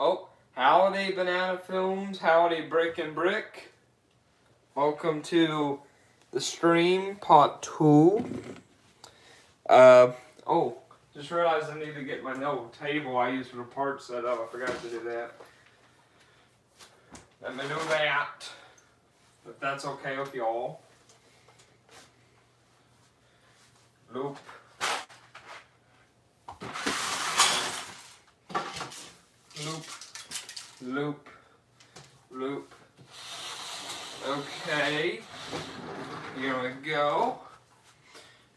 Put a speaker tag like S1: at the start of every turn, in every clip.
S1: Oh, howdy Banana Films, howdy Brick and Brick. Welcome to the stream, part 2. Oh, just realized I need to get my no table I use for the parts set up. I forgot to do that. Let me do that. If that's okay with y'all. Loop. Loop. Loop. Loop. Okay. Here we go.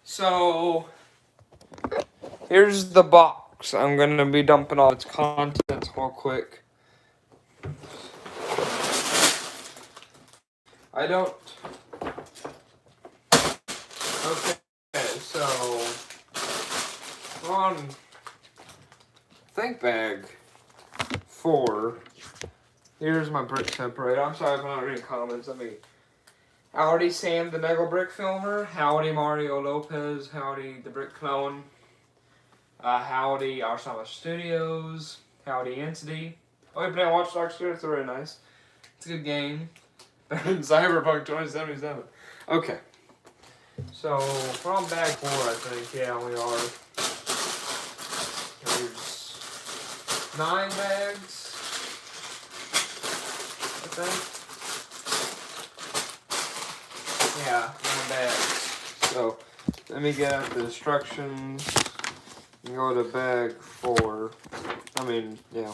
S1: So, here's the box. I'm going to be dumping all its contents real quick. I don't... Okay, so... on think bag 4. Here's my brick separator. I'm sorry if I'm not reading comments. Howdy Sam the Mega Brick Filmer. Howdy Mario Lopez. Howdy the Brick Clone. Howdy Arsama Studios. Howdy Entity. Oh, you playing Watch Dogs 2? It's really nice. It's a good game. Better than Cyberpunk 2077. Okay. So, we're on bag 4, I think. Yeah, we are. There's 9 bags, I think. Yeah, 9 bags. So, let me get out the instructions and go to bag 4. Yeah.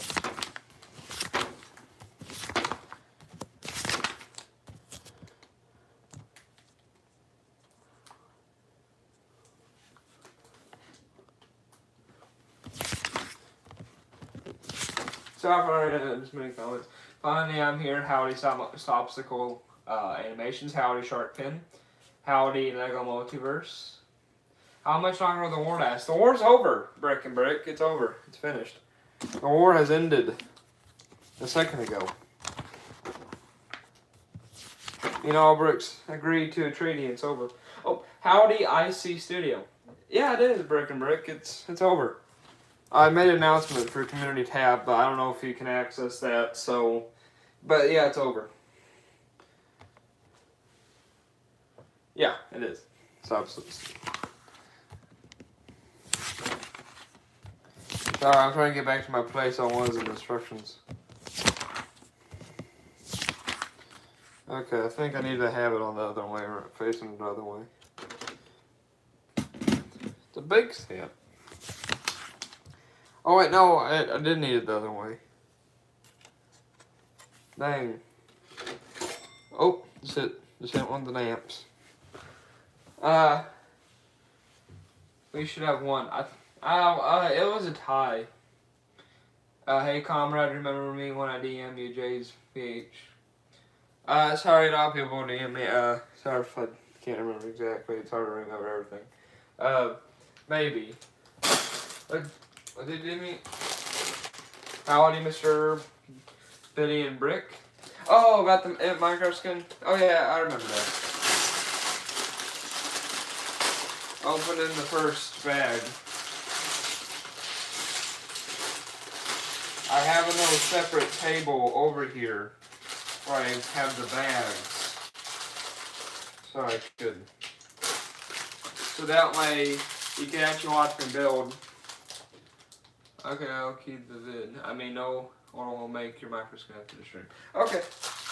S1: Sorry for already this many comments. Finally, I'm here. Howdy, Stopsicle Animations. Howdy, Shark Fin. Howdy, Lego Multiverse. How much longer will the war last? The war's over, Brick and Brick. It's over. It's finished. The war has ended a second ago. You know, all bricks agreed to a treaty. It's over. Oh, howdy, IC Studio. Yeah, it is, Brick and Brick. It's over. I made an announcement for Community tab, but I don't know if you can access that, so... But yeah, it's over. Yeah, it is. Sorry, I'm trying to get back to my place on one of the instructions. Okay, I think I need to have it on the other way, or facing the other way. It's a big stamp. Oh wait, no, I did need it the other way. Dang. Oh, just hit one of the lamps. We should have one. It was a tie. Hey comrade, remember me when I DM you, Jay's PH. Sorry, a lot of people DM me. Sorry if I can't remember exactly. It's hard to remember everything. Maybe. What did you do me? Howdy, Mr. Biddy and Brick. Oh, about the Minecraft skin? Oh yeah, I remember that. Open in the first bag. I have a little separate table over here where I have the bags. So I could. So that way you can actually watch me build. Okay, I'll keep the vid. No, or we'll make your microscope after the stream. Okay,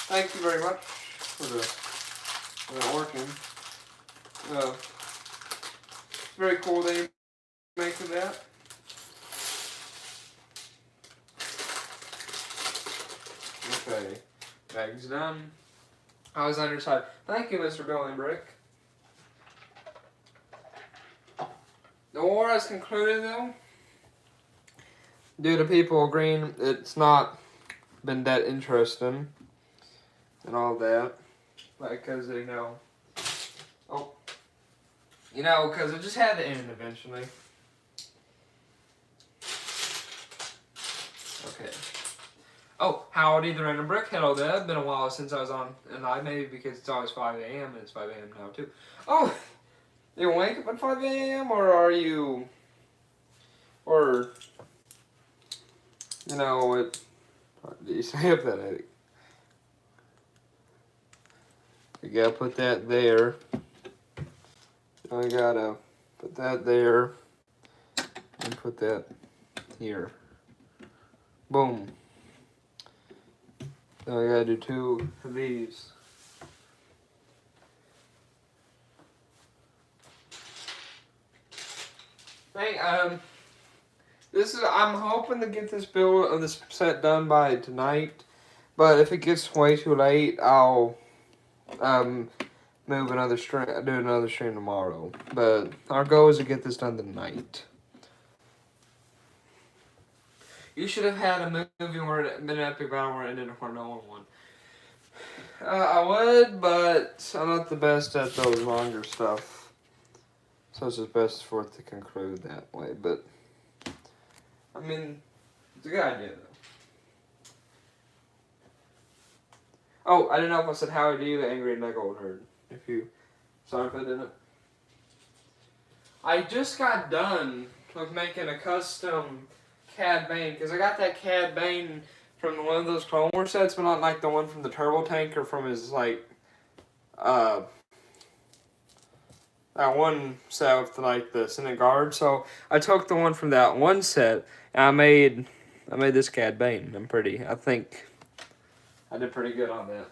S1: thank you very much for the working. Very cool that you're making that. Okay, bag's done. I was on your side. Thank you, Mr. Billy Brick. The war has concluded, though. Due to people agreeing it's not been that interesting and all that. Because they know. Oh. Because it just had to end eventually. Okay. Oh, howdy the random brick. Hello there. It's been a while since I was on live, maybe because it's always 5 a.m. and it's 5 a.m. now too. Oh, you wake up at 5 a.m. or are you, or, Did you stay pathetic? We gotta put that there. We gotta put that there. And put that here. Boom. Now we gotta do 2 of these. I'm hoping to get this build of this set done by tonight, but if it gets way too late, I'll move another stream, do another stream tomorrow. But our goal is to get this done tonight. You should have had a movie where it been an epic battle where it ended where no one won. I would, but I'm not the best at those longer stuff. So it's just best for it to conclude that way. But, I mean, it's a good idea, though. Oh, I didn't know if I said how do you, Angry Nickel heard. Sorry if I didn't. I just got done with making a custom Cad Bane, because I got that Cad Bane from one of those Clone Wars sets, but not like the one from the Turbo Tank or from his, like, that one set with, like, the Senate Guard. So I took the one from that one set, and I made this Cad Bane. I think I did pretty good on that.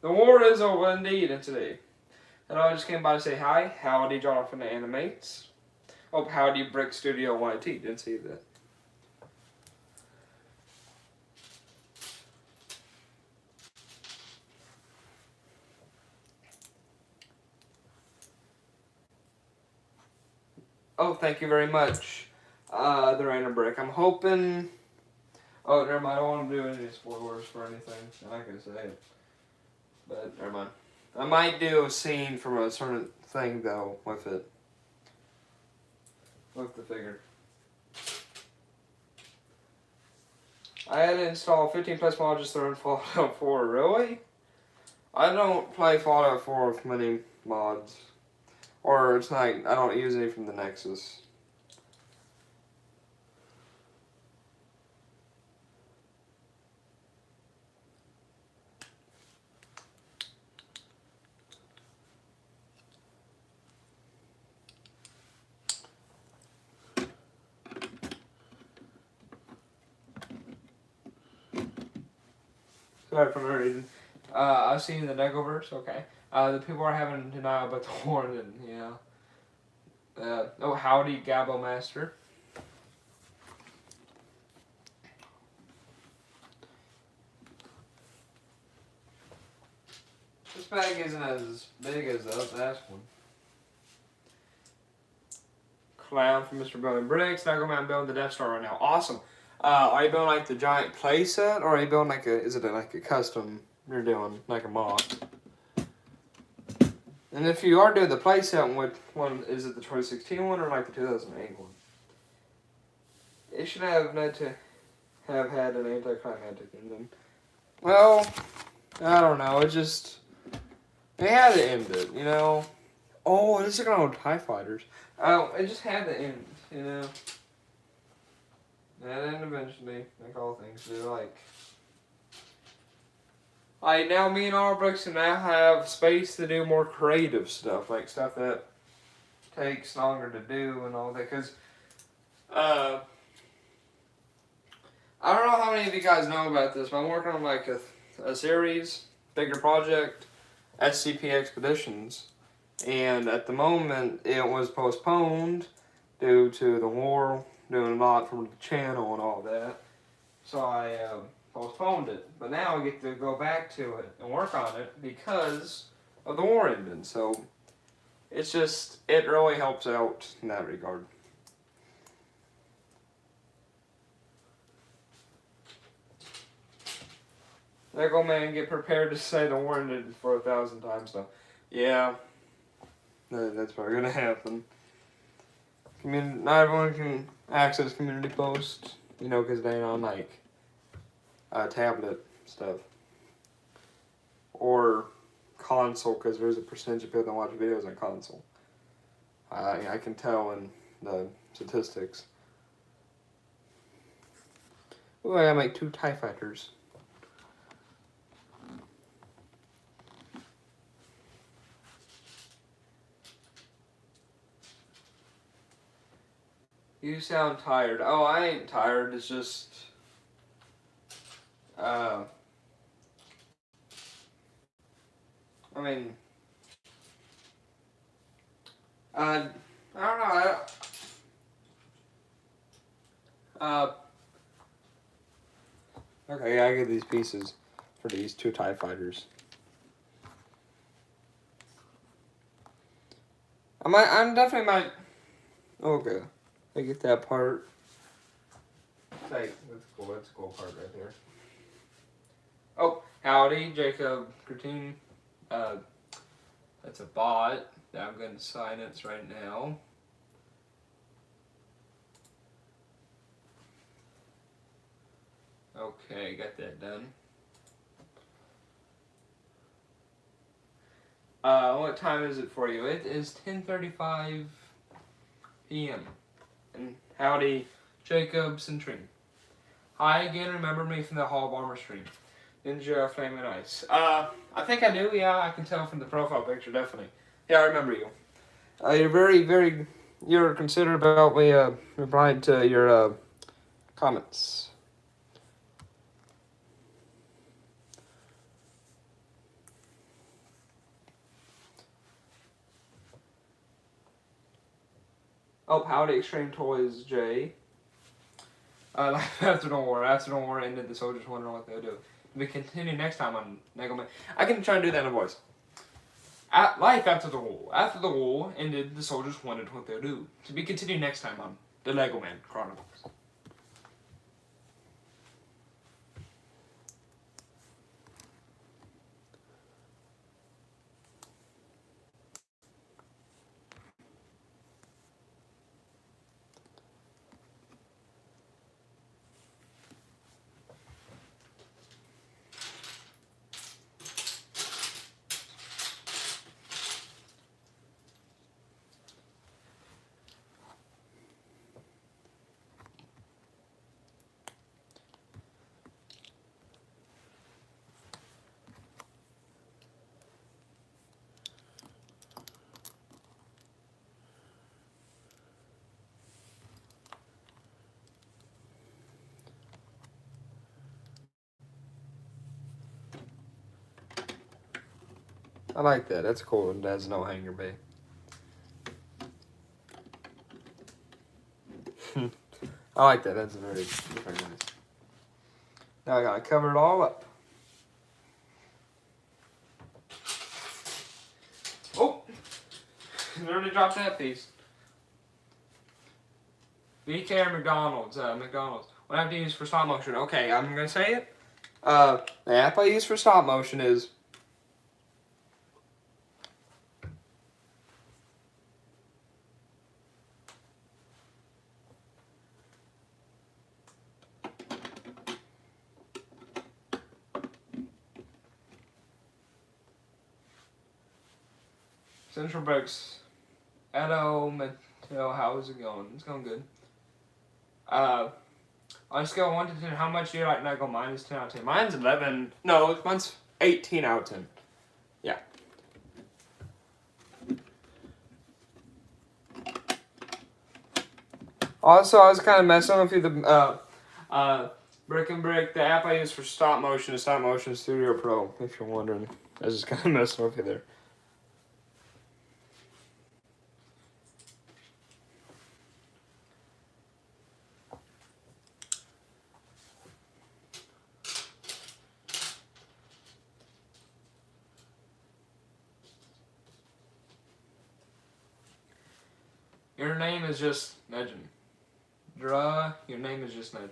S1: The war is over indeed today. And I just came by to say hi. Howdy, Jonathan Animates. Oh, howdy, Brick Studio YT. Didn't see that. Oh, thank you very much, the Random Brick. I'm hoping... Oh, never mind. I don't want to do any spoilers for anything. I'm not going to say it. But, never mind. I might do a scene from a certain thing, though, with it. With the figure. I had to install 15 plus mods to run Fallout 4. Really? I don't play Fallout 4 with many mods. Or it's like, I don't use any from the Nexus. Sorry for no reason. I've seen the Negoverse, okay. The people are having denial about the war, and yeah. Oh, howdy, Gabo Master. This bag isn't as big as the last one. Clown from Mr. Building Bricks. Now go around building the Death Star right now. Awesome. Are you building like the giant playset, or are you building like is it like a custom you're doing, like a mod? And if you are doing the playset, which one is it, the 2016 one or like the 2008 one? It should have meant to have had an anticlimactic ending. Well, I don't know. It had to end it, you know. Oh, this is going to TIE Fighters. Oh, it just had to end, you know. And then eventually, like all things do, like now me and Brooks now have space to do more creative stuff, like stuff that takes longer to do and all that, because, I don't know how many of you guys know about this, but I'm working on like a series, bigger project, SCP Expeditions, and at the moment it was postponed due to the war, doing a lot from the channel and all that, so I postponed it, but now I get to go back to it and work on it because of the war ending, so it really helps out in that regard. Lego man, get prepared to say the war ended for 1,000 times though. Yeah, that's probably gonna happen. Not everyone can access community posts, you know, because they ain't on like tablet stuff or console, because there's a percentage of people that watch videos on console. I can tell in the statistics. Ooh, I gotta make 2 TIE fighters. You sound tired. Oh, I ain't tired. It's just, I mean, I don't know. Okay, I get these pieces for these 2 TIE fighters. I'm definitely might. Okay, I get that part. Like, that's a cool part right there. Oh, howdy, Jacob Curtin. That's a bot that I'm going to silence right now. Okay, got that done. What time is it for you? It is 10:35 p.m. And howdy, Jacob Centrin. Hi again, remember me from the Hall of Armor stream. Ninja Flaming Ice. I think I do, yeah, I can tell from the profile picture, definitely. Yeah, I remember you. You're very, you're considerate about me, replying to your, comments. Oh, howdy, Extreme Toys, Jay. Life After the War. After the war ended, the soldiers wondering what they'll do. We continue next time on Nagelman. I can try and do that in a voice. Life after the war. After the war ended, the soldiers wondered what they'll do. To be continued next time on the Lego Man Chronicles. I like that. That's cool. It has no hanger bay. I like that. That's very nice. Now I gotta cover it all up. Oh! I already dropped that piece. VK or McDonald's? McDonald's. What I have to use for stop motion? Okay, I'm gonna say it. The app I use for stop motion is Central Bricks. Hello, Mateo. How's it going? It's going good. On a scale of 1 to 10, how much do you like Lego? Mine is 10 out of 10. Mine's 11. No, mine's 18 out of 10. Yeah. Also, I was kind of messing with you. The Brick and Brick, the app I use for stop motion is Stop Motion Studio Pro. If you're wondering, I was just kind of messing with you there. Your name is just Legend. Your name is just Legend.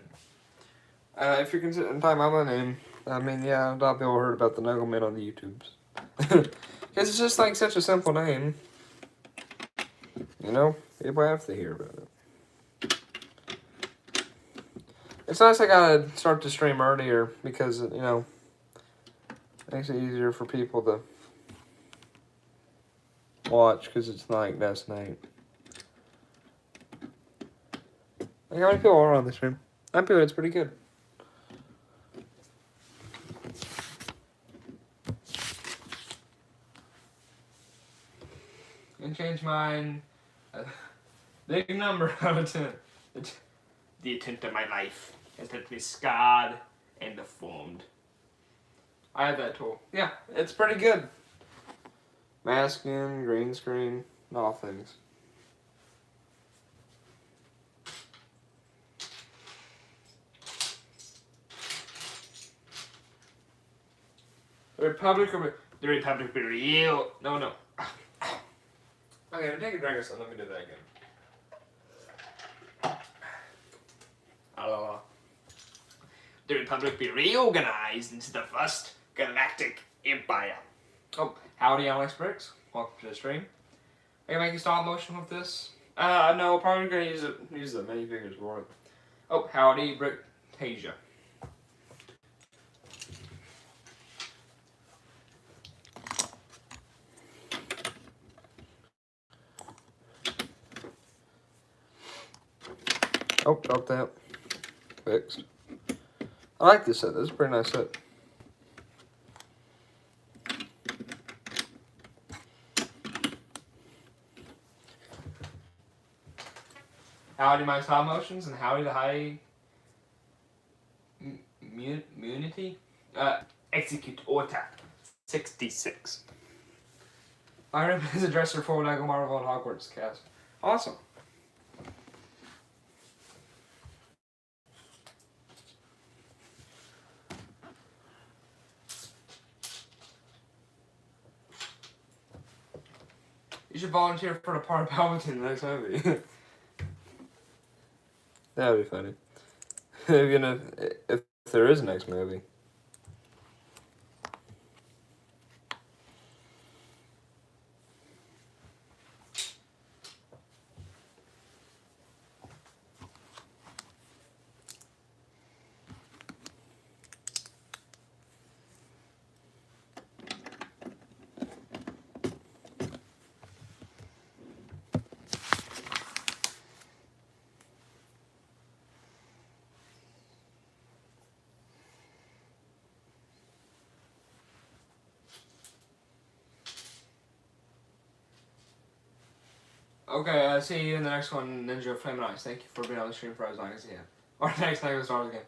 S1: If you're considering talking about my name, I mean, yeah, a lot of people heard about the Lego Man on the YouTubes. Because it's just like such a simple name. You know, people have to hear about it. It's nice I gotta start the stream earlier because, you know, it makes it easier for people to watch because it's night, that's night. Like, how many people are on the stream? I'm feeling it's pretty good. change mine. Big number out of 10. The attempt of my life has left me scarred and deformed. I had that tool. Yeah, it's pretty good. Masking, green screen, all things. The Republic be real. No. Okay, take a drink of something. Let me do that again. The Republic be reorganized into the first galactic empire. Oh, howdy, Alex Bricks. Welcome to the stream. Are you making stop motion with this? No, probably gonna use the minifigures for it. Oh, howdy, Bricktasia. Oh, dropped that. Fixed. I like this set. This is a pretty nice set. Howdy, my stop motions, and howdy the high immunity. Execute order 66. Iron is a dresser for Lego Marvel and Hogwarts cast. Awesome. You should volunteer for the part of Palpatine in the next movie. That would be funny. If there is a next movie. Okay, see you in the next one, Ninja Flame and Ice. Thank you for being on the stream for as long as you have. Or next Lego Star Wars game.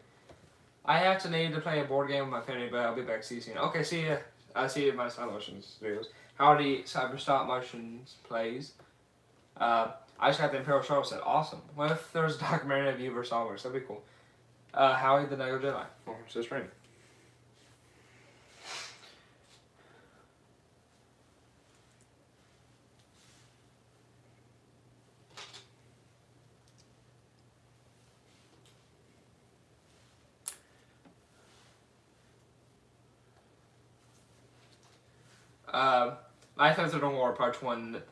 S1: I have to need to play a board game with my family, but I'll be back. See you soon. Okay, see ya. See you in my stop motions videos. Howdy, Cyber Stop Motions plays. I just got the Imperial Shuttle set. Awesome. What if there was a documentary of you versus Star Wars? That'd be cool. Howie the Lego Jedi. Welcome to the stream. Life After the War, Part 1,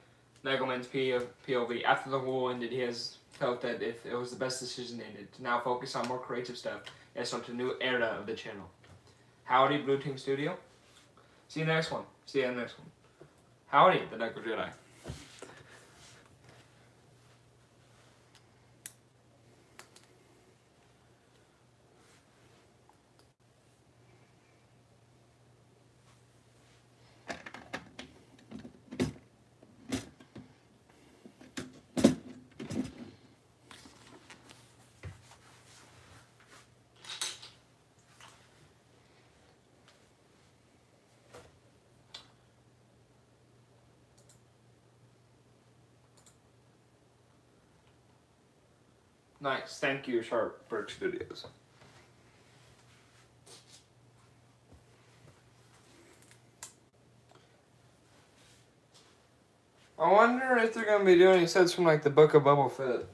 S1: Legoman's POV. After the war ended, he has felt that if it was the best decision needed to now focus on more creative stuff and start a new era of the channel. Howdy, Blue Team Studio. See you next one. See you in the next one. Howdy, the Lego Jedi. Nice. Thank you, Sharpberg Studios. I wonder if they're going to be doing any sets from like the Book of Boba Fett.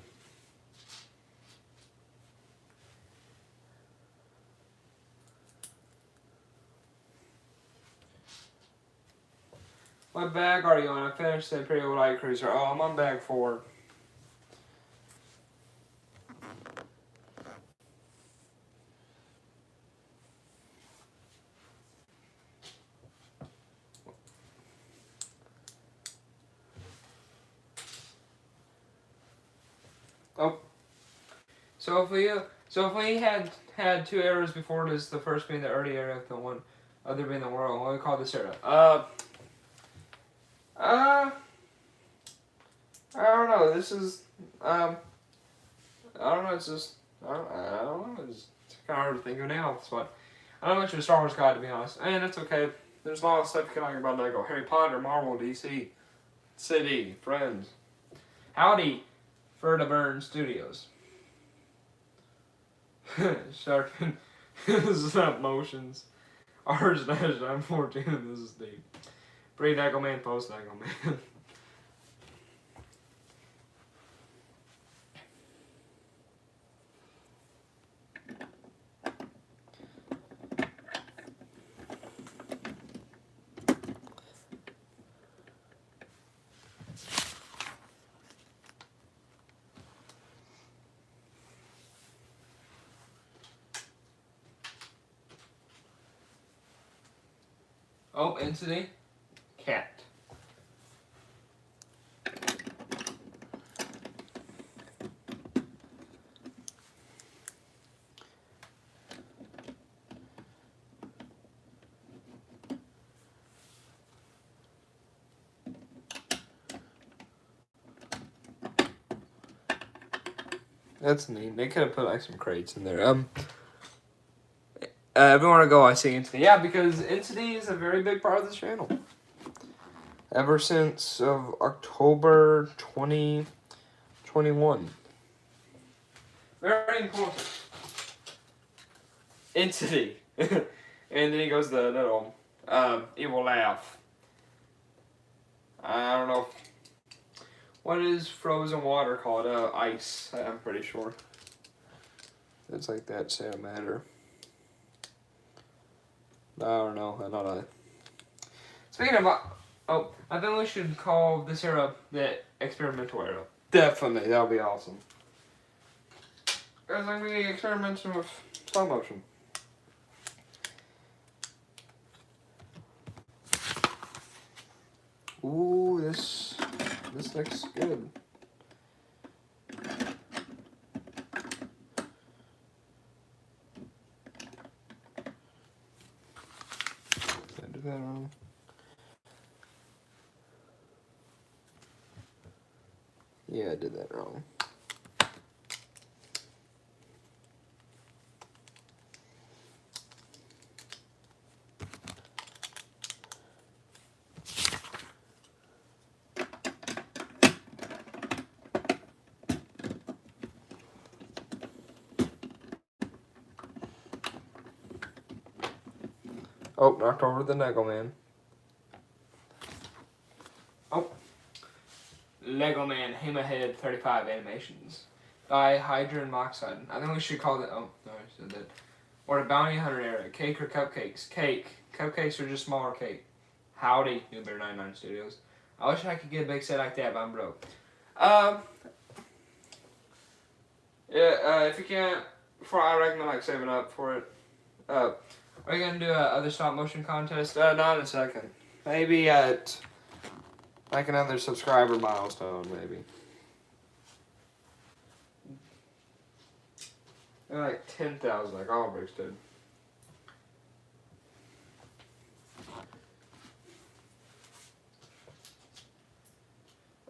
S1: What bag are you on? I finished the Imperial Light Cruiser. Oh, I'm on bag 4. Oh. So if we had 2 eras before this, the first being the early era, the one other being the world, what do we call this era? I don't know. This is I don't know. It's just I don't know. It's kind of hard to think of now. But I don't know much of a Star Wars guy, to be honest, and it's okay. There's a lot of stuff you can like about Lego. Harry Potter, Marvel, DC, City, Friends. Howdy, Ferda Burn Studios. Sharpen stop motions. R/914. This is deep. Pre-Lego Man, post-Lego Man. Oh, Entity. Cat. That's neat. They could have put like some crates in there. Everywhere I go, I see Entity. Yeah, because Entity is a very big part of this channel. Ever since of October 2021. Very important. Entity. And then he goes the little evil laugh. I don't know. What is frozen water called? Ice. I'm pretty sure. It's like that same matter. I don't know. I don't know. Speaking of, I think we should call this era the experimental era. Definitely, that would be awesome. Because I'm going to be experimenting with stop motion. Ooh, this looks good. Did I do that wrong? Yeah, I did that wrong. Oh, knocked over the Lego Man. Oh. Lego Man Hammerhead 35 Animations by Hydra and Moxide. I think we should call it. Oh, no, I said that. Or the Bounty Hunter era. Cake or cupcakes? Cake. Cupcakes are just smaller cake. Howdy, New Bear 99 Studios. I wish I could get a big set like that, but I'm broke. Yeah, if you can't, I recommend like saving up for it. Are you gonna do other stop motion contest? Not in a second. Maybe at like another subscriber milestone, maybe. They're like 10,000, like all bricks did.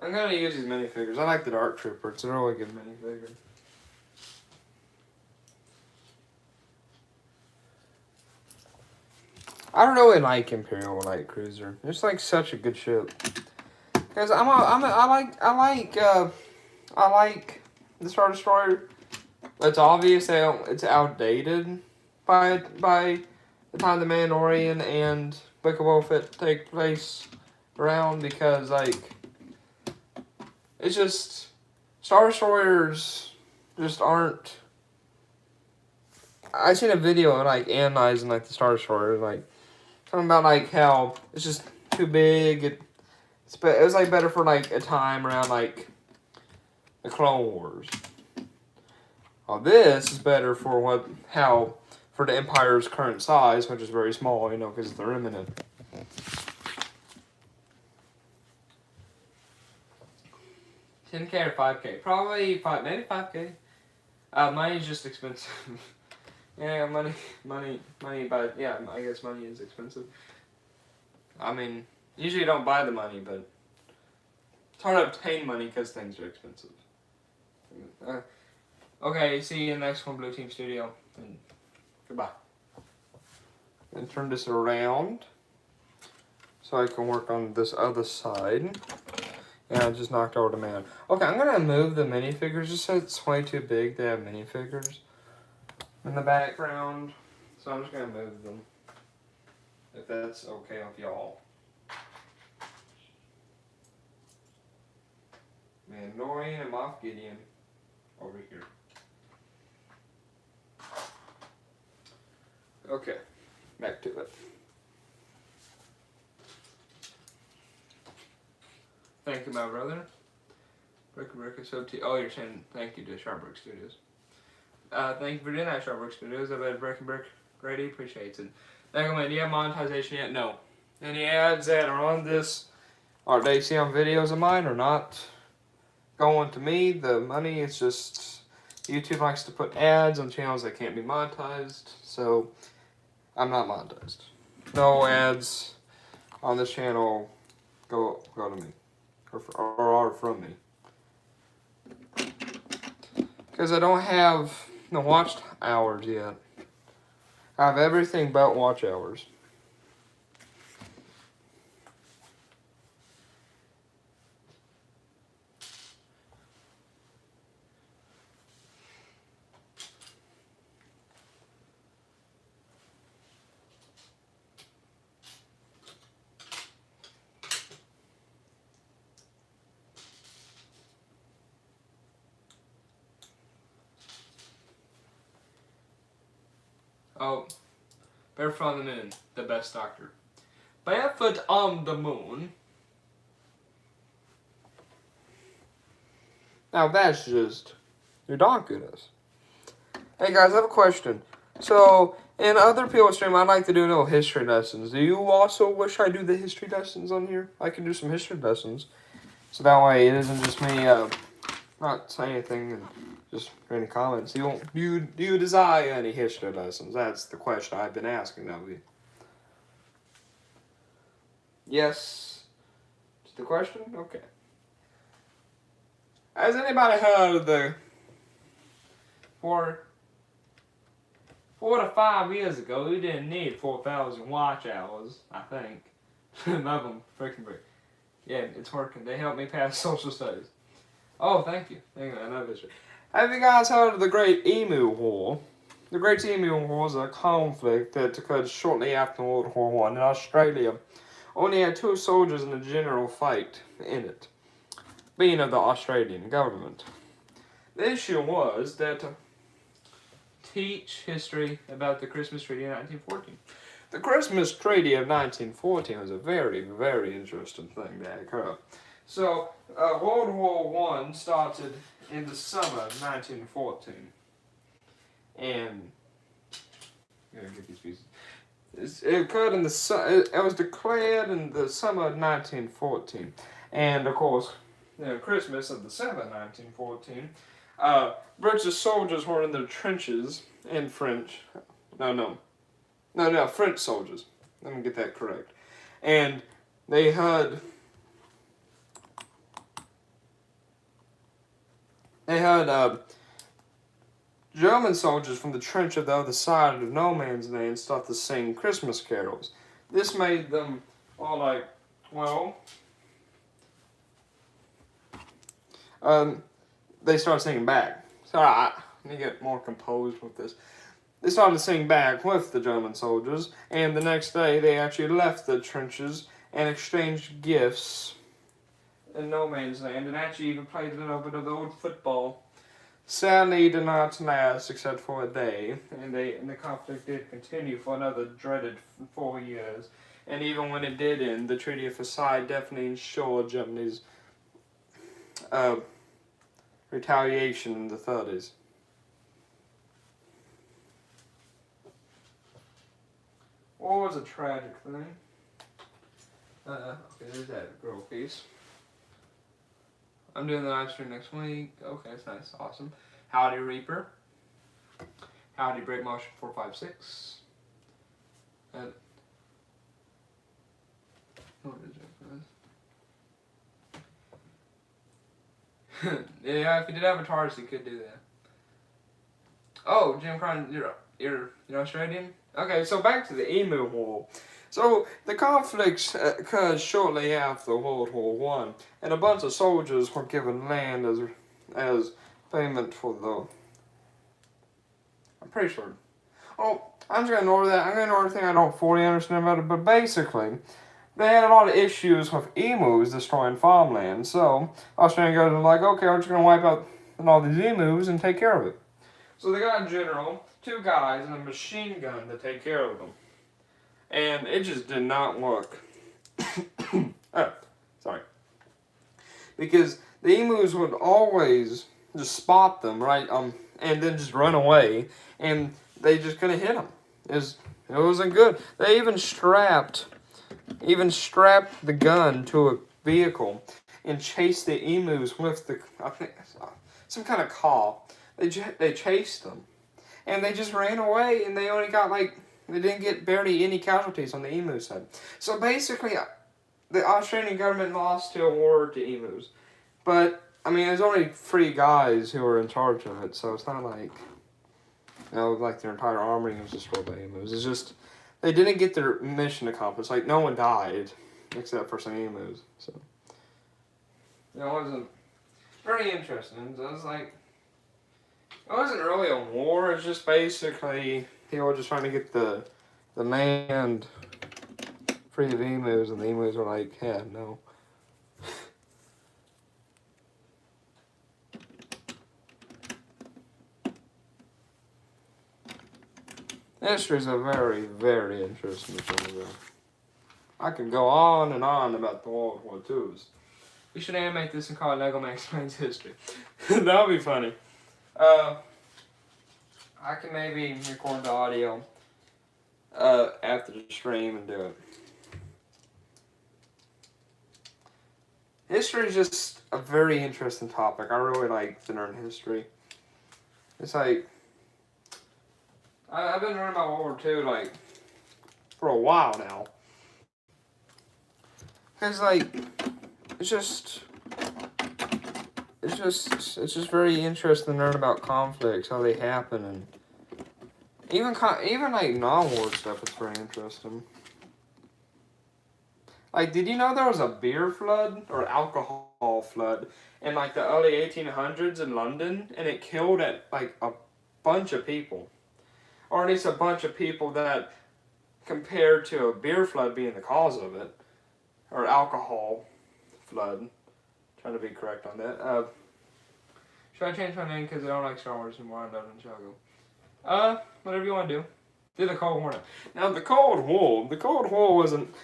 S1: I'm gonna use these minifigures. I like the Dark Trooper. It's a really good minifigure. I don't really like Imperial Light Cruiser. It's like such a good ship. Cause I like the Star Destroyer. It's obvious it's outdated by the time the Mandalorian and Book of Boba Fett take place around, because like it's just Star Destroyers just aren't. I seen a video like analyzing like the Star Destroyer, like talking about like how it's just too big. It was like better for like a time around like the Clone Wars. Well, this is better for for the Empire's current size, which is very small, you know, because they're imminent. $10K or $5K? Probably maybe $5K. Money's just expensive. Yeah, money, but yeah, I guess money is expensive. I mean, usually you don't buy the money, but It's hard to obtain money because things are expensive. Okay, see you in the next one, Blue Team Studio. And goodbye. And turn this around so I can work on this other side. And I just knocked over the man. Okay, I'm gonna move the minifigures just so it's way too big to have minifigures in the background. So I'm just gonna move them. If that's okay with y'all. Mandalorian and Moff Gideon over here. Okay, back to it. Thank you, my brother. Brick SOT. Oh, you're saying thank you to Sharpbrick Studios. Thank you for doing that, Sharpbrick Studios. I bet Brick Grady appreciates it. Thank you, man. Do you have monetization yet? No. Any ads that are on this, or they see on videos of mine, are not going to me. The money is just YouTube likes to put ads on channels that can't be monetized, so I'm not monetized. No ads on this channel go to me or are from me because I don't have the watch hours yet. I have everything but watch hours. Oh, Barefoot on the Moon, the best doctor. Barefoot on the Moon. Now that's just ridiculous. Hey guys, I have a question. So, in other people's stream, I'd like to do no history lessons. Do you also wish I do the history lessons on here? I can do some history lessons. So that way it isn't just me not saying anything and just reading comments. Do you desire any history lessons? That's the question I've been asking of you. Yes. Is the question? Okay. Has anybody heard of the 4 to 5 years ago, we didn't need 4,000 watch hours, I think. Love them, freaking great. Yeah, it's working. They helped me pass social studies. Oh, thank you. Thank you. I love history. Have you guys heard of the Great Emu War? The Great Emu War was a conflict that occurred shortly after World War I in Australia. Only had 2 soldiers and a general fight in it, being of the Australian government. The issue was that teach history about the Christmas Treaty of 1914. The Christmas Treaty of 1914 was a very, very interesting thing that occurred. So, World War I started in the summer of 1914. And, I'm gonna get these pieces. It occurred in it was declared in the summer of 1914. And, of course, Christmas of December 1914, British soldiers were in their trenches in French. No, French soldiers. Let me get that correct. And they had German soldiers from the trench of the other side of no man's land start to sing Christmas carols. This made them all like, well, they started singing back. Sorry, let me get more composed with this. They started to sing back with the German soldiers, and the next day they actually left the trenches and exchanged gifts in no man's land, and actually even played a little bit of the old football. Sadly, it did not last except for a day, and the conflict did continue for another dreaded 4 years. And even when it did end, the Treaty of Versailles definitely ensured Germany's retaliation in the 30s. War was a tragic thing. Okay, there's that girl piece. I'm doing the live stream next week. Okay, that's nice. Awesome. Howdy Reaper. Howdy Break Motion 456. What is it, guys? Yeah, if he did have a TARDIS, he could do that. Oh, Jim Cron, you're Australian? Okay, so back to the Emu War. So the conflicts occurred shortly after World War One, and a bunch of soldiers were given land as payment for the. I'm pretty sure. Oh, I'm just gonna ignore that. I'm gonna ignore everything I don't fully understand about it. But basically, they had a lot of issues with emus destroying farmland. So Australian government was like, okay, we're just gonna wipe out all these emus and take care of it. So they got a general, 2 guys, and a machine gun to take care of them. And it just did not work. Oh, sorry. Because the emus would always just spot them, right? And then just run away, and they just couldn't hit them. It wasn't good. They even strapped the gun to a vehicle and chased the emus with I think some kind of car. They chased them, and they just ran away, and they only got they didn't get barely any casualties on the emu side. So basically, the Australian government lost to a war to emus, but I mean, there's only 3 guys who were in charge of it, so it's not like like their entire army was destroyed by emus. It's just they didn't get their mission accomplished. Like no one died except for some emus. So it wasn't very interesting. It was like. It wasn't really a war, it's just basically people were just trying to get the land free of emus, and the emus were like, yeah, no. History is a very, very interesting thing. I could go on and on about the World War IIs. We should animate this and call it Lego Man Explains History. That would be funny. I can maybe record the audio after the stream and do it. History is just a very interesting topic. I really like to learn history. It's like I've been learning about World War II like for a while now. Cause it's just very interesting to learn about conflicts, how they happen, and even like non-war stuff. It's very interesting. Like, did you know there was a beer flood or alcohol flood in like the early 1800s in London, and it killed like a bunch of people, or at least a bunch of people that compared to a beer flood being the cause of it, or alcohol flood. Trying to be correct on that. Should I change my name because I don't like Star Wars anymore? I love Ninjago. Whatever you want to do. Do the Cold War now. Now the Cold War wasn't.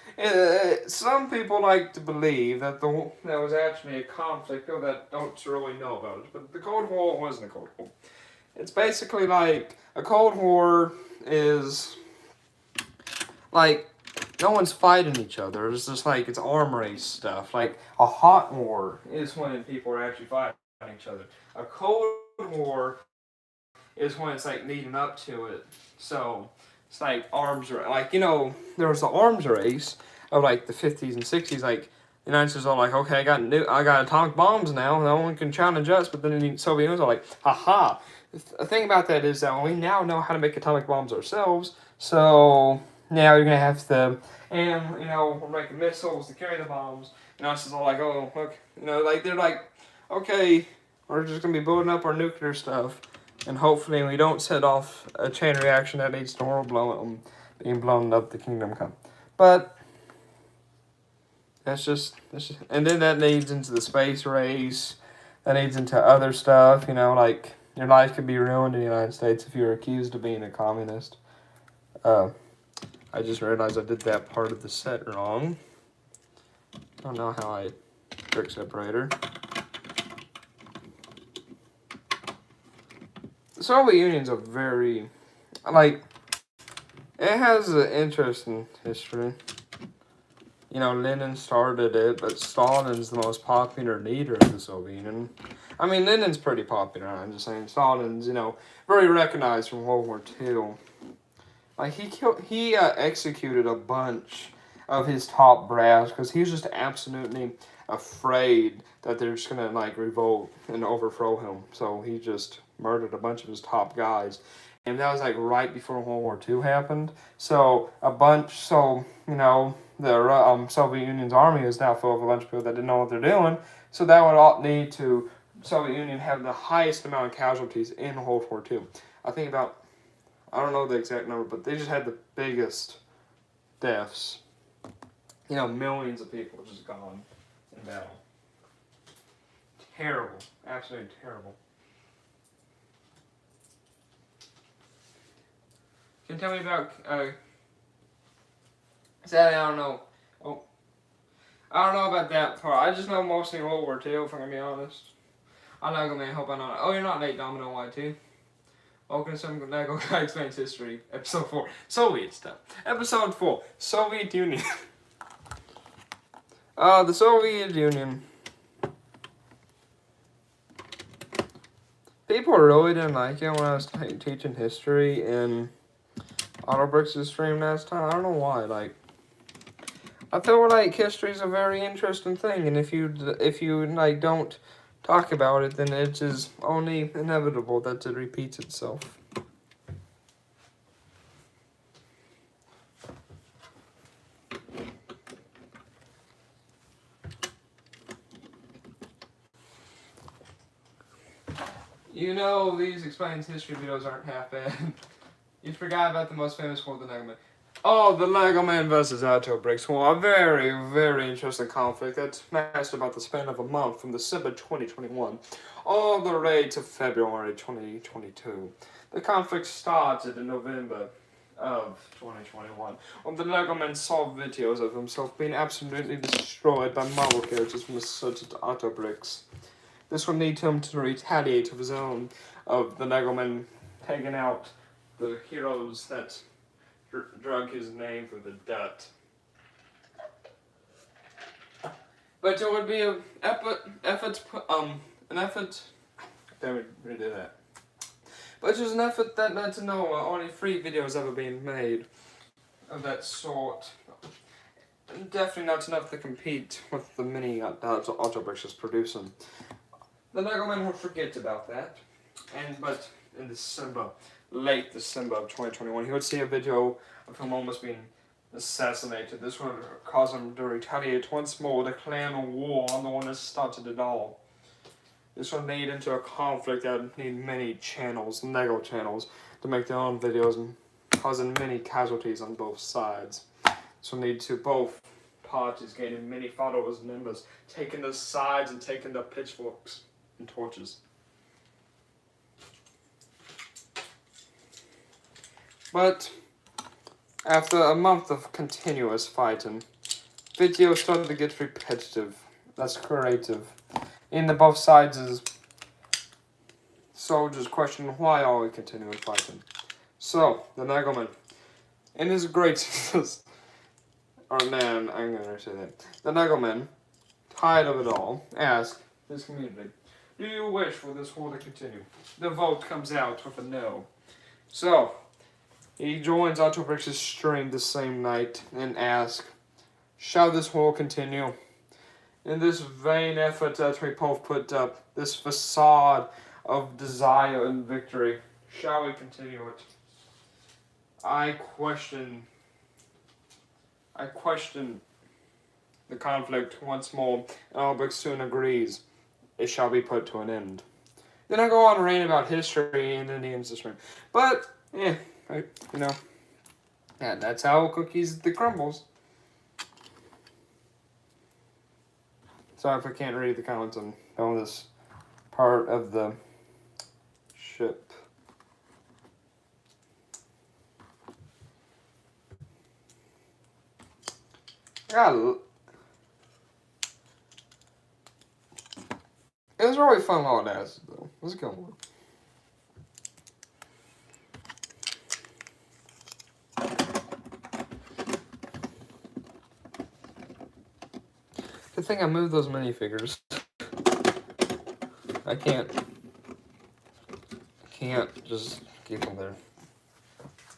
S1: Some people like to believe that that was actually a conflict. People that don't really know about it, but the Cold War wasn't a Cold War. It's basically like a Cold War is like. No one's fighting each other. It's just like it's arm race stuff. Like a hot war is when people are actually fighting each other. A cold war is when it's like leading up to it. So it's like arms are like there was the arms race of like the 50s and 60s. Like the United States are like, okay, I got atomic bombs now. No one can challenge us. But then the Soviet Union are like, haha. The thing about that is that we now know how to make atomic bombs ourselves. So now you're gonna have to, and we're making missiles to carry the bombs. And us is all like, oh look, like they're like, okay, we're just gonna be building up our nuclear stuff, and hopefully we don't set off a chain reaction that leads to the world being blown up, the kingdom come. But that's just, and then that leads into the space race. That leads into other stuff. Like your life could be ruined in the United States if you're accused of being a communist. I just realized I did that part of the set wrong. I don't know how I brick separator. The Soviet Union's a very, it has an interesting history. Lenin started it, but Stalin's the most popular leader of the Soviet Union. I mean, Lenin's pretty popular, I'm just saying. Stalin's, very recognized from World War II. Like, he executed a bunch of his top brass because he was just absolutely afraid that they're just gonna like revolt and overthrow him. So he just murdered a bunch of his top guys, and that was like right before World War II happened. So the Soviet Union's army is now full of a bunch of people that didn't know what they're doing. So that would all need to Soviet Union have the highest amount of casualties in World War II. I think about, I don't know the exact number, but they just had the biggest deaths. Millions of people just gone in battle. Terrible. Absolutely terrible. Can you tell me about, sadly, I don't know. Oh, I don't know about that part. I just know mostly World War II, if I'm going to be honest. I'm not going to hope I know. Oh, you're not late, Domino. Why, too? Welcome to some Lego Guy Explains History. Episode 4. Soviet stuff. Episode 4. Soviet Union. The Soviet Union. People really didn't like it when I was teaching history in Autobricks' stream last time. I don't know why. I feel like history is a very interesting thing, and if you don't talk about it, then it is only inevitable that it repeats itself. These explains history videos aren't half bad. You forgot about the most famous quote of the Lego Man. Oh, the Lego Man versus Autobricks. Well, a very, very interesting conflict that lasted about the span of a month from December 2021 all the way to February 2022. The conflict started in November of 2021 when the Lego Man saw videos of himself being absolutely destroyed by Marvel characters from assorted Autobricks. This would lead him to retaliate of his own, of the Lego Man taking out the heroes that drug his name through the dirt. But it would be an effort. Let me redo that. But it was an effort that led to only 3 videos ever being made of that sort. Definitely not enough to compete with the mini Autobricks is producing. The Lego Man would forget about that, but in late December of 2021, he would see a video of him almost being assassinated. This would cause him to retaliate once more, declaring war on the one that started it all. This would lead into a conflict that would need many channels, Lego channels, to make their own videos, and causing many casualties on both sides. This would lead to both parties gaining many followers and members, taking the sides and taking the pitchforks and torches. But after a month of continuous fighting, videos started to get repetitive, less creative. In the both sides' soldiers questioning why are we continuing fighting. So, the Lego Man, in his great I'm gonna say that. The Lego Man, tired of it all, asked his community, do you wish for this war to continue? The vote comes out with a no. So, he joins Autobricks' stream the same night and asks, shall this war continue? In this vain effort that we both put up, this facade of desire and victory, shall we continue it? I question the conflict once more, and Autobricks soon agrees it shall be put to an end. Then I go on and rant about history and then he ends the stream. But, that's how cookies crumbles. Sorry if I can't read the comments on this part of the ship. It was really fun long acid though. Let's go. Good thing I moved those minifigures. I can't just keep them there.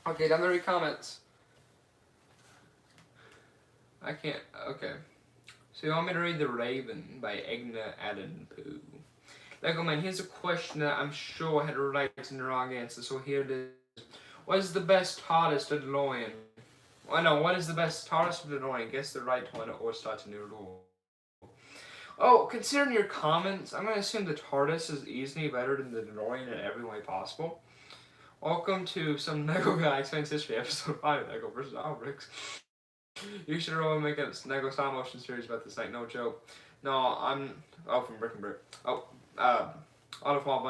S1: Okay, down there are comments. I can't. Okay. So you want me to read The Raven by Edgar Allan Poe. Lego Man, here's a question that I'm sure had a right and wrong answer, so here it is. What is the best, hardest DeLorean? Well, no, what is the best, hardest DeLorean? Guess the right one or start a new rule. Oh, considering your comments, I'm going to assume the TARDIS is easily better than the DeLorean in every way possible. Welcome to some Lego Guy Explains History, episode 5, Lego vs. Albricks. You should really make a Lego stop motion series about this, like, no joke. No, I'm, oh, from Brick and Brick. Oh, Autofall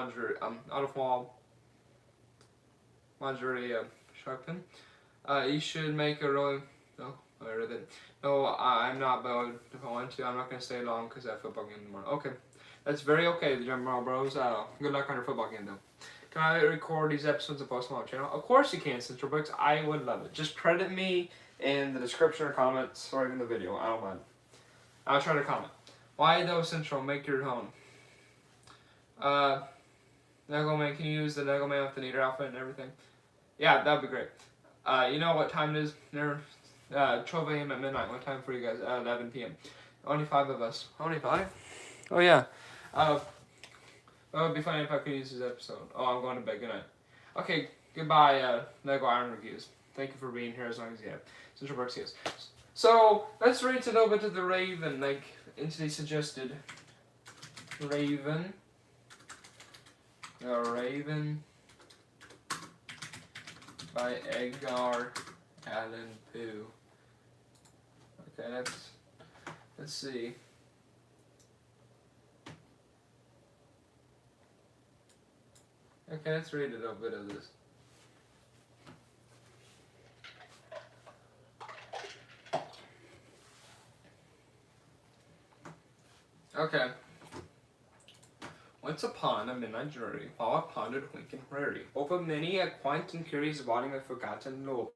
S1: Lingerie, Shark Fin. You should make a really, no, I read it. No, I'm not, but if I want to, I'm not going to stay long because I have football game tomorrow. Okay, that's very okay, the General Bros. Good luck on your football game, though. Can I record these episodes and post them on my channel? Of course you can, Central Books. I would love it. Just credit me in the description or comments or even the video. I don't mind. I'll try to comment. Why though, Central? Make your own. Lego Man, can you use the Lego Man with the Neater outfit and everything? Yeah, that'd be great. You know what time it is? 12 a.m. at midnight. What time for you guys? 11 p.m. Only 5 of us. Only 5? Oh, yeah. It would be funny if I could use this episode. Oh, I'm going to bed. Good night. Okay, goodbye, Lego Iron Reviews. Thank you for being here as long as you have. Central Park CS. So, let's read a little bit of The Raven, like Entity suggested. Raven. The Raven by Edgar Allan Poe. Okay, let's see. Okay, let's read a little bit of this. Okay. Once upon a midnight journey, while I pondered winking rarity, over many a quaint and curious volume of forgotten lore.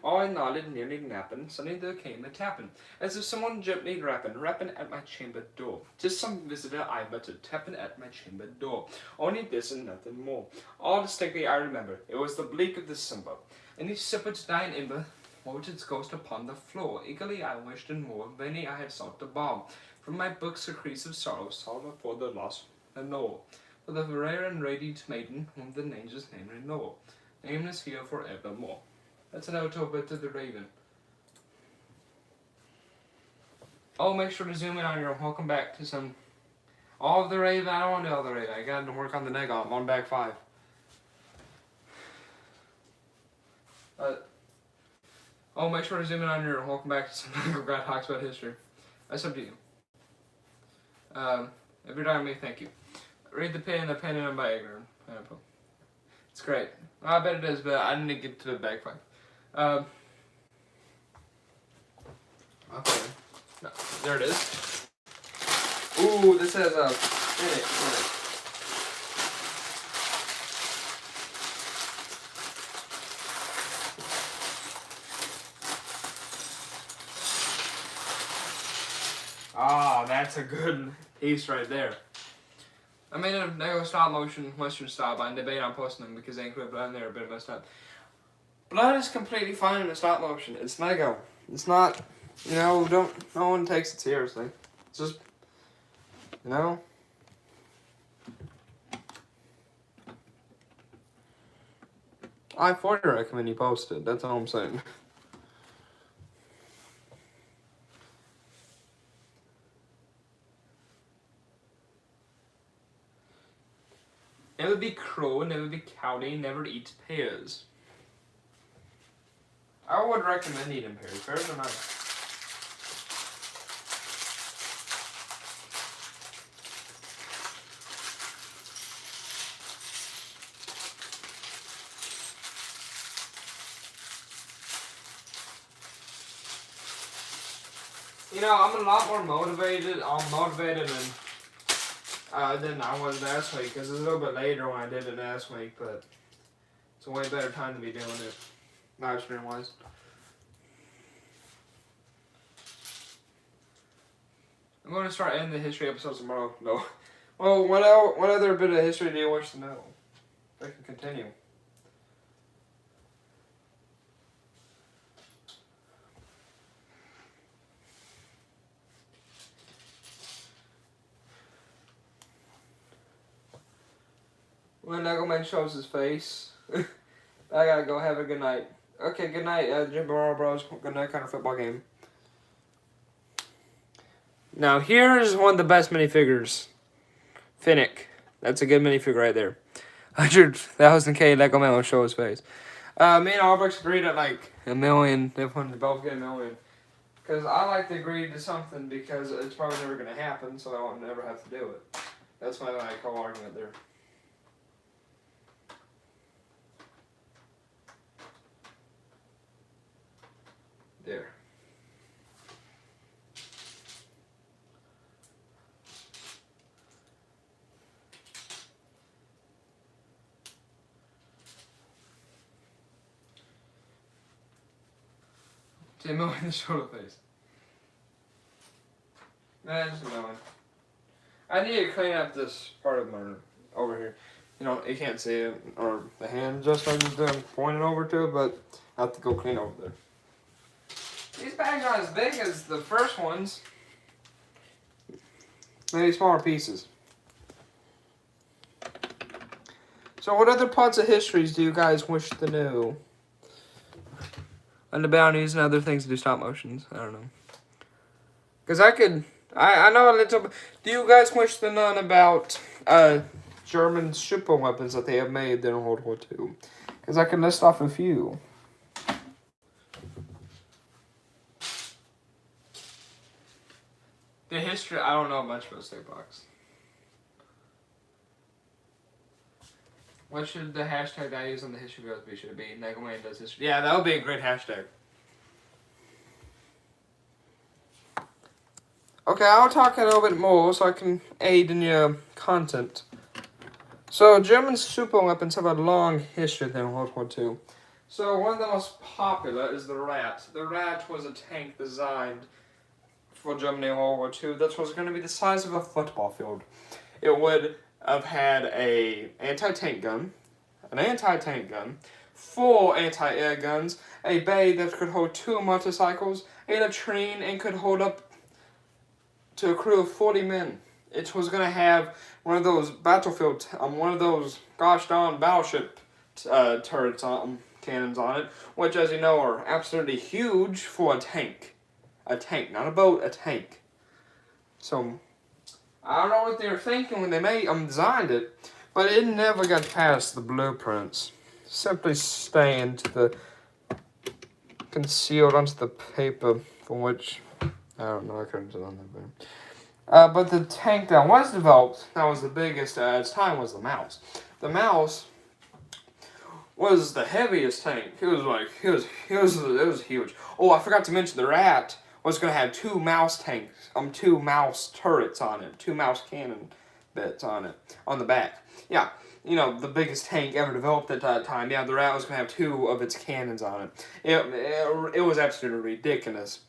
S1: While I nodded, nearly napping, suddenly there came a tapping, as if someone gently rapping at my chamber door. 'Tis some visitor, I muttered, tapping at my chamber door. Only this and nothing more. All distinctly I remember, it was the bleak of December, and each separate dying ember wove its ghost upon the floor. Eagerly I wished and more, vainly I had sought the balm. From my book secretes of sorrow for the lost Lenore, for the rare and radiant maiden whom the angels name Lenore, nameless here forevermore. That's an auto bit to The Raven. Oh, make sure to zoom in on your welcome back to some. All of The Raven. I don't want to do all The Raven. I got to work on the neg on. I'm on back 5. Oh, make sure to zoom in on your welcome back to some guy talks about history. That's up to you. If you're talking to me, thank you. Read the pen in by Edgar. It's great. I bet it is, but I didn't get to the back 5. Okay. No, there it is. Ooh, this has a minute. Ah, that's a good piece right there. I made a Lego stop motion Western style, but I debate on posting them because they include blood in there, a bit messed up. Blood is completely fine in a stop motion. It's Lego. It's not, no one takes it seriously. It's just, I fully recommend you post it. That's all I'm saying. Never be crow, never be cowdy, never eat pears. I would recommend eating pears. Pears are nice. I'm a lot more motivated. I'm motivated than I was last week, because it's a little bit later when I did it last week, but it's a way better time to be doing it, live stream wise. I'm going to start ending the history episodes tomorrow. No. Well, what other bit of history do you wish to know? I can continue. when Nagelman shows his face. I gotta go. Have a good night. Okay, good night, Jim Barrow Bros. Good night, kind of football game. Now here's one of the best minifigures. Finnick. That's a good minifigure right there. 100,000K Nagelman will show his face. Me and Albricks agreed at like $1 million. They wanted to both get $1 million. Because I like to agree to something because it's probably never going to happen, so I won't never have to do it. That's my whole argument there. There. $10 million in the shoulder face. Nah, just $1 million. I need to clean up this part of my room over here. You know, you can't see it, or the hand just I just pointing over to it, but I have to go clean over there. These bags aren't as big as the first ones. Maybe smaller pieces. So what other parts of histories do you guys wish to know? And the bounties and other things to do stop motions. I don't know. Because I know a little bit. Do you guys wish to know about German super weapons that they have made during World War II? Because I can list off a few. The history, I don't know much about State Box. What should the hashtag I use on the history videos be? Should it be Nagelman does history? Yeah, that would be a great hashtag. Okay, I'll talk a little bit more so I can aid in your content. So, German super weapons have a long history during World War II. So, one of the most popular is the Rat. The Rat was a tank designed for Germany in World War II that was going to be the size of a football field. It would have had an anti-tank gun, 4 anti-air guns, a bay that could hold 2 motorcycles, a latrine, and could hold up to a crew of 40 men. It was going to have one of those one of those gosh darn battleship turrets cannons on it, which, as you know, are absolutely huge for a tank. A tank, not a boat, a tank. So, I don't know what they were thinking when they designed it, but it never got past the blueprints. Simply staying to the concealed onto the paper from which I don't know. I couldn't do on that bad. But the tank that was developed, that was the biggest at its time, was the Mouse. The Mouse was the heaviest tank. It was huge. Oh, I forgot to mention the Rat was going to have 2 mouse tanks, 2 mouse turrets on it, 2 mouse cannon bits on it, on the back. Yeah, you know, the biggest tank ever developed at that time. Yeah, the Rat was going to have 2 of its cannons on it. It was absolutely ridiculous.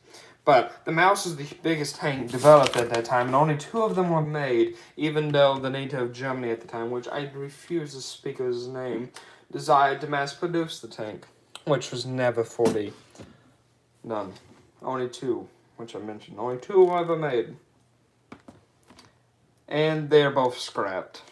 S1: But the Mouse was the biggest tank developed at that time, and only 2 of them were made, even though the NATO of Germany at the time, which I refuse to speak of his name, desired to mass produce the tank, which was never fully done. Only 2, which I mentioned. Only 2 were ever made. And they're both scrapped.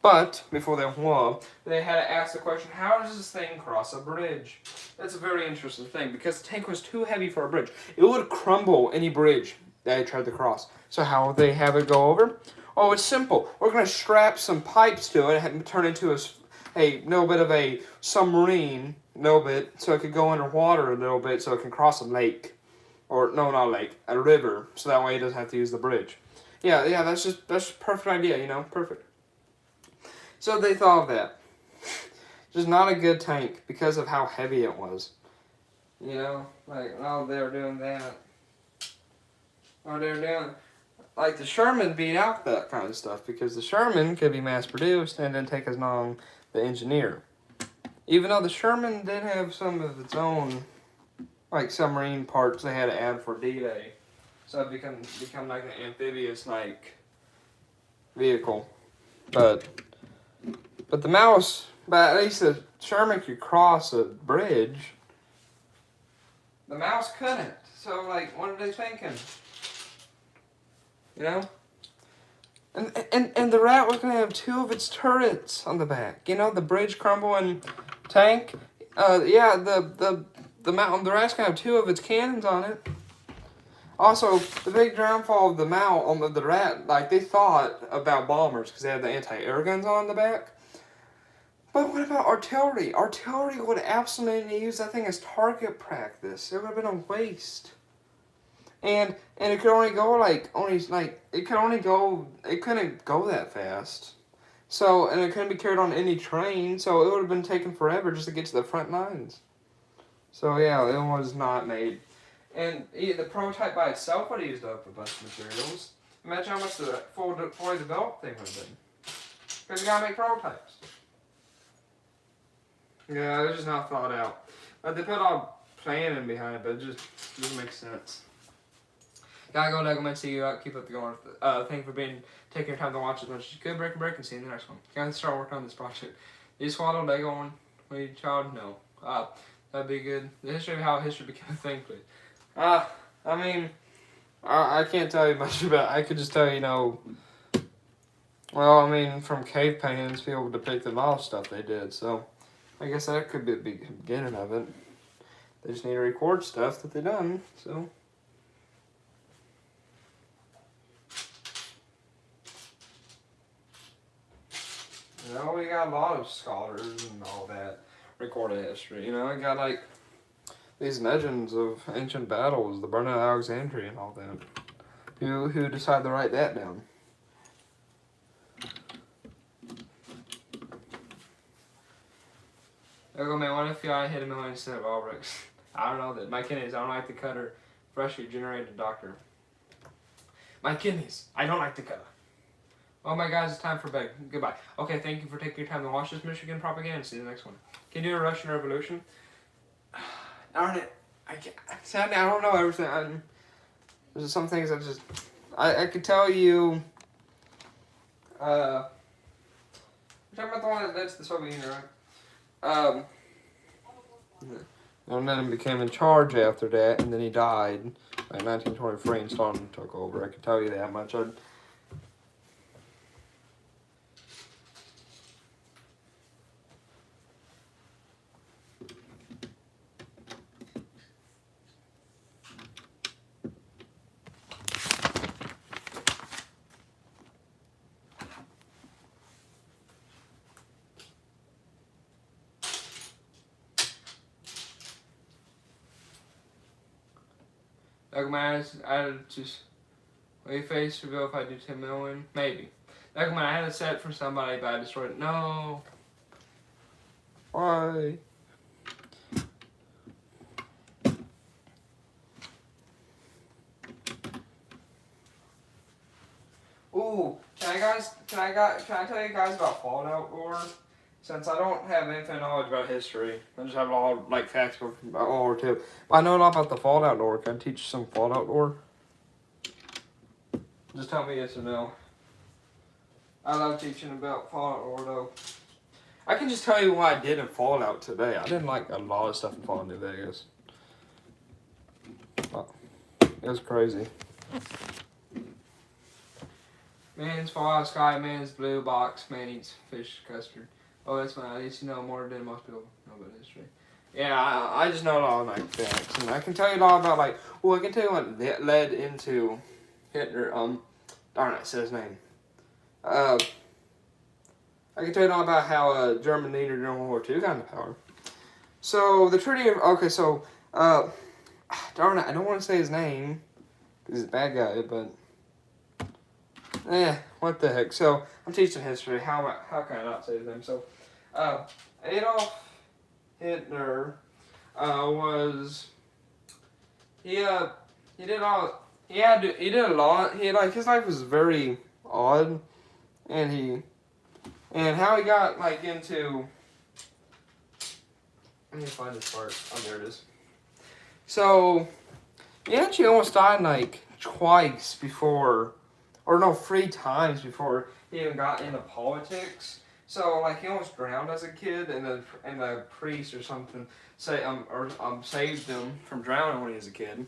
S1: But, before they were, they had to ask the question, how does this thing cross a bridge? That's a very interesting thing, because the tank was too heavy for a bridge. It would crumble any bridge that it tried to cross. So how would they have it go over? Oh, it's simple. We're going to strap some pipes to it and turn it into a little bit of a submarine, so it could go underwater a little bit, so it can cross a lake. Or, no, not a lake, a river, so that way it doesn't have to use the bridge. Yeah, that's just a perfect idea, you know, perfect. So they thought of that. Just not a good tank because of how heavy it was. You know, like, oh, they were doing that. Or they were doing, like, the Sherman beat out that kind of stuff because the Sherman could be mass produced and didn't take as long to engineer. Even though the Sherman did have some of its own, like, submarine parts they had to add for D-Day. So it become like an amphibious, like, vehicle. But the Mouse, but at least the Sherman could cross a bridge. The Mouse couldn't. So, like, what are they thinking? You know? And the rat was gonna have 2 of its turrets on the back. You know, the bridge crumbling tank. Yeah, the mountain. The rat's gonna have 2 of its cannons on it. Also, the big downfall of the mount on the rat, like they thought about bombers because they had the anti-air guns on the back. But what about artillery? Artillery would absolutely use that thing as target practice. It would have been a waste. And it could only go it couldn't go that fast. So, and it couldn't be carried on any train, so it would have been taking forever just to get to the front lines. So yeah, it was not made. And the prototype by itself would have used up a bunch of materials. Imagine how much the fully developed thing would have been. Because you gotta make prototypes. Yeah, it was just not thought out. But they put all planning behind it, but it just doesn't make sense. Gotta go, Lego Man. See you out. Keep up the going. Thank you for taking your time to watch as much as you could. Break, and see you in the next one. Gotta start working on this project. Did you swallow Lego on when you were a child? No. That'd be good. The history of how history became a thing, please. I mean, I can't tell you much about it. I could just tell you, well, I mean, from cave paintings, people depicted a lot of stuff they did, so I guess that could be the beginning of it. They just need to record stuff that they done, so. You know, we got a lot of scholars and all that recorded history. You know, I got like these legends of ancient battles, the burning of Alexandria and all that. Who decided to write that down? Lego Man, what if I hit a million instead of all bricks? I don't know that. My kidneys, I don't like the cutter. Freshly generated doctor. My kidneys, I don't like the cutter. Oh my guys, it's time for bed. Goodbye. Okay, thank you for taking your time to watch this Michigan propaganda. See you in the next one. Can you do a Russian Revolution? Darn it. I don't know everything. There's some things I just... I could tell you... You're talking about the one that's the Soviet Union, right? And then he became in charge after that, and then he died in 1923 and Stalin took over. I could tell you that much. Like man, I just wait face reveal if I do 10 million, maybe. Like man, I had a set for somebody, but I destroyed it. No. Why? Ooh, can I tell you guys about Fallout lore? Since I don't have infinite knowledge about history, I just have a lot of facts about World War II. But I know a lot about the Fallout lore. Can I teach you some Fallout lore? Just tell me yes or no. I love teaching about Fallout lore though. I can just tell you what I did in Fallout today. I didn't like a lot of stuff in Fallout New Vegas. It was crazy. Man's Fallout Sky, man's blue box, man eats fish custard. Oh, that's fine. At least you know more than most people know about history. Yeah, I just know a lot of facts, and I can tell you a lot about I can tell you what led into Hitler. Darn it, I said his name. I can tell you all about how German leader during World War II got into power. So the Treaty of darn it, I don't want to say his name because he's a bad guy, but what the heck? So I'm teaching history. How can I not say his name? So Adolf Hitler was he did a lot. His life was very odd, and how he got into. Let me find this part. Oh, there it is. So he actually almost died twice before, or no, 3 times before he even got into politics. So he almost drowned as a kid, and the priest or something saved him from drowning when he was a kid.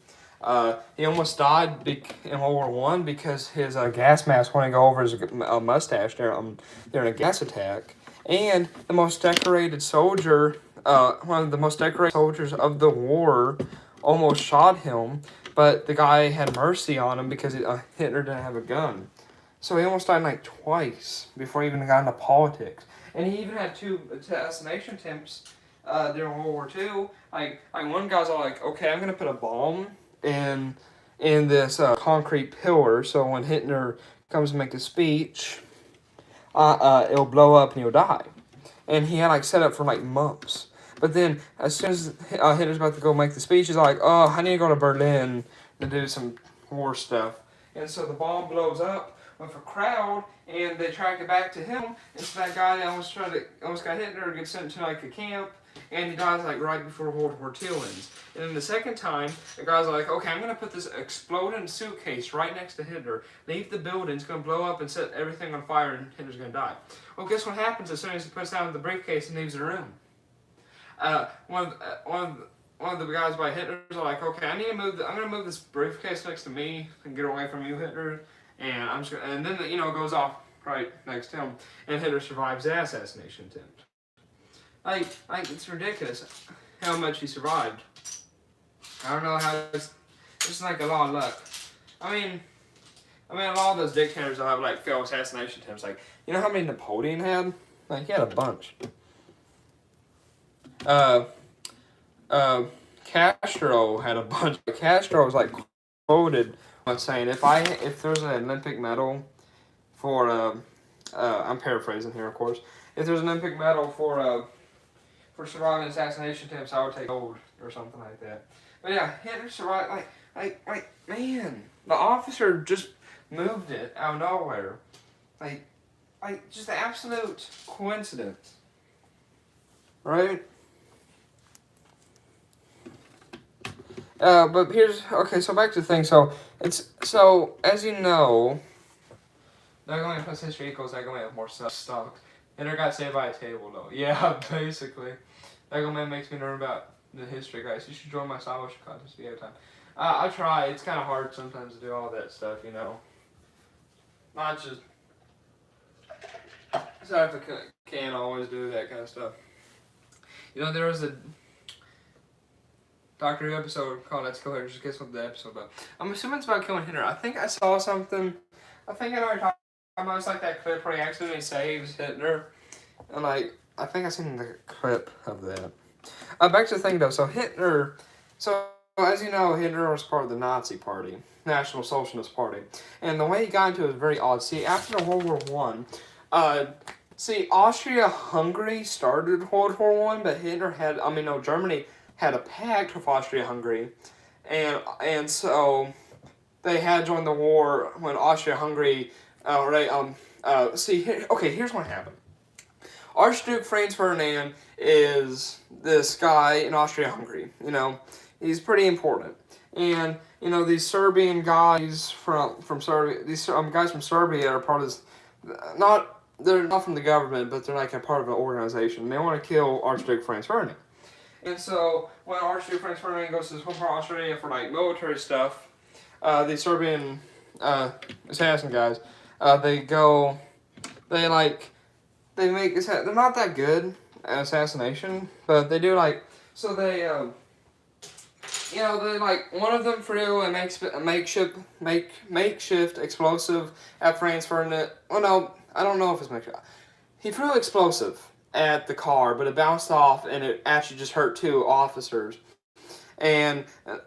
S1: He almost died in World War One because his gas mask wouldn't go over his mustache during a gas attack. And the most decorated soldier, one of the most decorated soldiers of the war, almost shot him, but the guy had mercy on him because Hitler didn't have a gun. So he almost died like twice before he even got into politics. And he even had 2 assassination attempts during World War II. Like one guy's all like, okay, I'm gonna put a bomb in this concrete pillar, so when Hitler comes to make a speech, it'll blow up and he'll die. And he had like set up for like months. But then as soon as Hitler's about to go make the speech, he's like, oh, I need to go to Berlin to do some war stuff. And so the bomb blows up with a crowd, and they track it back to him. And so that guy that almost got Hitler gets sent to like a camp, and he dies like right before World War II ends. And then the second time, the guy's like, okay, I'm gonna put this exploding suitcase right next to Hitler, leave the building, it's gonna blow up and set everything on fire, and Hitler's gonna die. Well, guess what happens as soon as he puts down the briefcase and leaves the room? One of the guys by Hitler's are like, okay, I'm gonna move this briefcase next to me and get away from you, Hitler. And then it goes off right next to him, and Hitler survives the assassination attempt. Like it's ridiculous how much he survived. I don't know how it's like a lot of luck. I mean, a lot of those dictators will have like failed assassination attempts. Like, you know how many Napoleon had? Like, he had a bunch. Castro had a bunch. Castro was like quoted on saying, if there's an Olympic medal for I'm paraphrasing here, of course. If there's an Olympic medal for surviving assassination attempts, I would take gold or something like that. But yeah, Hitler survived. Like man, the officer just moved it out of nowhere. Like just the absolute coincidence, right? But so back to the thing. So as you know, Diagonal plus history equals Diagonal have more stock. Hitler got saved by a table though. Yeah, basically. Diagonal makes me learn about the history, guys. You should join my scholarship contest if you have time. I try. It's kind of hard sometimes to do all that stuff, Not just. Sorry if I can't always do that kind of stuff. There was a Doctor Who episode called Let's Kill Hitler. Just guess what the episode about. I'm assuming it's about killing Hitler. I think I saw something. I think I know what you're talking about. It's like that clip where he accidentally saves Hitler. And I think I seen the clip of that. Back to the thing though. So Hitler. So as you know, Hitler was part of the Nazi Party, National Socialist Party, and the way he got into it was very odd. See, after World War One, Austria-Hungary started World War One, but Germany had a pact with Austria-Hungary, and so they had joined the war when Austria-Hungary. Here's what happened. Archduke Franz Ferdinand is this guy in Austria-Hungary. He's pretty important, and these Serbian guys from Serbia. These guys from Serbia are part of this. They're not from the government, but they're like a part of an organization. They want to kill Archduke Franz Ferdinand. And so when Archduke Franz Ferdinand goes to this one part of Australia for like military stuff, these Serbian assassin guys, they're not that good at assassination, but they do one of them threw a makeshift explosive at Franz Ferdinand. Well, no, I don't know if it's makeshift. He threw explosive at the car, but it bounced off and it actually just hurt 2 officers. And a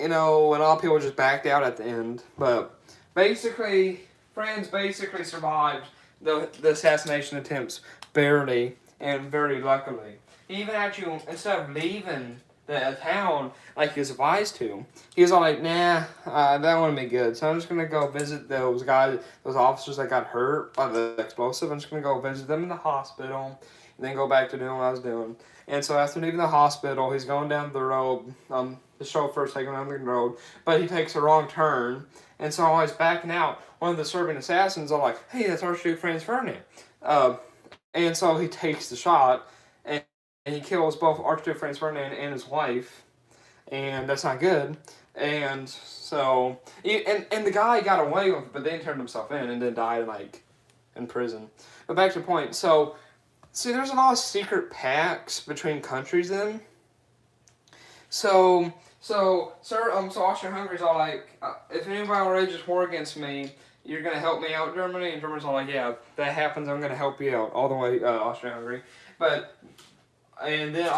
S1: lot of people just backed out at the end. But basically, Franz survived the assassination attempts barely and very luckily. He even actually, instead of leaving the town like he was advised to, he was all like, nah, that wouldn't be good. So I'm just going to go visit those officers that got hurt by the explosive. I'm just going to go visit them in the hospital and then go back to doing what I was doing. And so after leaving the hospital, he's going down the road. The chauffeur's taking him down the road, but he takes a wrong turn. And so while he's backing out, one of the Serbian assassins are like, hey, that's Archduke Franz Ferdinand. And so he takes the shot, and he kills both Archduke Franz Ferdinand and his wife. and that's not good. And so, and the guy got away with it, but then turned himself in and then died like in prison. But back to the point. So, see, there's a lot of secret pacts between countries then. So Austria-Hungary's all like, if anybody wages war against me, you're gonna help me out, Germany. And Germany's all like, yeah, if that happens, I'm gonna help you out all the way, Austria-Hungary. But and then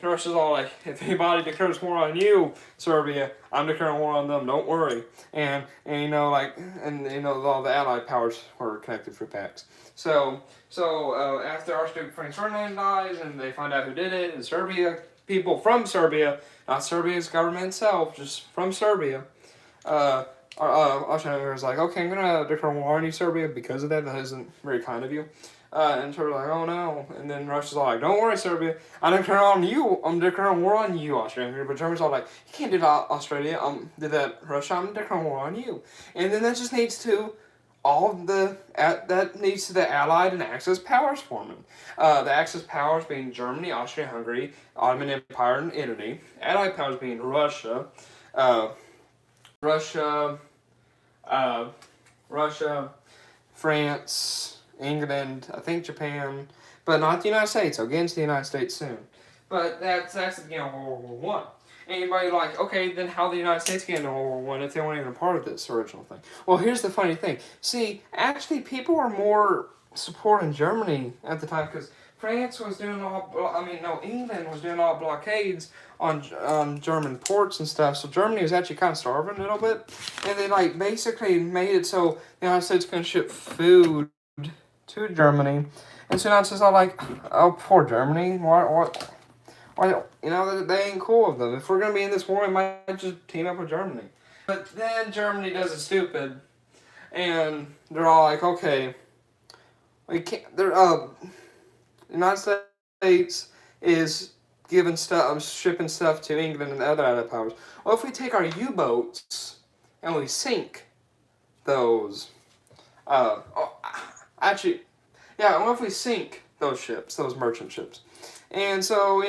S1: Russia's all like, if anybody declares war on you, Serbia, I'm declaring war on them. Don't worry. And all the Allied powers were connected through pacts. So after Archduke Franz Ferdinand dies, and they find out who did it, and Serbia, people from Serbia, not Serbia's government itself, just from Serbia, Austria was like, okay, I'm gonna declare war on you, Serbia, because of that. That isn't very kind of you. And Serbia's like, oh no. And then Russia's all like, don't worry, Serbia, I'm declaring war on you, Austria. But Germany's all like, you can't do that, Australia. Did that, Russia? I'm declaring war on you. And then that just needs to the Allied and Axis powers forming. The Axis powers being Germany, Austria-Hungary, Ottoman Empire, and Italy. Allied powers being Russia, Russia, France, England, I think Japan, but not the United States. I'll get into the United States soon. But that's the beginning of World War One. Anybody like, okay, then how the United States get into World War One if they weren't even a part of this original thing? Well, here's the funny thing. See, actually, people were more supporting Germany at the time because England was doing all blockades on German ports and stuff. So Germany was actually kind of starving a little bit, and they like basically made it so the United States couldn't ship food to Germany, and so now it's just all like, oh, poor Germany. What? They ain't cool with them. If we're gonna be in this war, we might just team up with Germany. But then Germany does it stupid, and they're all like, okay, we can't. The United States is shipping stuff to England and other Allied powers. Well, if we take our U-boats and we sink those, what if we sink those ships, those merchant ships? And so, the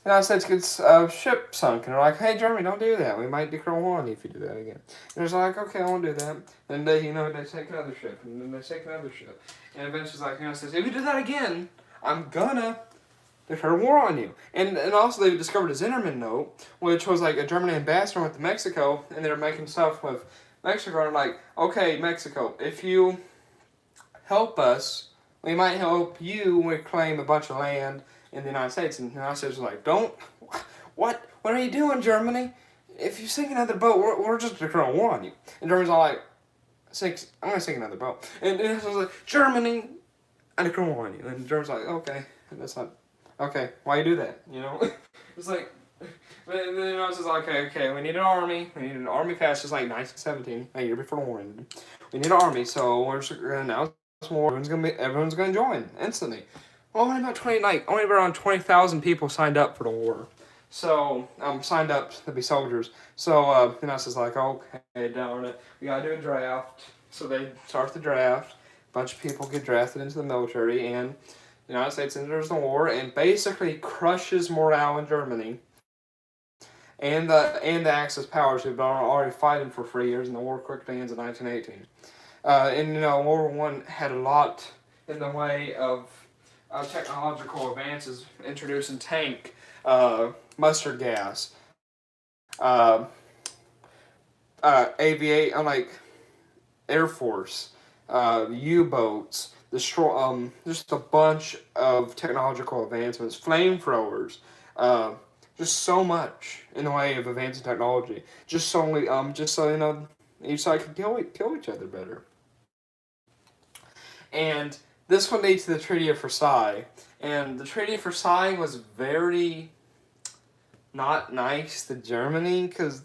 S1: United States gets a ship sunk, and they're like, hey, Germany, don't do that. We might declare war on you if you do that again. And they're like, okay, I won't do that. And they take another ship, and then they take another ship. And eventually it's like, the United States, if you do that again, I'm gonna declare war on you. And also they discovered a Zinnerman note, which was like a German ambassador went to Mexico, and they were making stuff with Mexico, and like, okay, Mexico, if you help us, we might help you reclaim a bunch of land in the United States. And the United States was like, what are you doing, Germany? If you sink another boat, we're just declaring war on you. And Germany's all like, I'm gonna sink another boat. And it was like, Germany, I declare war on you. And Germany's like, okay, that's not, okay, why you do that, It's like, but then it's just like, okay, we need an army fast, just like 1917, a year before the war ended. We need an army, so we're just gonna announce war, everyone's gonna join instantly. Well, only around 20,000 people signed up for the war. So, signed up to be soldiers. So, the United States like, okay, darn it, we gotta do a draft. So they start the draft. A bunch of people get drafted into the military, and the United States enters the war and basically crushes morale in Germany. And the Axis powers who've been already fighting for 3 years, and the war quickly ends in 1918. World War One had a lot in the way of technological advances, introducing tank, mustard gas, Air Force, U-boats, just a bunch of technological advancements, flamethrowers, just so much in the way of advancing technology, just so each side could kill each other better. And this would lead to the Treaty of Versailles. And the Treaty of Versailles was very not nice to Germany because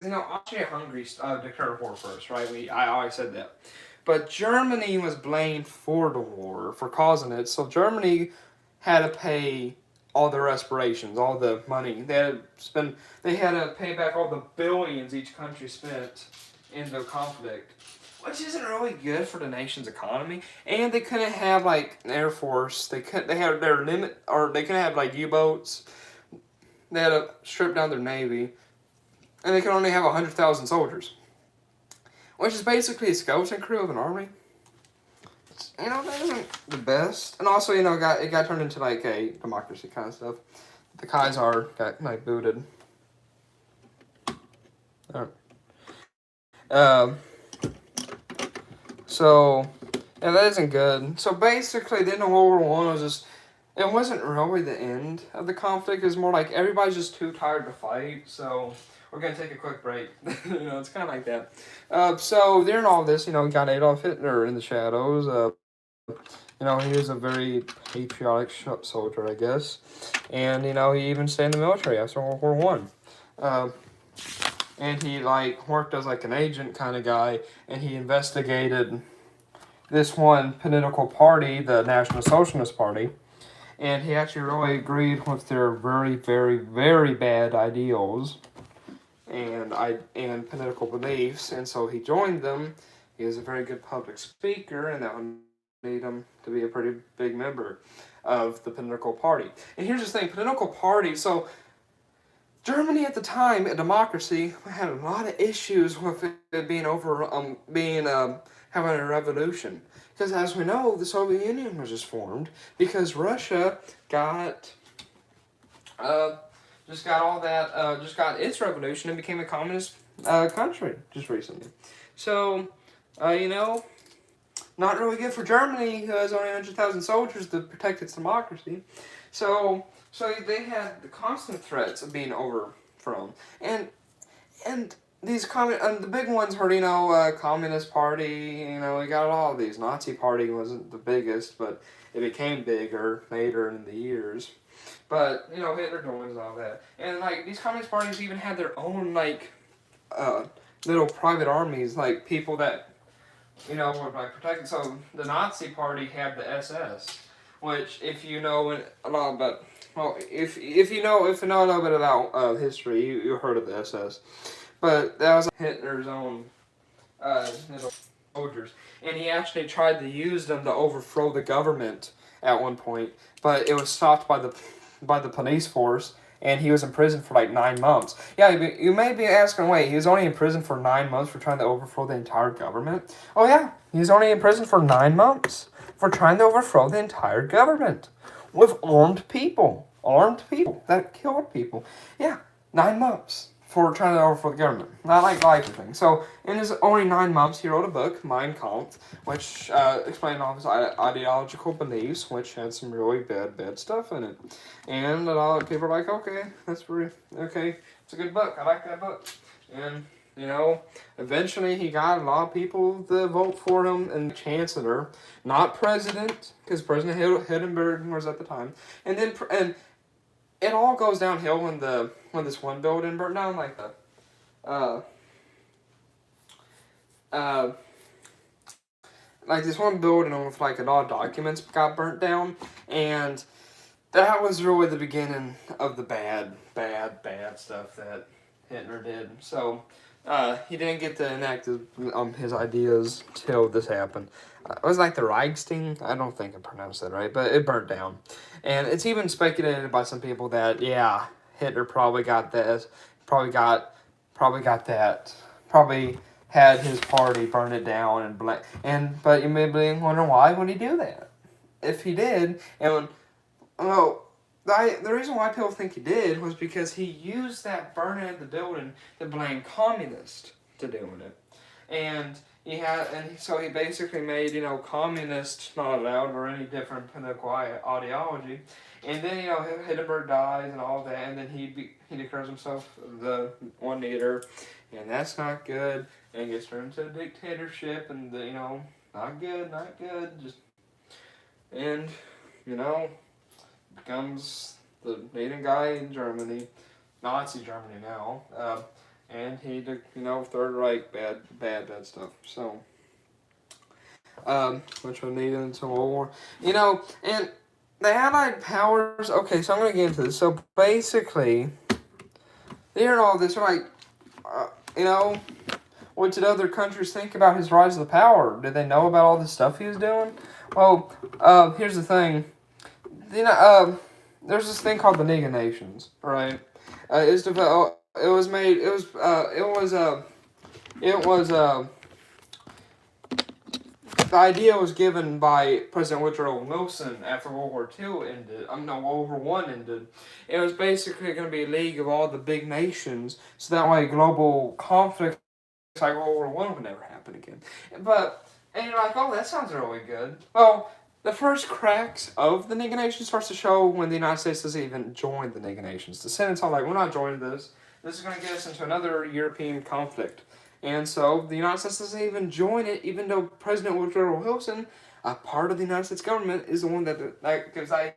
S1: Austria-Hungary declared war first, right? I always said that. But Germany was blamed for the war, for causing it. So Germany had to pay all the reparations, all the money. They had to pay back all the billions each country spent in the conflict, which isn't really good for the nation's economy. And they couldn't have like an Air Force. They had their limit, or they couldn't have like U-boats. they had to strip down their navy, and they could only have 100,000 soldiers, which is basically a skeleton crew of an army. That isn't the best. And also, it got turned into like a democracy kind of stuff. The Kaiser got like booted. So yeah, that isn't good. So basically, the end of World War I was just. It wasn't really the end of the conflict. It was more like everybody's just too tired to fight. So we're gonna take a quick break. It's kind of like that. So during all this, we got Adolf Hitler in the shadows. He was a very patriotic soldier, I guess. And, he even stayed in the military after World War One. And he, worked as, an agent kind of guy. And he investigated this one political party, the National Socialist Party. And he actually really agreed with their very, very, very bad ideals and political beliefs. And so he joined them. He was a very good public speaker, and that one made him to be a pretty big member of the political party. And here's the thing, political party, so Germany at the time, a democracy, had a lot of issues with it being having a revolution. Because as we know, the Soviet Union was just formed because Russia got got its revolution and became a communist country just recently. So, not really good for Germany, who has only 100,000 soldiers to protect its democracy. So they had the constant threats of being overthrown. And these the big ones were, Communist Party, we got all of these. Nazi Party wasn't the biggest, but it became bigger later in the years. But, Hitler joins all that. And, these communist parties even had their own, little private armies, people that were protected. So the Nazi Party had the SS, which, if you know a lot about, if you know a little bit about history, you heard of the SS. But that was Hitler's own soldiers, and he actually tried to use them to overthrow the government at one point, but it was stopped by the police force. And he was in prison for 9 months. Yeah, you may be asking, wait, he was only in prison for 9 months for trying to overthrow the entire government? Oh yeah, he's only in prison for 9 months for trying to overthrow the entire government with armed people that killed people. Yeah, 9 months for trying to overthrow the government. Not like life or thing. So in his only 9 months, he wrote a book, Mein Kampf, which explained all his ideological beliefs, which had some really bad stuff in it. And a lot of people are like, okay, it's a good book. I like that book. And, eventually he got a lot of people to vote for him and chancellor, not president, because President Hindenburg was at the time. And it all goes downhill when this one building burned down, this one building with a lot of documents got burnt down, and that was really the beginning of the bad stuff that Hitler did. So he didn't get to enact his ideas till this happened. It was the Reichstag. I don't think I pronounced that right, but it burnt down. And it's even speculated by some people that, yeah, Hitler probably got this, probably had his party burn it down but you may be wondering, why would he do that? If he did, the reason why people think he did was because he used that burning of the building to blame communists to doing it. And so he basically made, communists not allowed or any different political ideology. And then, Hindenburg dies and all that, and then he declares himself the one leader, and that's not good, and gets turned into a dictatorship, and, not good, becomes the leading guy in Germany, Nazi Germany now, and he did, Third Reich, bad stuff. So, which will lead into World War. And the Allied powers. Okay, so I'm gonna get into this. So basically, hearing all this, what did other countries think about his rise to the power? Did they know about all the stuff he was doing? Well, here's the thing. there's this thing called the League of Nations, right? It's developed. It was made. It was. It was. It was. The idea was given by President Woodrow Wilson after World War II ended. No, World War One ended. It was basically going to be a league of all the big nations, so that way global conflict like World War One would never happen again. But and you're like, oh, that sounds really good. Well, the first cracks of the League of Nations starts to show when the United States doesn't even join the League of Nations. The Senate's all like, we're not joining this. This is going to get us into another European conflict. And so the United States doesn't even join it, even though President Woodrow Wilson, a part of the United States government, is the one that gives the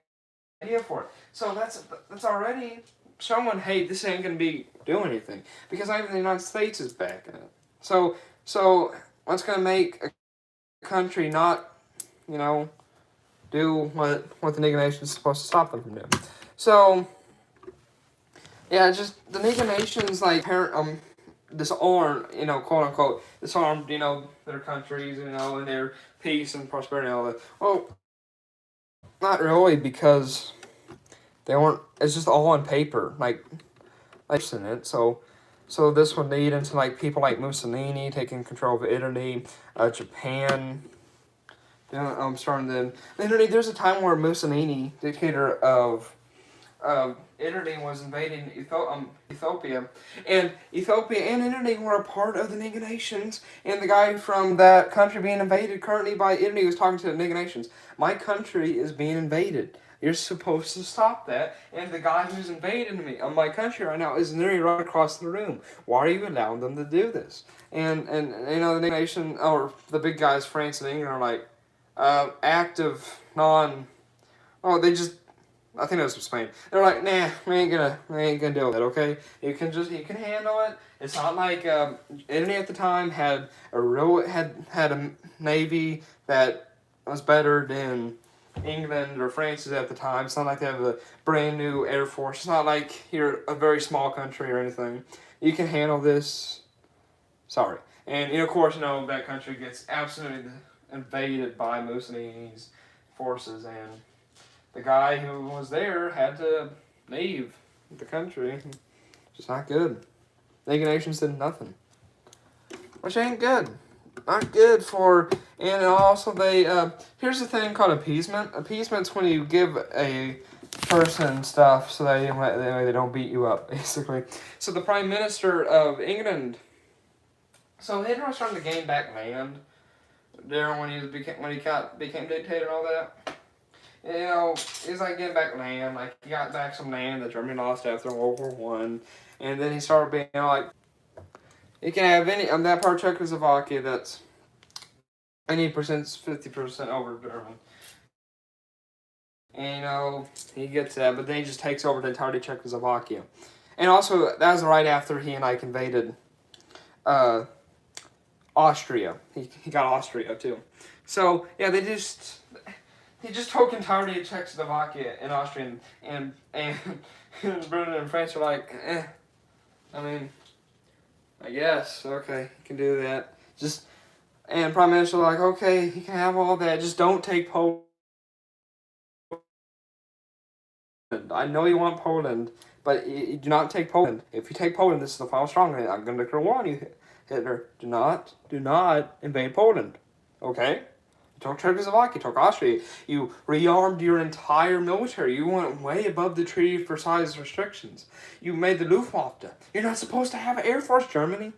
S1: idea for it. So that's already showing, hey, this ain't going to be doing anything. Because even the United States is backing it. So what's going to make a country not, do what the League of Nations is supposed to stop them from doing? So, yeah, just the League of Nations, disarm, quote unquote, disarmed, their countries, and their peace and prosperity and all that. Well, not really, because they weren't, it's just all on paper, in it, so this would lead into people like Mussolini taking control of Italy, Japan. Starting then. Literally, there's a time where Mussolini, dictator of Italy, was invading Ethiopia, and Ethiopia and Italy were a part of the League of Nations. And the guy from that country being invaded currently by Italy was talking to the League of Nations. My country is being invaded. You're supposed to stop that. And the guy who's invading my country right now is literally right across the room. Why are you allowing them to do this? And the nation, or the big guys, France and England, are like, active non. Oh, they just. I think that was Spain. They're like, nah, we ain't gonna deal with it. Okay, you can handle it. It's not like Italy at the time had a navy that was better than England or France's at the time. It's not like they have a brand new air force. It's not like you're a very small country or anything. You can handle this. Sorry, and of course, that country gets absolutely invaded by Mussolini's forces, and the guy who was there had to leave the country. Just not good. League of Nations did nothing, which ain't good. Not good for. And also, they here's the thing called appeasement. Appeasement's when you give a person stuff so they don't beat you up, basically. So the Prime Minister of England. So Hitler was trying to gain back land. There when he became dictator and all that. He's like getting back land. Like he got back some land that Germany lost after World War One, and then he started being like, you can have any that part of Czechoslovakia that's any 50% over German. And he gets that, but then he just takes over the entirety of Czechoslovakia, and also that was right after he and Ike invaded Austria. He got Austria too. So yeah, he just took entirety of Czechoslovakia and Austria, and Britain and France are like, I mean, I guess, okay, you can do that. And Prime Minister like, okay, you can have all that, just don't take Poland. I know you want Poland, but you do not take Poland. If you take Poland, this is the final straw. I'm going to declare war on you, Hitler. Do not invade Poland, okay? You took Czechoslovakia, you took Austria, you rearmed your entire military, you went way above the Treaty of Versailles restrictions. You made the Luftwaffe. You're not supposed to have an Air Force, Germany.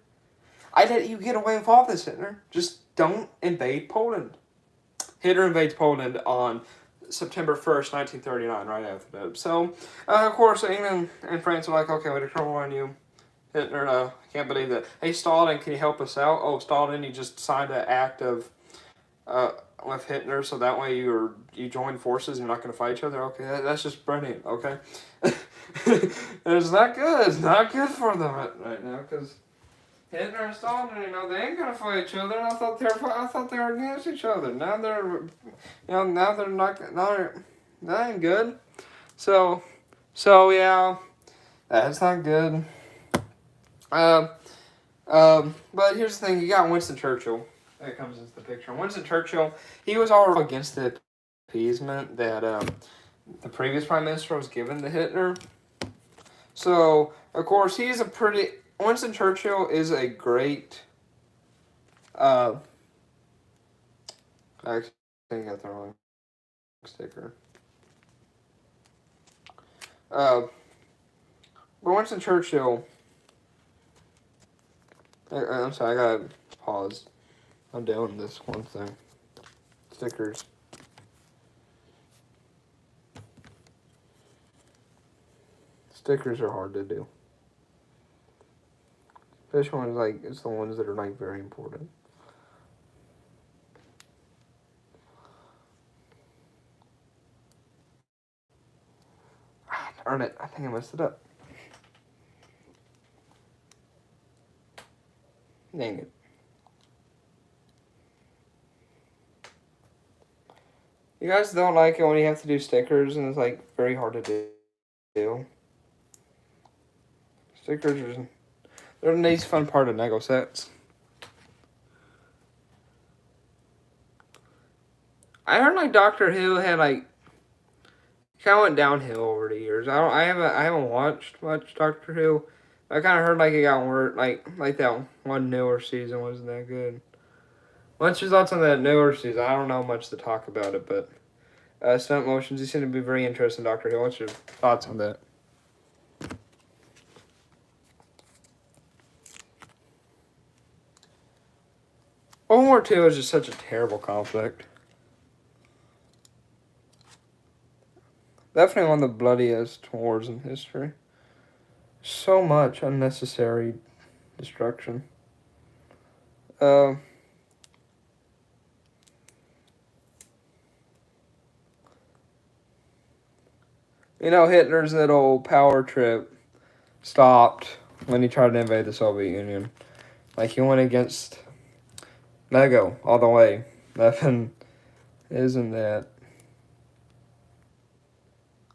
S1: I let you get away with all this, Hitler. Just don't invade Poland. Hitler invades Poland on September 1st, 1939, right after that. So, of course, England and France are like, okay, we declare war on you. Hitler, I can't believe that. Hey, Stalin, can you help us out? Oh, Stalin, you just signed an act of with Hitler, so that way you join forces and you're not going to fight each other. Okay, that's just brilliant. Okay, it's not good. It's not good for them right now because Hitler and Stalin, they ain't going to fight each other. I thought they were against each other. Now they're not. Now that ain't good. So yeah, that's not good. But here's the thing: you got Winston Churchill. That comes into the picture. Winston Churchill, he was all against the appeasement that the previous prime minister was given to Hitler. So, of course, he's a pretty... Winston Churchill is a great... I actually got the wrong sticker. But Winston Churchill... I'm sorry, I gotta pause. I'm doing this one thing. Stickers. Stickers are hard to do. Especially when it's the ones that are like very important. Ah, darn it, I think I messed it up. Dang it. You guys don't like it when you have to do stickers and it's like very hard to do. Stickers are they're a nice fun part of Lego sets. I heard like Doctor Who had like kind of went downhill over the years. I haven't watched much Doctor Who. I kind of heard like it got worse. Like that one newer season wasn't that good. What's your thoughts on that newer season? I don't know much to talk about it, but stunt motions. You seem to be very interested in Doctor Who. What's your thoughts on that? World War II is just such a terrible conflict. Definitely one of the bloodiest wars in history. So much unnecessary destruction. You know, Hitler's little power trip stopped when he tried to invade the Soviet Union. Like, he went against Lego all the way. Nothing, isn't that?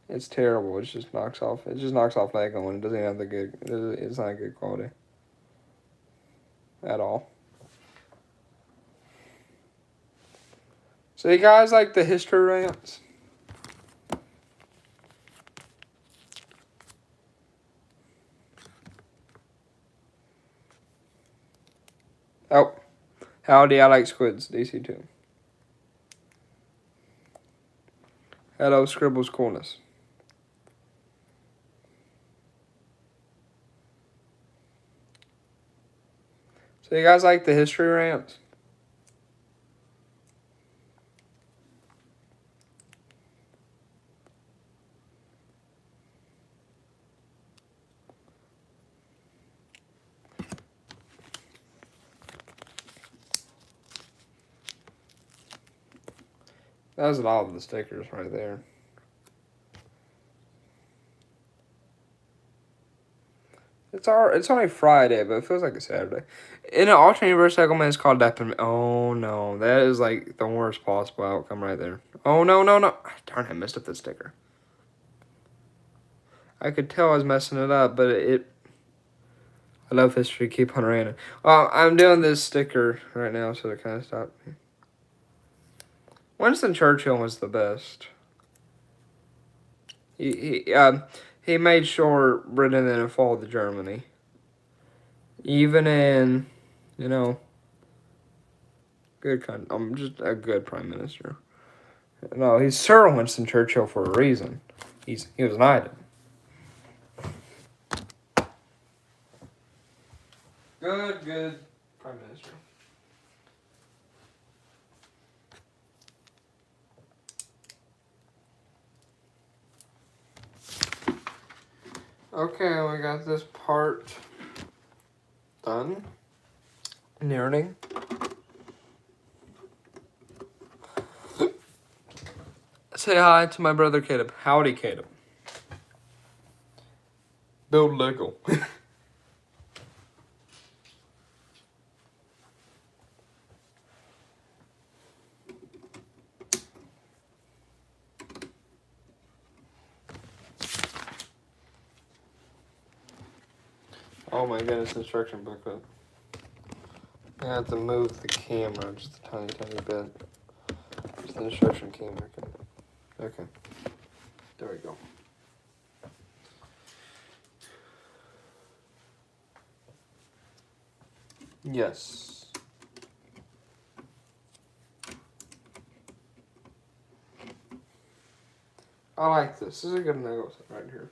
S1: It's terrible. It just knocks off Lego when it doesn't have the good, it's not good quality. At all. So you guys like the history rants? Oh, howdy, I like squids, DC2. Hello, Scribble's Coolness. So you guys like the history rants? That was all of the stickers right there. It's only Friday, but it feels like a Saturday. In an alternate universe segment, it's called Death and... Oh, no. That is, like, the worst possible outcome right there. Oh, no. Darn, I messed up the sticker. I could tell I was messing it up, but I love history. Keep on raining. I'm doing this sticker right now, so it kind of stopped me. Winston Churchill was the best. He made sure Britain didn't fall to Germany. Even in, just a good prime minister. No, he's Sir Winston Churchill for a reason. He was knighted. Good prime minister. Okay, we got this part done. Nearing. Say hi to my brother Caleb. Howdy, Caleb. Build Lego. Oh my goodness, instruction booklet. I have to move the camera just a tiny bit. Just the instruction camera. Okay. we go. Yes. I like this. This is a good Lego set right here.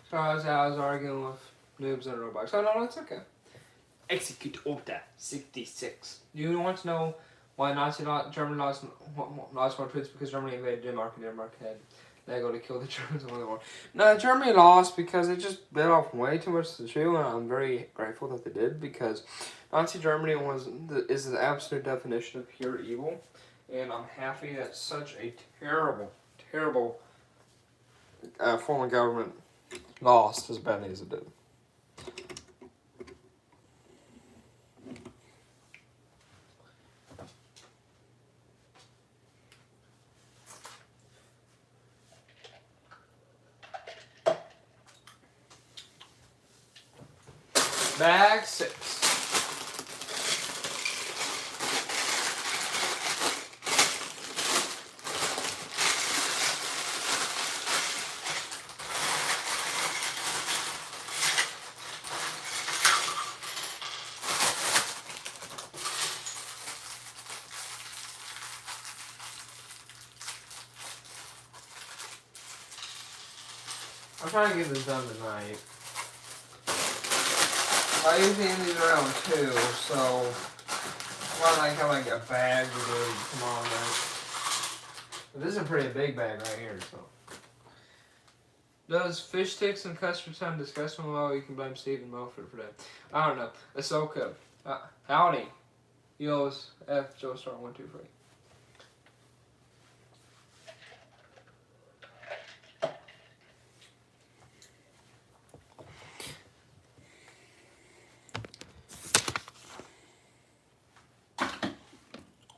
S1: So I was arguing with noobs and robots. Oh no, it's okay. Execute Order 66. You want to know why Germany lost more troops? Because Germany invaded Denmark and Denmark had Lego to kill the Germans in the war. No, Germany lost because it just bit off way too much to chew, and I'm very grateful that they did, because Nazi Germany is the absolute definition of pure evil, and I'm happy that such a terrible, terrible form of government lost as badly as it did. Bag 6. I'm trying to get this done tonight. I usually end these around 2, so I have like a bag to do tomorrow night. But this is a pretty big bag right here, so. Does fish sticks and custard sound disgusting? Well, you can blame Stephen Mulford for that. I don't know. Ahsoka. Howdy. Yours, F. Joe Star 123.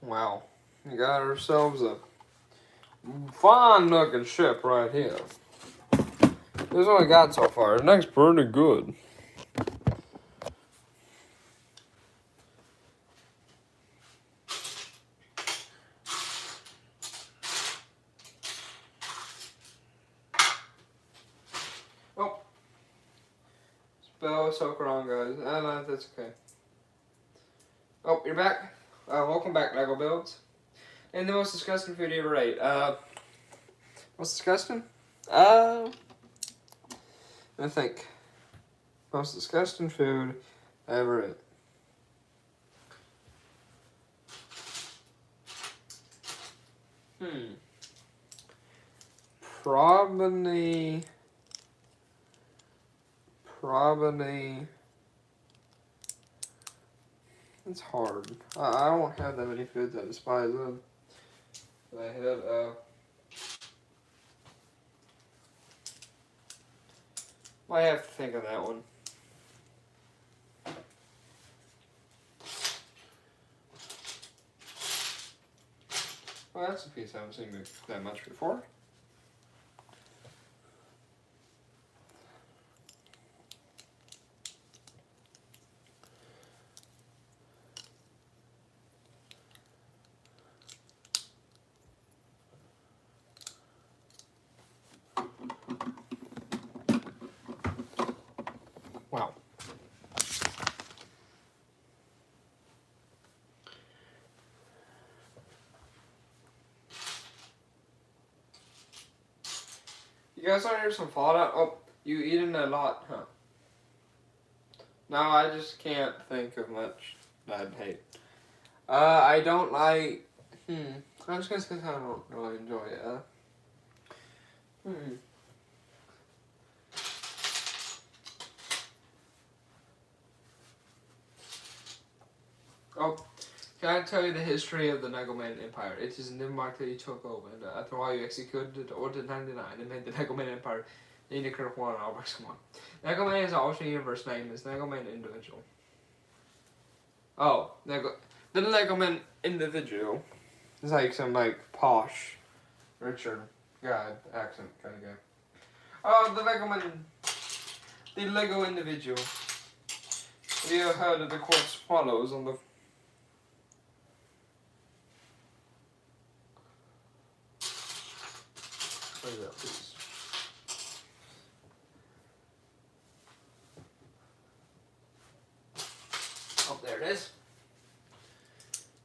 S1: Wow. We got ourselves a fine looking ship right here. This is what I got so far. It looks pretty good. Oh. Spell soak wrong, guys. No, that's okay. Oh, you're back? Welcome back, Lego Builds. And the most disgusting food you ever ate. Most disgusting? Let me think. Most disgusting food I ever ate. Probably. It's hard. I don't have that many foods I despise them. I had I have to think of that one. Well, that's a piece I haven't seen that much before. Wow. You guys want to hear some Fallout? Oh, you eating a lot, huh? No, I just can't think of much that I'd hate. I don't like. I'm just gonna say I don't really enjoy it. Oh, can I tell you the history of the Nagoman Empire? It is in Denmark that you took over, and after a while you executed Order 99 and made the Nagoman Empire the Indicator 1 and Albert's 1. Nagoman is an alternate universe name, is Nagoman Individual. Oh, the Nagoman Individual is like some posh Richard. God, accent kind of guy. The Lego man. The Lego individual. Have you heard of the quartz swallows on the... Where's that, please? Oh, there it is.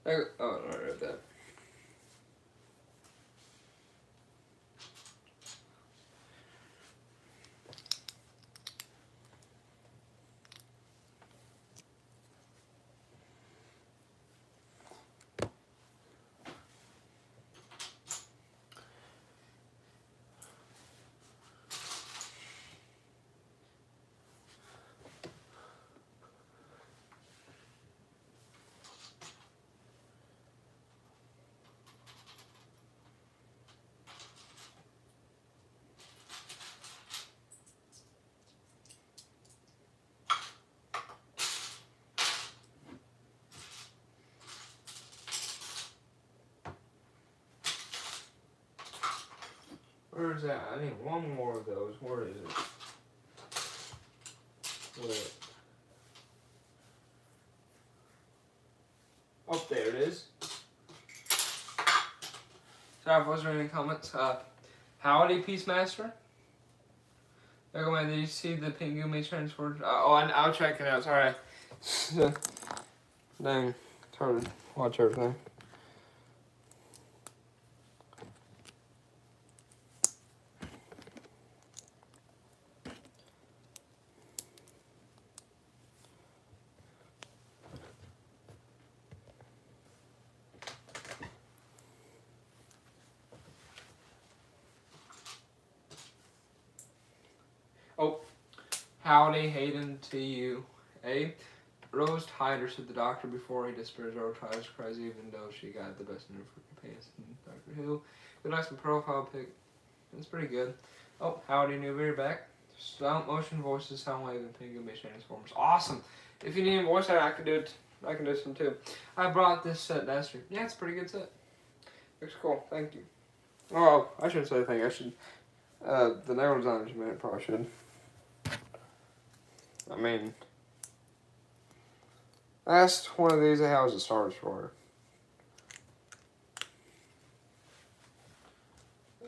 S1: There, oh, no, I read that. Where is that? I need one more of those. Where is it? Where? Oh, there it is. Sorry if I wasn't reading any comments. Howdy, Peacemaster. Lego man, did you see the pink Gumi transfer? I'll check it out. Sorry. Dang, it's hard to watch everything. Oh, howdy, Hayden, to you. Rose Hyder said the doctor before he disappears. Rose Hyder's crazy, even though she got the best in her pants in Doctor Who. The nice profile pic. It's pretty good. Oh, howdy, newbie, you're back. Stop motion voices, sound wave, and pink mission transformers. Awesome. If you need a voice actor, I can do it. I can do some too. I brought this set last week. Yeah, it's a pretty good set. Looks cool. Thank you. Oh, I shouldn't say thank you. I should. The nail design man probably should. I mean, I asked one of these how it started for.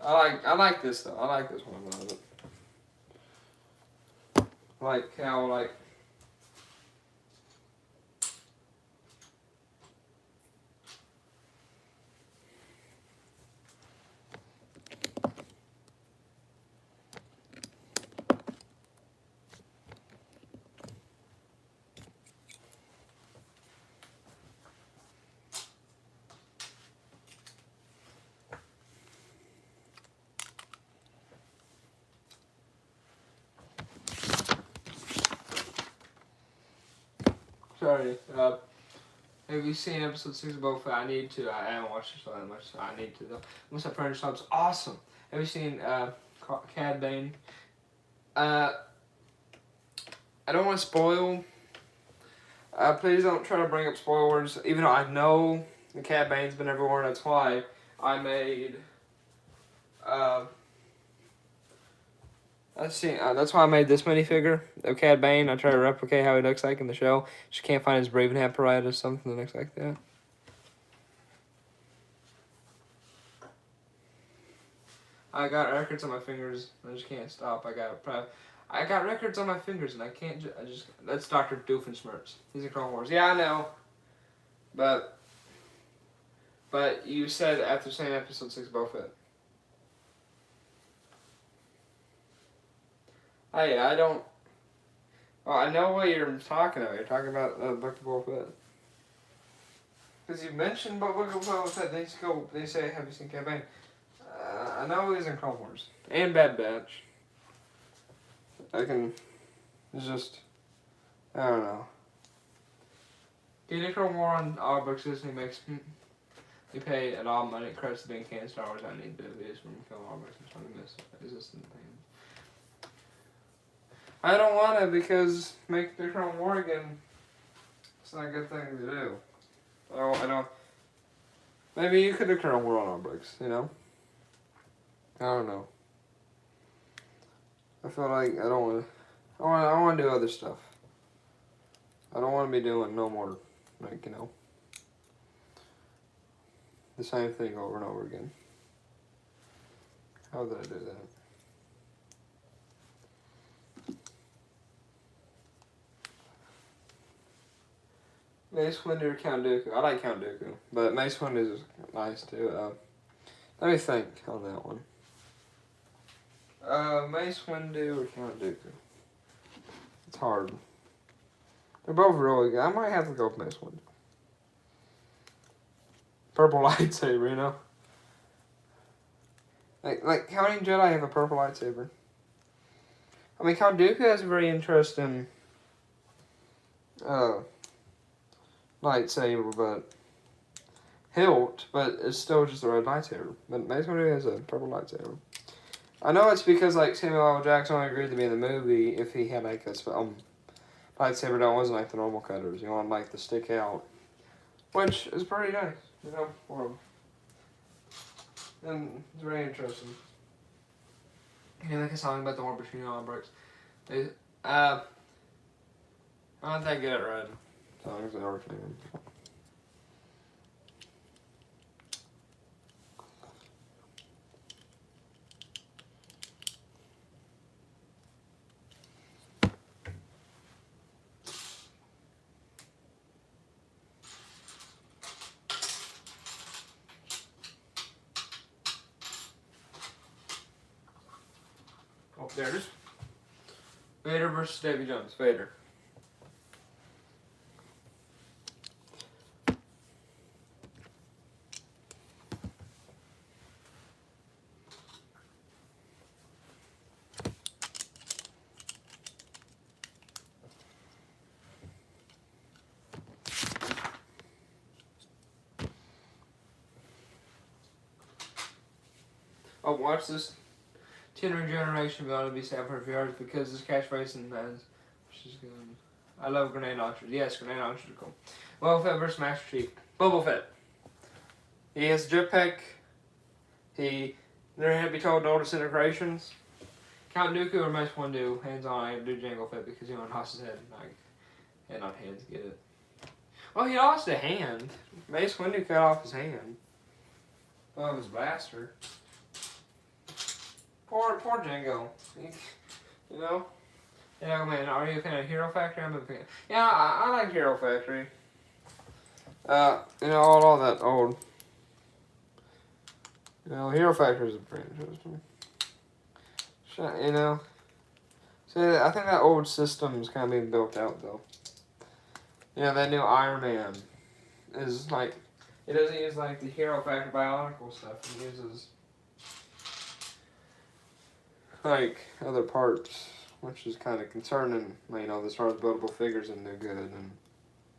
S1: I like this though. I like this one a lot of it. Like how like. Sorry. Have you seen episode 6 of Boba Fett? I need to. I haven't watched it so that much. So I need to though. Once I finish up, it's awesome. Have you seen Cad Bane? I don't want to spoil. Please don't try to bring up spoilers. Even though I know the Cad Bane's been everywhere, and that's why I made. That's why I made this minifigure of Cad Bane. I try to replicate how he looks like in the show. Just can't find his Raven apparatus, something that looks like that. I got records on my fingers. I just can't stop. I got records on my fingers, and I can't. That's Dr. Doofenshmirtz. He's in Clone Wars. Yeah, I know. But you said after saying episode 6 Boba Fett. Hey, I don't. Oh, I know what you're talking about. You're talking about Book of Boba Fett. Because you mentioned Book of Boba Fett. They say, have you seen Cad Bane? I know he's in Clone Wars. And Bad Batch. It's just. I don't know. Getting Clone War on our books Disney makes me pay a lot of money. Credits to being canon Star Wars. I need to do this from Clone War books. I'm trying to miss existing pain. I don't want to because make the Clone War again. It's not a good thing to do. I don't. Maybe you could do Clone War on our books, you know? I don't know. I feel like I don't want to. I want to do other stuff. I don't want to be doing no more, like, you know, the same thing over and over again. How did I do that? Mace Windu or Count Dooku? I like Count Dooku, but Mace Windu is nice too. Let me think on that one. Mace Windu or Count Dooku? It's hard. They're both really good. I might have to go with Mace Windu. Purple lightsaber, you know? Like how many Jedi have a purple lightsaber? I mean, Count Dooku has a very interesting lightsaber, but hilt, but it's still just a red lightsaber. But Mace Windu has a purple lightsaber. I know it's because like Samuel L. Jackson only agreed to be in the movie if he had like a lightsaber that wasn't like the normal cutters. You want like to stick out, which is pretty nice, you know, for him. And it's very interesting. You like a song about the war between all bricks. I'm not that good at writing songs that are singing. Oh, there it is. Vader versus Davy Jones. Vader. Oh, watch this. Tenor generation be able to be sad for a few hours because this catchphrase and has, which is good. I love grenade launchers. Yes, grenade launchers are cool. Boba Fett versus Master Chief. Boba Fett. He has a jetpack. He never had to be told no disintegrations. Count Dooku or Mace Windu, hands on, I have to do Jango Fett because he lost his head. And not hands get it. Well, he lost a hand. Mace Windu cut off his hand. Well, it was blaster. Poor Jango. You know? Yeah, man, are you a fan of Hero Factory? I'm a fan. Yeah, I like Hero Factory. You know, all that old. You know, Hero Factory is a pretty interesting. You know? See, I think that old system's kind of being built out, though. You know, that new Iron Man is like, it doesn't use like the Hero Factory biological stuff. It uses like other parts, which is kind of concerning. You know, as far as buildable figures and do good and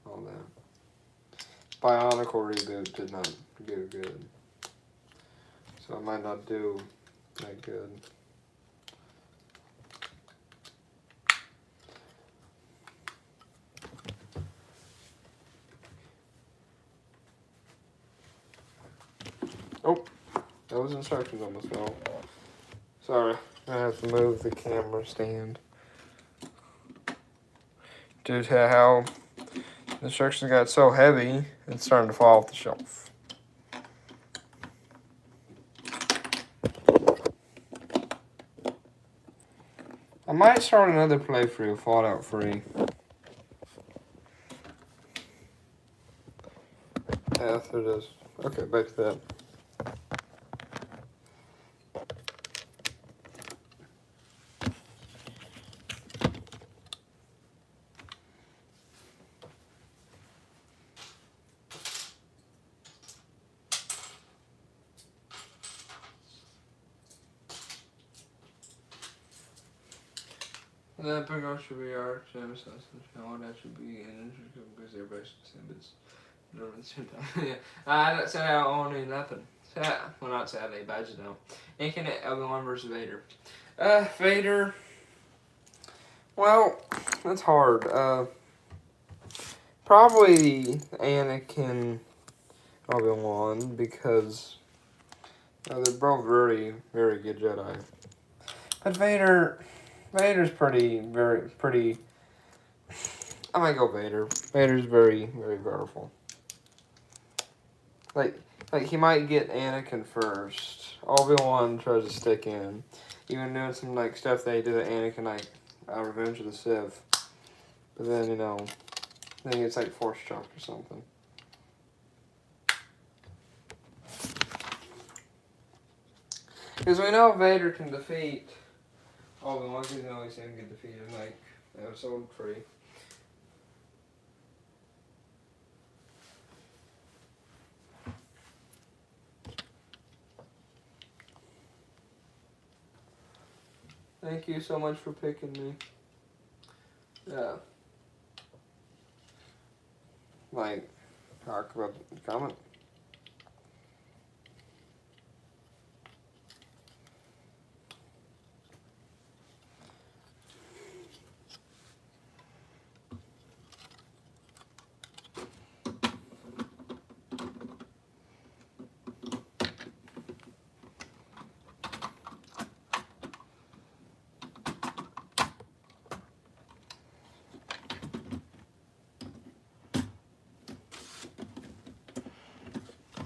S1: all that. Bionicle reboot did not do good, so it might not do that good. Oh, those instructions almost fell. Sorry, I have to move the camera stand due to how the instructions got so heavy, it's starting to fall off the shelf. I might start another playthrough of Fallout 3. Yeah, there it is. Okay, back to that. That program should be our James Hudson. That should be an interesting because everybody should send it. Yeah. I don't say I don't need nothing. Well, not sadly, badges don't. Infinite Obi-Wan versus Vader. Vader. Well, that's hard. Probably Anakin Obi-Wan because They're both very, very good Jedi. But Vader's pretty. I might go Vader. Vader's very, very powerful. Like he might get Anakin first. Obi-Wan tries to stick in, even doing some like stuff they did to Anakin, like Revenge of the Sith. But then I think it's like Force choke or something. Because we know Vader can defeat Obi-Wan. We can only see him get defeated in like Episode 3. Thank you so much for picking me. Yeah. Like, talk about the comment.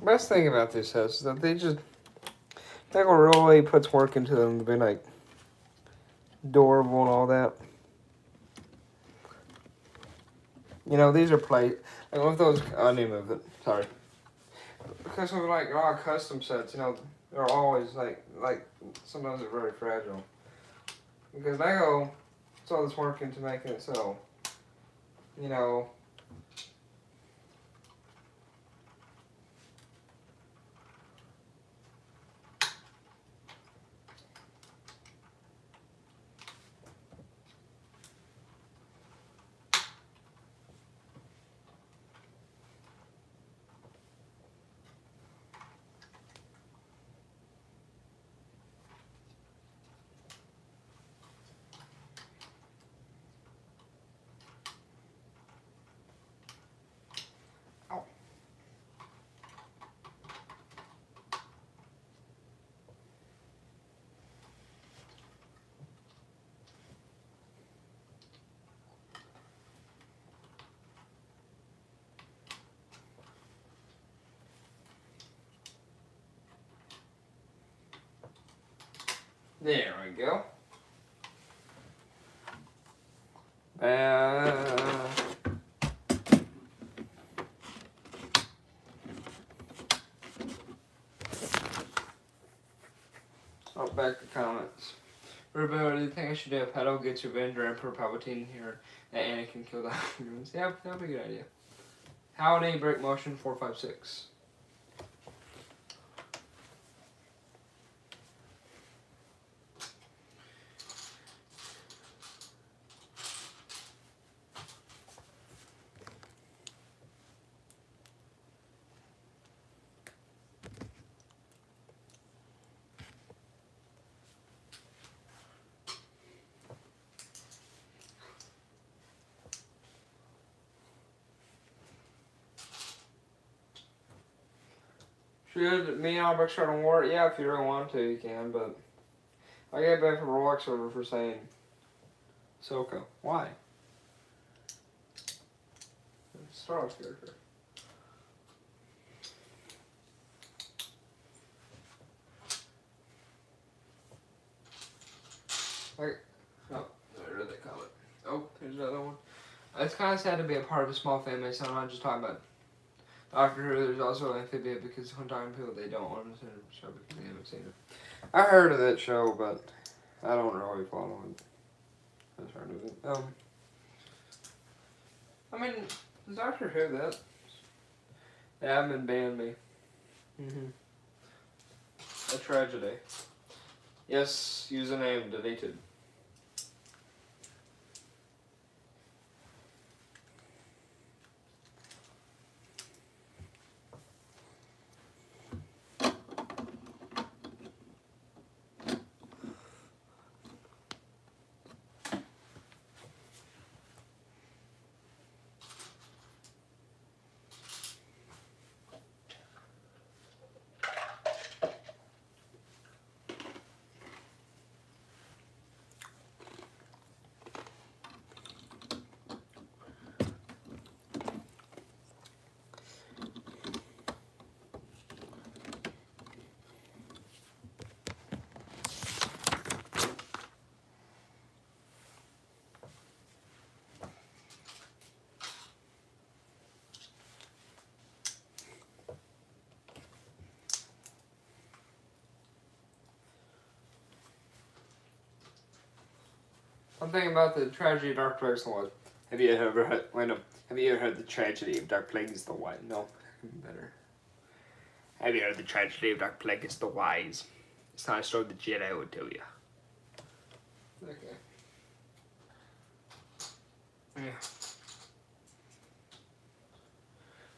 S1: Best thing about this house is that Michael really puts work into them to be like adorable and all that. These are like with those. I need to move it. Sorry. Because with like a lot of custom sets, they're always like sometimes they're very fragile. Because Lego puts all this work into making it so, there we go. Oh, back to comments. Everybody, do you think I should do a Pedal gets revenge or Emperor Palpatine here that Anakin killed Anakin? Yeah, that'd be a good idea. Howdy, Break Motion 456. Should me and Albrecht start a war? Yeah, if you really want to, you can, but I get back from Rolex server for saying Ahsoka. Why? Star Wars character. Oh, I read that comment. Oh, here's another one. It's kind of sad to be a part of a small family, so I'm not just talking about Doctor Who. There's also Amphibia because when talking to people, they don't understand the show because they haven't seen it. I heard of that show, but I don't really follow it. I just heard of it. I mean, Doctor Who, that admin banned me. A tragedy. Yes, username deleted. I'm thinking about the tragedy of Dark Plagueis the Wise. Have you ever heard? Wait, no. Have you ever heard the tragedy of Dark Plagueis the Wise? No, better. Have you heard the tragedy of Dark Plagueis the Wise? It's not a story the Jedi would tell you. Okay. Yeah.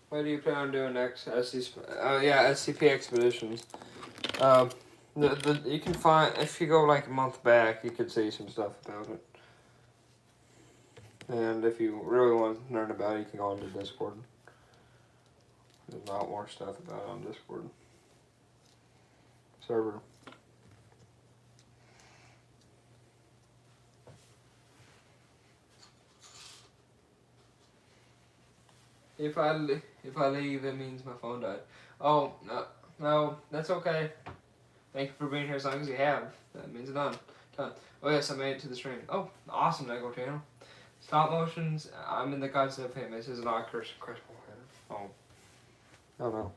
S1: What do you plan on doing next? SCP expeditions. You can find, if you go like a month back, you could see some stuff about it. And if you really want to learn about it, you can go onto Discord. There's a lot more stuff about it on Discord server. If I leave, it means my phone died. Oh, no, that's okay. Thank you for being here as long as you have. That means done. Oh yes, I made it to the stream. Oh, awesome, Lego channel. Stop motions. I'm in the concept of him. This is not curse. Oh. Oh no.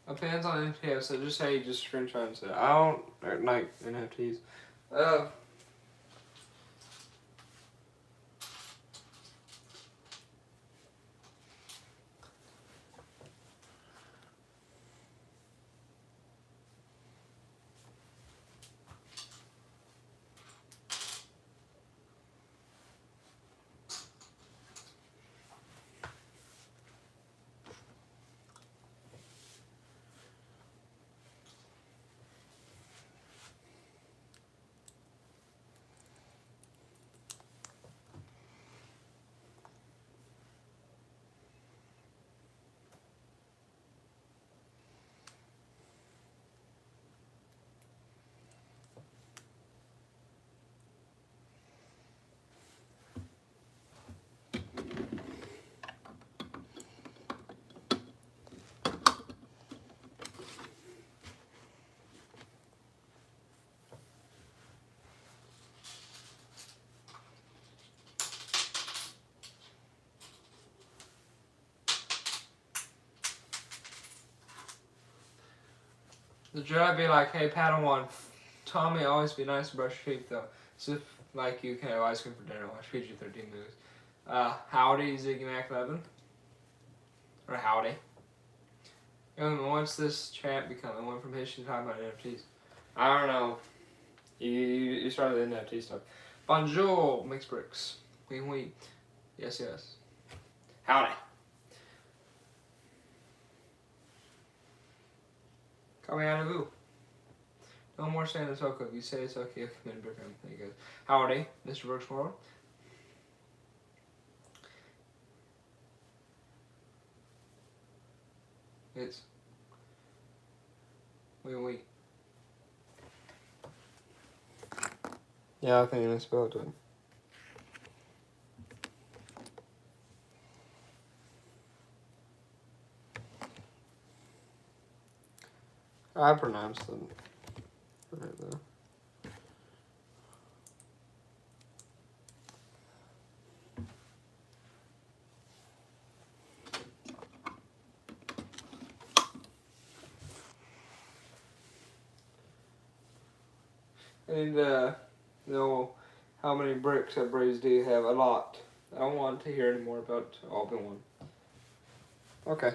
S1: Depends on NFTs, so just say just screenshot and say I don't like NFTs. The Jedi be like, hey Padawan, Tommy, always be nice to brush your teeth though. So if, like, you can have ice cream for dinner, watch PG-13 movies. Howdy, Ziggy Mac11. Or howdy. What's this chat becoming? Went from history to talking about NFTs. I don't know. You started the NFT stuff. Bonjour, mixed bricks. Oui. Yes. Howdy. Call me out of who? No more saying it's okay. If you say it's okay, I'll come in brick him. There you go. Howdy, Mr. Brooks World. It's oui. Yeah, I think I spelled it. I pronounced them right though. And know how many bricks at Braze do you have? A lot. I don't want to hear any more about all in one. Okay.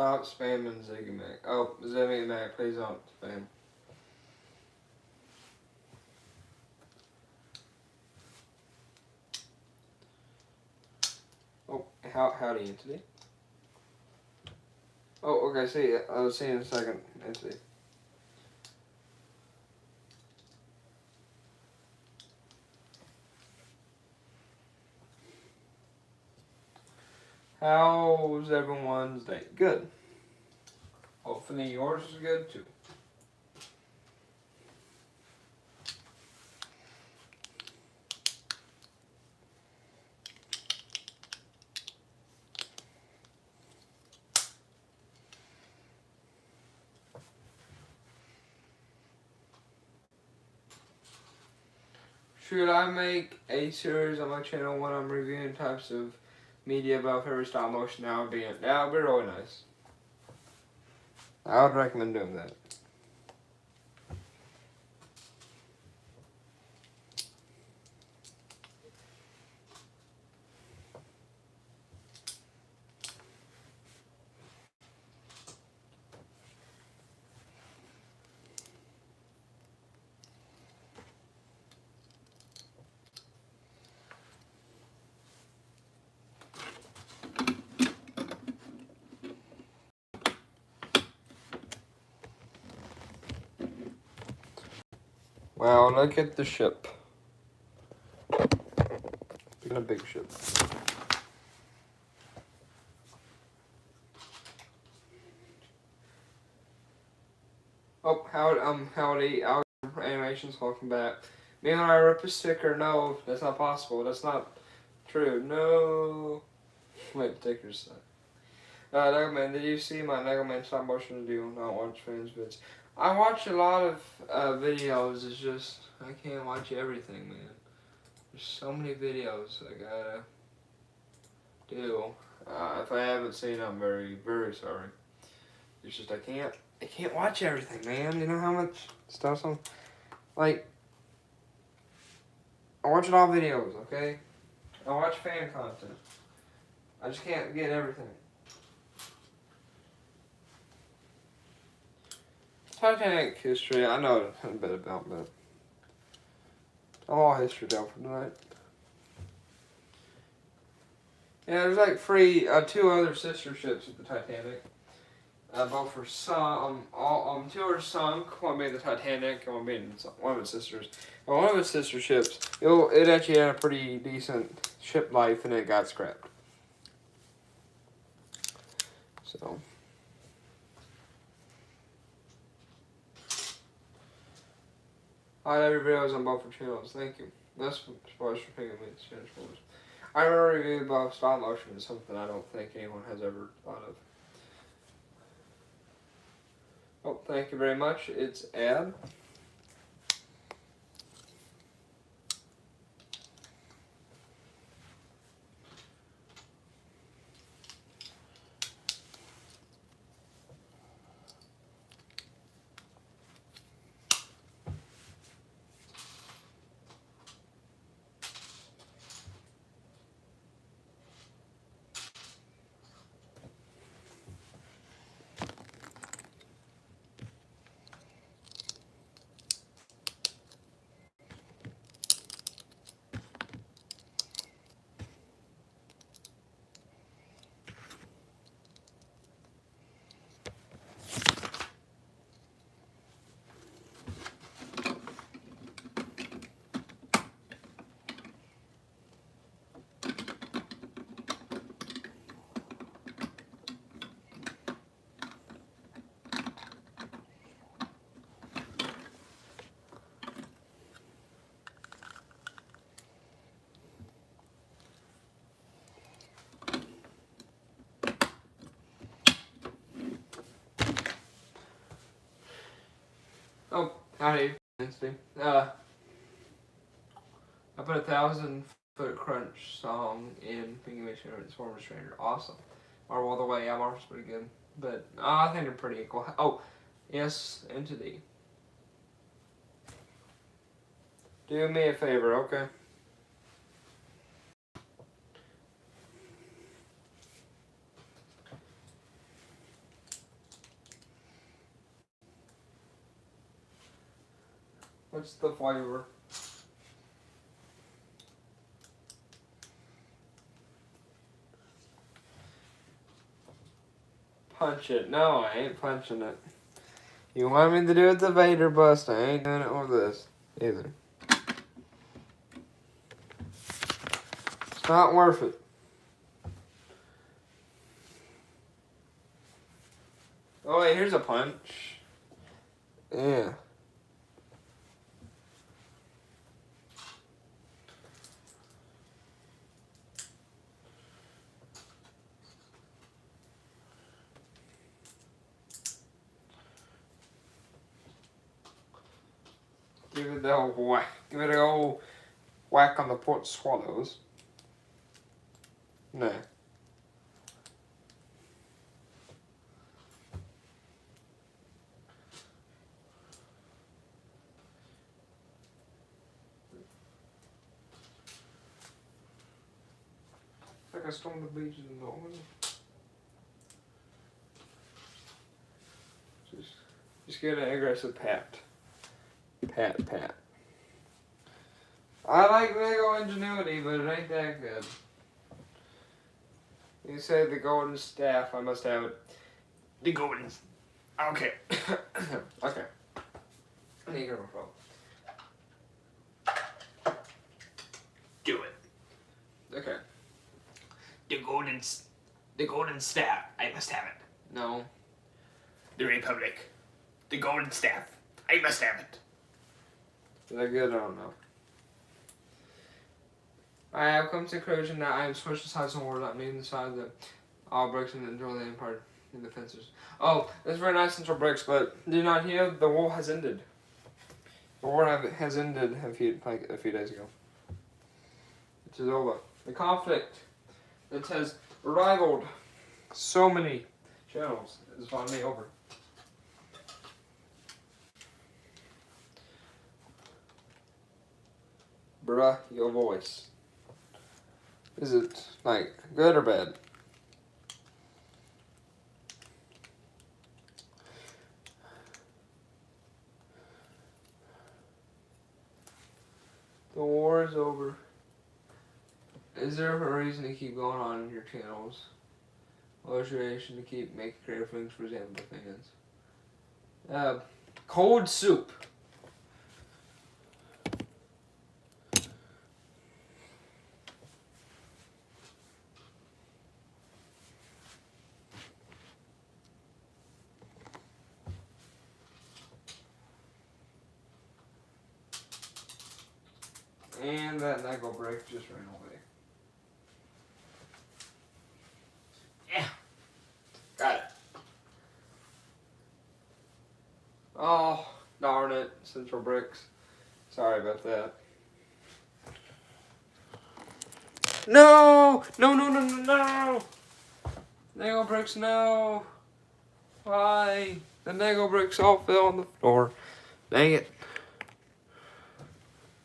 S1: Stop spamming Ziggy Mac. Oh, Ziggy Mac, please don't spam. Oh, howdy, Entity. Oh, okay, see, I'll see you in a second, Entity. How's everyone's day? Good. Hopefully yours is good too. Should I make a series on my channel when I'm reviewing types of media about favorite stop motion? That would be really nice. I would recommend doing that. Wow, look at the ship. Look at a big ship. Oh, howdy, our animations, welcome back. Me and I rip a sticker, no, that's not possible, that's not true, no. Wait, stickers. Nego Man, did you see my Nego Man stop motion video? Not watch fans vids. I watch a lot of videos, it's just, I can't watch everything, man. There's so many videos I gotta do. If I haven't seen, I'm very, very sorry. It's just I can't watch everything, man. You know how much stuff's on? Like, I watch all videos, okay? I watch fan content. I just can't get everything. Titanic history, I know a bit about, but I'm all history down for tonight. Yeah, there's like two other sister ships at the Titanic. Both were sunk. Two were sunk. One being the Titanic, and one of its sisters. And one of its sister ships, it actually had a pretty decent ship life, and it got scrapped. So. I have every videos on both channels. Thank you. That's spoilers for picking me. Spoilers. I remember reviewing about stop motion is something I don't think anyone has ever thought of. Oh, thank you very much. It's Ad. Oh, howdy. I put 1,000-foot crunch song in Pinky Mission or Former Stranger. Awesome. Marvel all the way. Yeah, Marvel's pretty good. But I think they're pretty equal. Oh, yes, Entity. Do me a favor, okay? What's the flavor? Punch it. No, I ain't punching it. You want me to do it the Vader bust? I ain't doing it with this either. It's not worth it. Oh wait, here's a punch. Yeah. Give it the old whack. Give it a old whack on the port swallows. No. Like I stormed the beaches in Normandy. Just get an aggressive pat. Pat, pat. I like Lego Ingenuity, but it ain't that good. You say the golden staff, I must have it. The golden... Okay. Okay. I need to go from. Do it. Okay. The golden staff, I must have it. No. The Republic. The golden staff, I must have it. Is that good? I don't know. I have come to the conclusion that I am switched sides of war, that means the side that all bricks and enjoy the empire in the fences. Oh, that's very nice central bricks, but did you not hear the war has ended? The war has ended a few days ago. It is over. The conflict that has rivaled so many channels is finally over. Bruh, your voice. Is it, like, good or bad? The war is over. Is there a reason to keep going on in your channels? Motivation to keep making creative things for example fans. Cold soup. And that nickel brick just ran away. Yeah. Got it. Oh, darn it. Central bricks. Sorry about that. No! No, no, no, no, no! Nickel bricks, no! Why? The nickel bricks all fell on the floor. Dang it.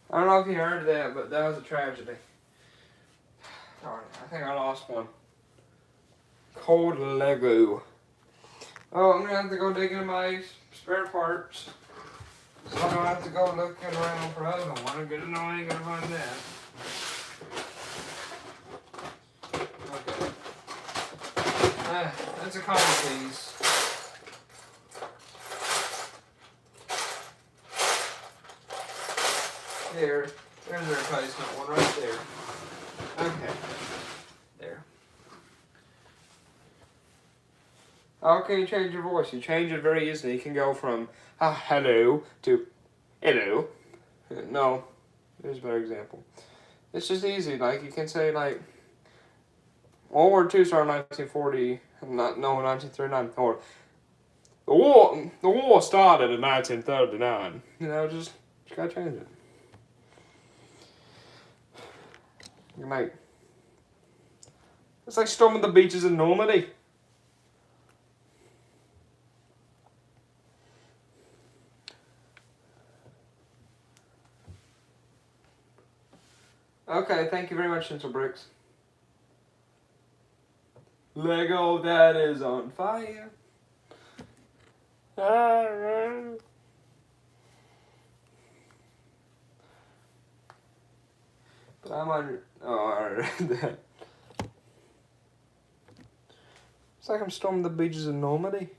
S1: I don't know if you heard that, but that was a tragedy. Darn it, I think I lost one. Cold Lego. Oh, I'm gonna have to go dig into my spare parts. So I don't have to go looking around for other one. I'm gonna know I ain't gonna find that. Okay. That's a common piece. There's the replacement one right there. Okay. There. How can you change your voice? You change it very easily. You can go from hello to hello. No, there's a better example. It's just easy. Like you can say like World War II started in 1940, 1939, or the war started in 1939. You know, just gotta change it. You're like, it's like storming the beaches in Normandy. Okay, thank you very much, Central Bricks. Lego that is on fire. But I'm on. Oh, I read that. It's like I'm storming the beaches of Normandy.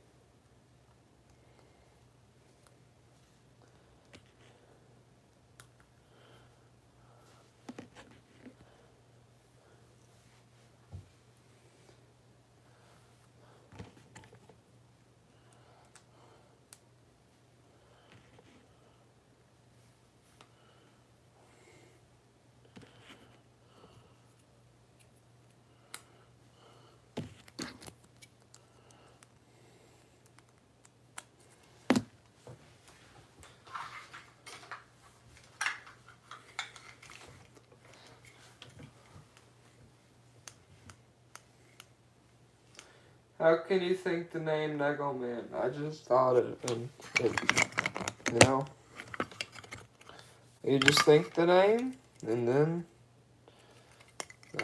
S1: How can you think the name Nego Man? I just thought it, and you know, you just think the name, and then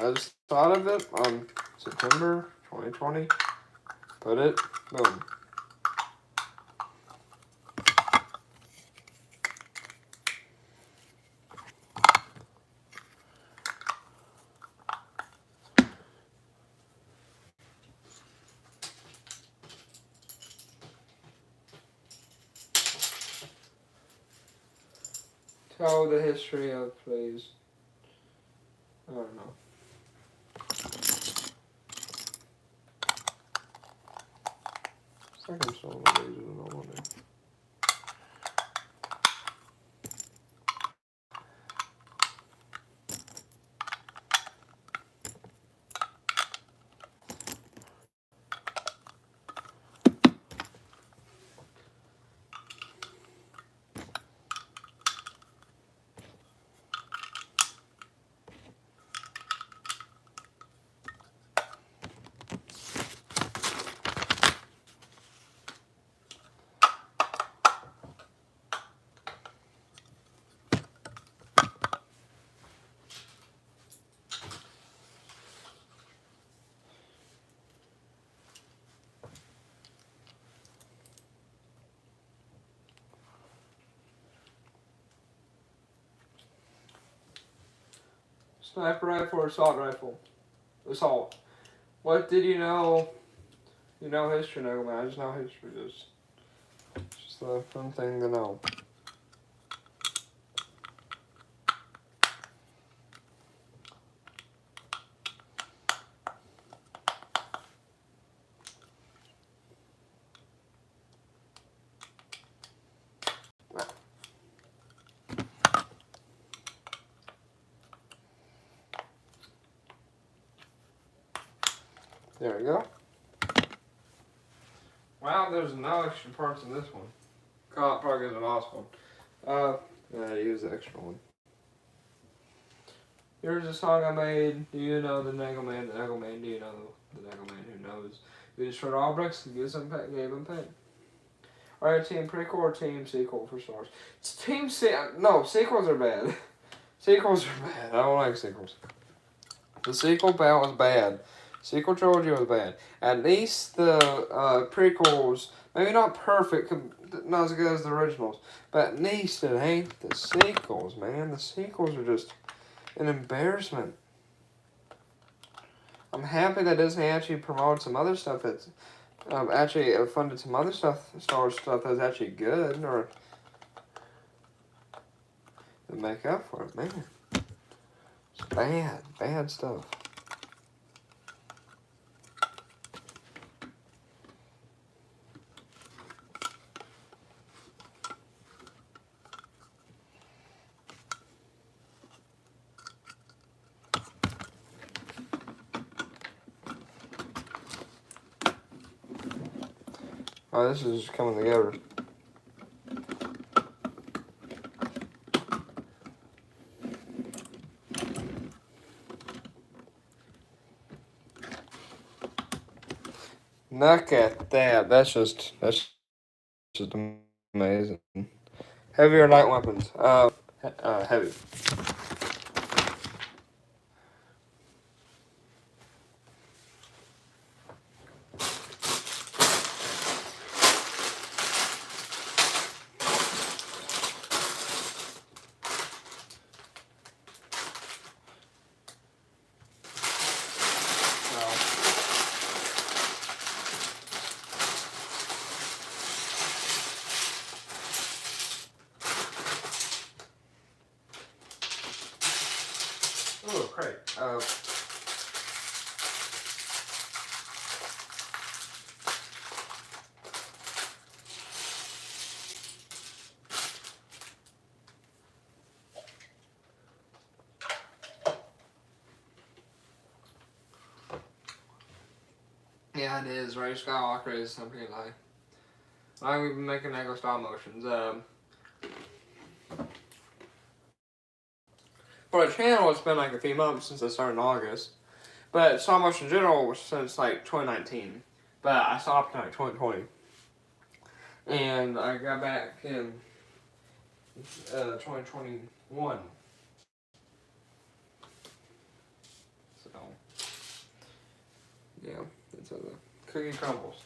S1: I just thought of it on September 2020. Put it, boom. Tell the history of, please. I don't know. It's like I'm still on the page of the Normandy. Sniper rifle or assault rifle? Assault. What did you know? You know history, Nego Man. I just know history. Just a fun thing to know. There we go. Wow, there's no extra parts in this one. Probably is an awesome one. Yeah, use the extra one. Here's a song I made. Do you know the Nego Man? The Nego Man. Do you know the Nego Man who knows? We destroyed all bricks and gave him pain. Alright, team prequel or team sequel for stars? It's team no, sequels are bad. Sequels are bad. I don't like sequels. The sequel part was bad. Sequel trilogy was bad. At least the prequels, maybe not perfect, not as good as the originals, but at least it ain't the sequels, man. The sequels are just an embarrassment. I'm happy that Disney actually promoted some other stuff that's actually funded some other stuff, Star Wars stuff that's actually good, or to make up for it, man. It's bad stuff. Oh, this is coming together. Look at that. That's just amazing. Heavy or light weapons? Heavy. Oh, great. Yeah, it is. Ray Skywalker is something like. We've been making Lego stop motions. For the channel, it's been like a few months since I started in August. But stop motion in general was since like 2019. But I stopped in like 2020. And I got back in 2021. So, yeah, that's how the cookie crumbles.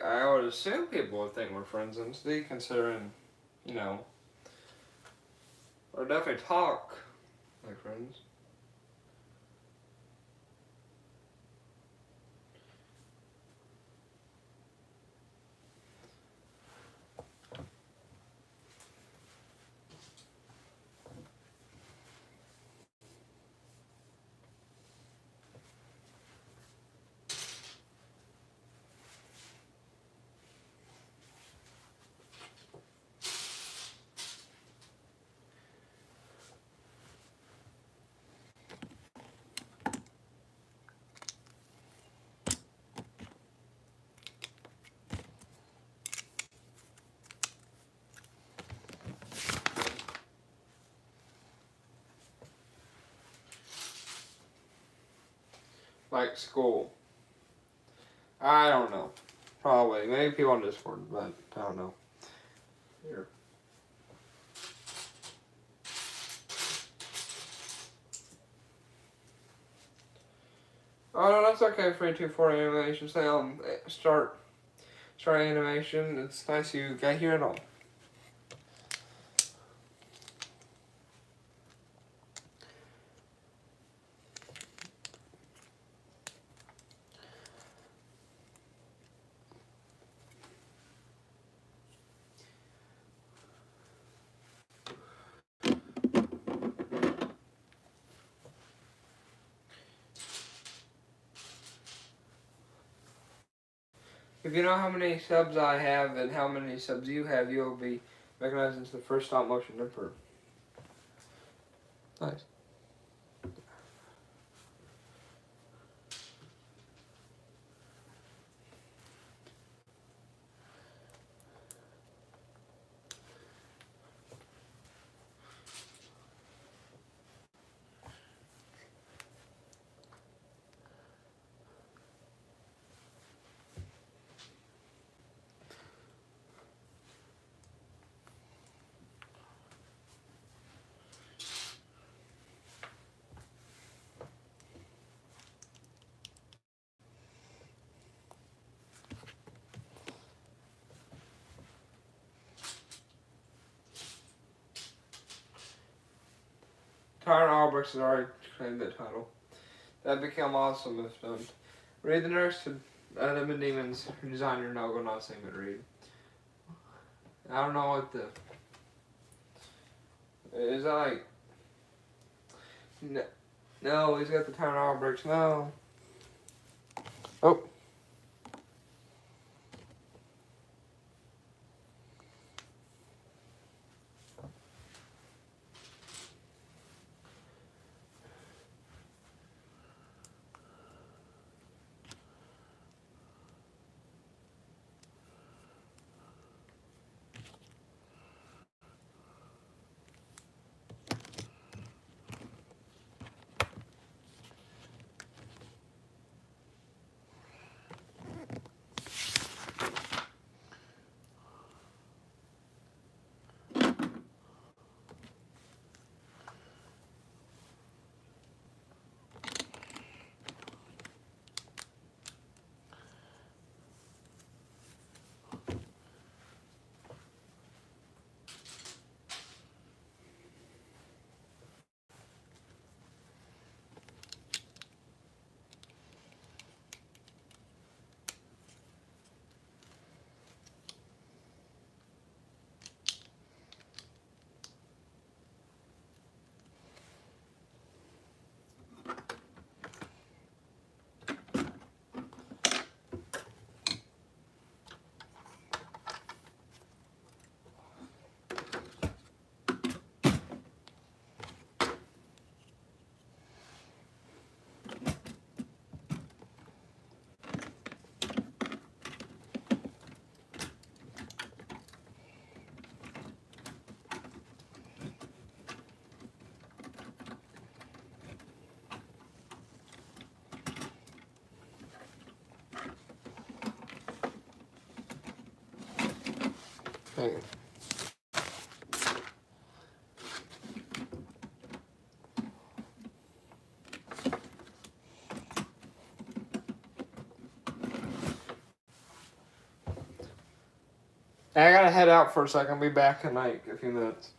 S1: I would assume people would think we're friends instantly, considering, you know, or definitely talk like friends. Like school. I don't know. Probably. Maybe people on Discord, but I don't know. Here. Oh no, that's okay. 324 animation. Say start animation. It's nice you got here at all. If you know how many subs I have and how many subs you have, you'll be recognized as the first stop motion emperor. Nice. Tyron Albrecht has already claimed that title. That'd become awesome if done. Read the nurse to them and demons who design your no, not saying it, read. I don't know what the. Is that like. No, he's got the Tyron Albrecht. No. Oh. Hang on. I gotta head out for a second. I'll be back in like a few minutes.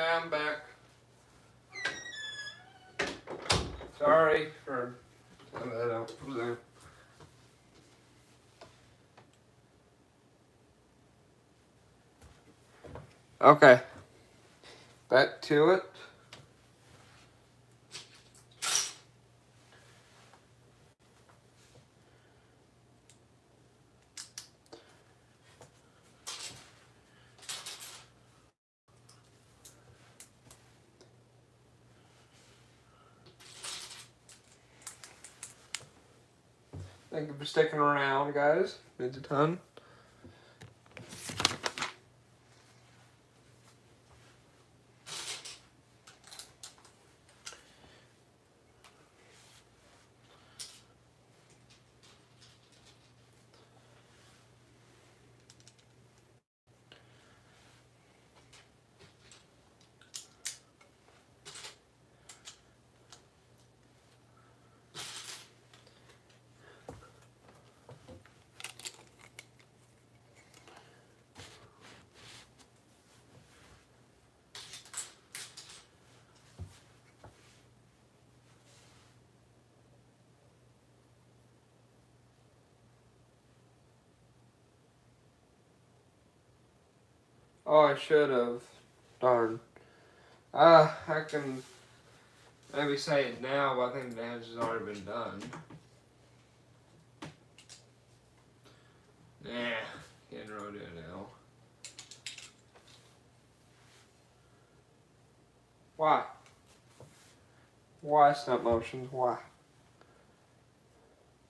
S1: Okay, I'm back. Sorry for that out there. Okay, back to it. Thank you for sticking around, guys. Means a ton. Oh, I should have. Darn. I can maybe say it now, but I think the damage has already been done. Nah, can't really do it now. Why? Why stop motions? Why?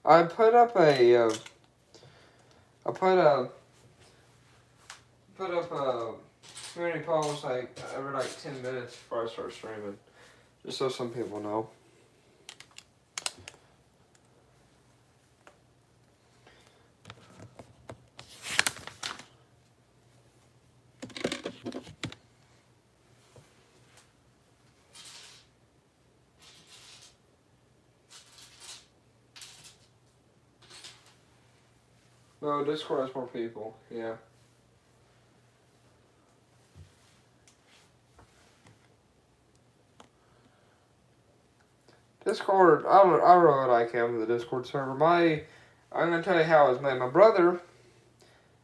S1: I put up a. I put a community post like every like 10 minutes before I start streaming, just so some people know. No, Discord has more people. Yeah. Discord, I really like having the Discord server. I'm gonna tell you how it was made. My brother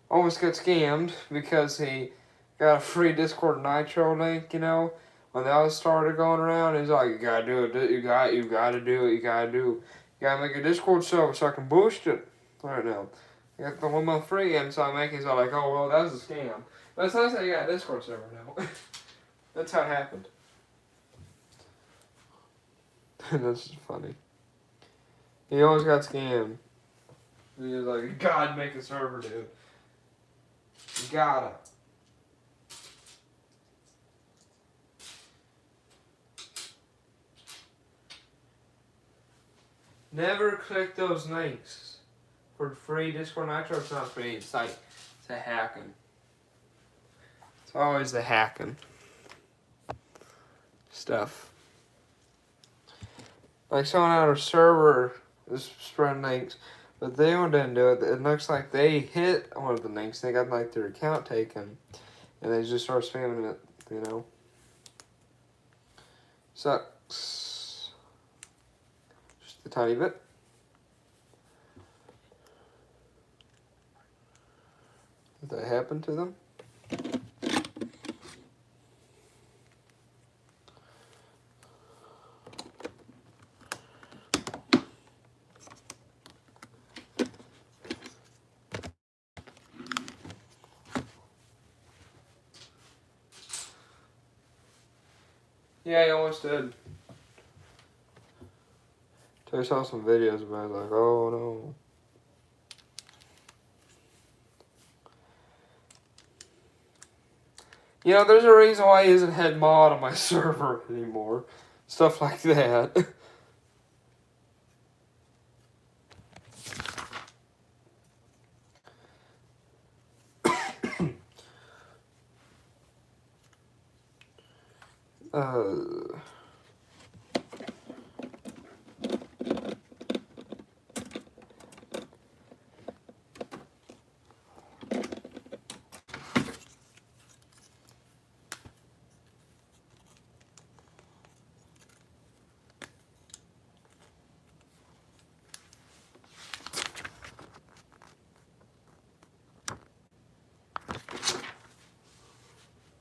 S1: almost got scammed because he got a free Discord Nitro link. You know, when that started going around, he's like, "You gotta do it. You gotta do it. You gotta make a Discord server so I can boost it." Right now, I got the 1 month free, and so I'm making. So like, oh well, that was a scam. But it's nice that you got a Discord server now. That's how it happened. That's just funny. He always got scammed. He was like, you gotta make a server, dude. You gotta. Never click those links for free Discord Nitro. It's not free. It's like, it's a hacking. It's always the hacking stuff. Like someone on our server is spreading links, but they didn't do it. It looks like they hit one of the links. They got like their account taken, and they just start spamming it. You know, sucks. Just a tiny bit. Did that happen to them? Yeah, he almost did. So I saw some videos about it, like, oh no. You know, there's a reason why he isn't head mod on my server anymore. Stuff like that.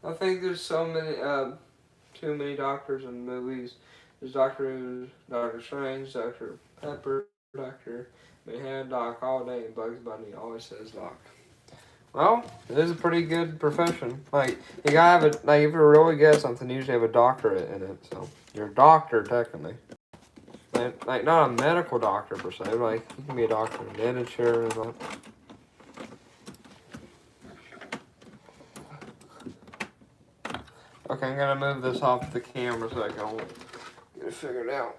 S1: I think there's so many, too many doctors in movies. There's Doctor Who, Doctor Strange, Doctor Pepper, Doctor Mayhem, Doc all day, and Bugs Bunny always says Doc. Well, it is a pretty good profession. Like, you gotta have a, like, if you're really good at something, you usually have a doctorate in it, so you're a doctor, technically. Like, not a medical doctor, per se, but, like, you can be a doctor in literature and all. Okay, I'm gonna move this off the camera so I can get it figured out.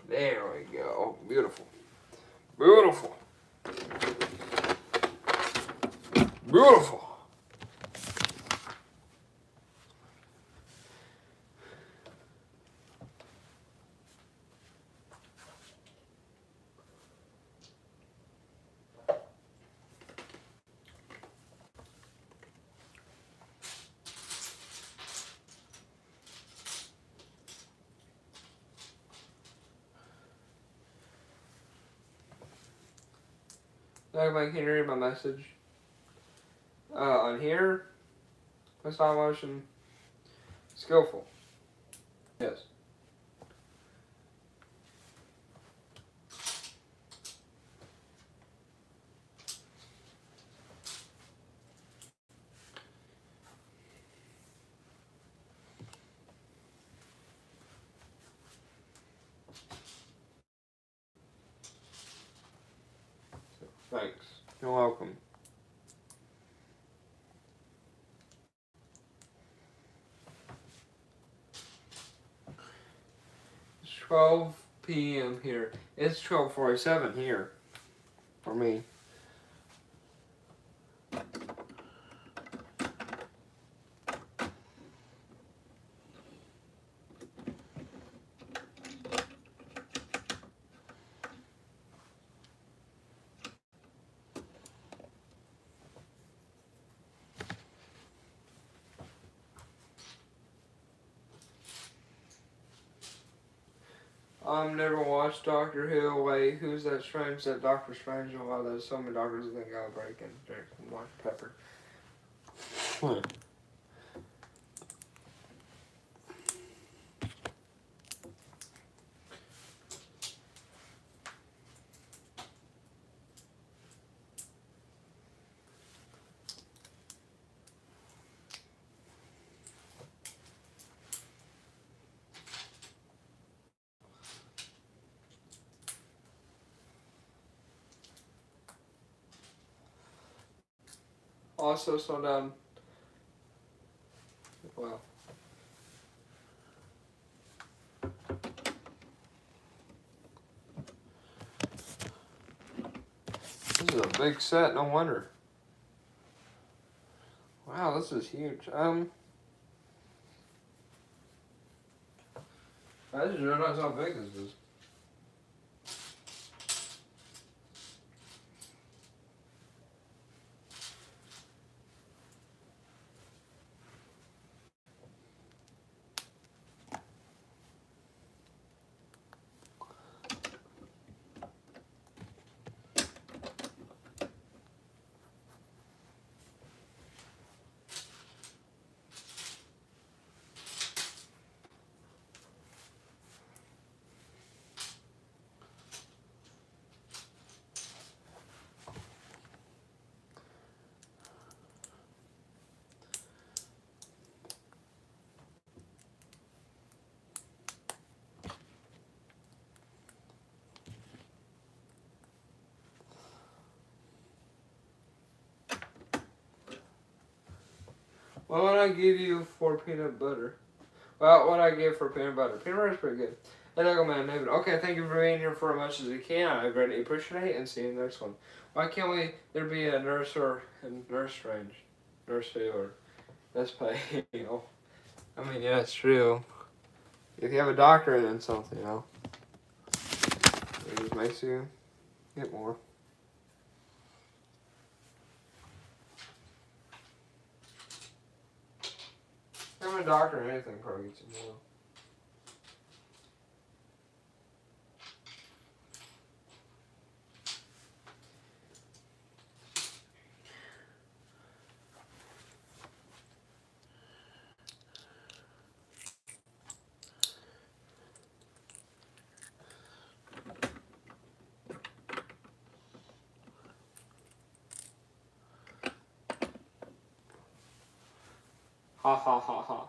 S1: There we go. Beautiful. Beautiful. Beautiful. Everybody can read my message. On here, my stop motion, skillful. Yes. Thanks. You're welcome. It's 12 p.m. here. It's 12:47 here. For me. I've never watched Doctor Who. Wait, who's that strange? That Doctor Strange? Oh, there's so many doctors that think I'll break in. Drink some Dr. Pepper. Also, slow down. Wow. This is a big set, no wonder. Wow, this is huge. I just realized how big this is. What would I give you for peanut butter? Well, what I give for peanut butter? Peanut butter is pretty good. And I go, man, David. Okay, thank you for being here for as much as you can. I greatly appreciate it, and see you in the next one. Why can't there be a nurse or a nurse strange? Nurse or let's play, you know. I mean, yeah, it's true. if you have a doctorate in something, you know, it just makes you get more. Having a doctorate in anything probably gets you more. Ha ha ha ha.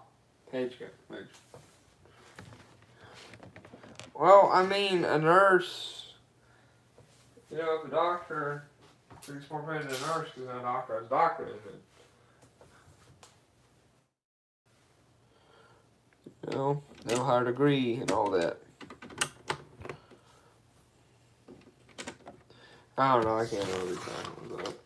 S1: Page go. Page. Well, I mean, a nurse, you know, if a doctor gets more paid than a nurse because a doctor has a doctorate in it. You know, they have a higher degree and all that. I don't know, I can't really tell that.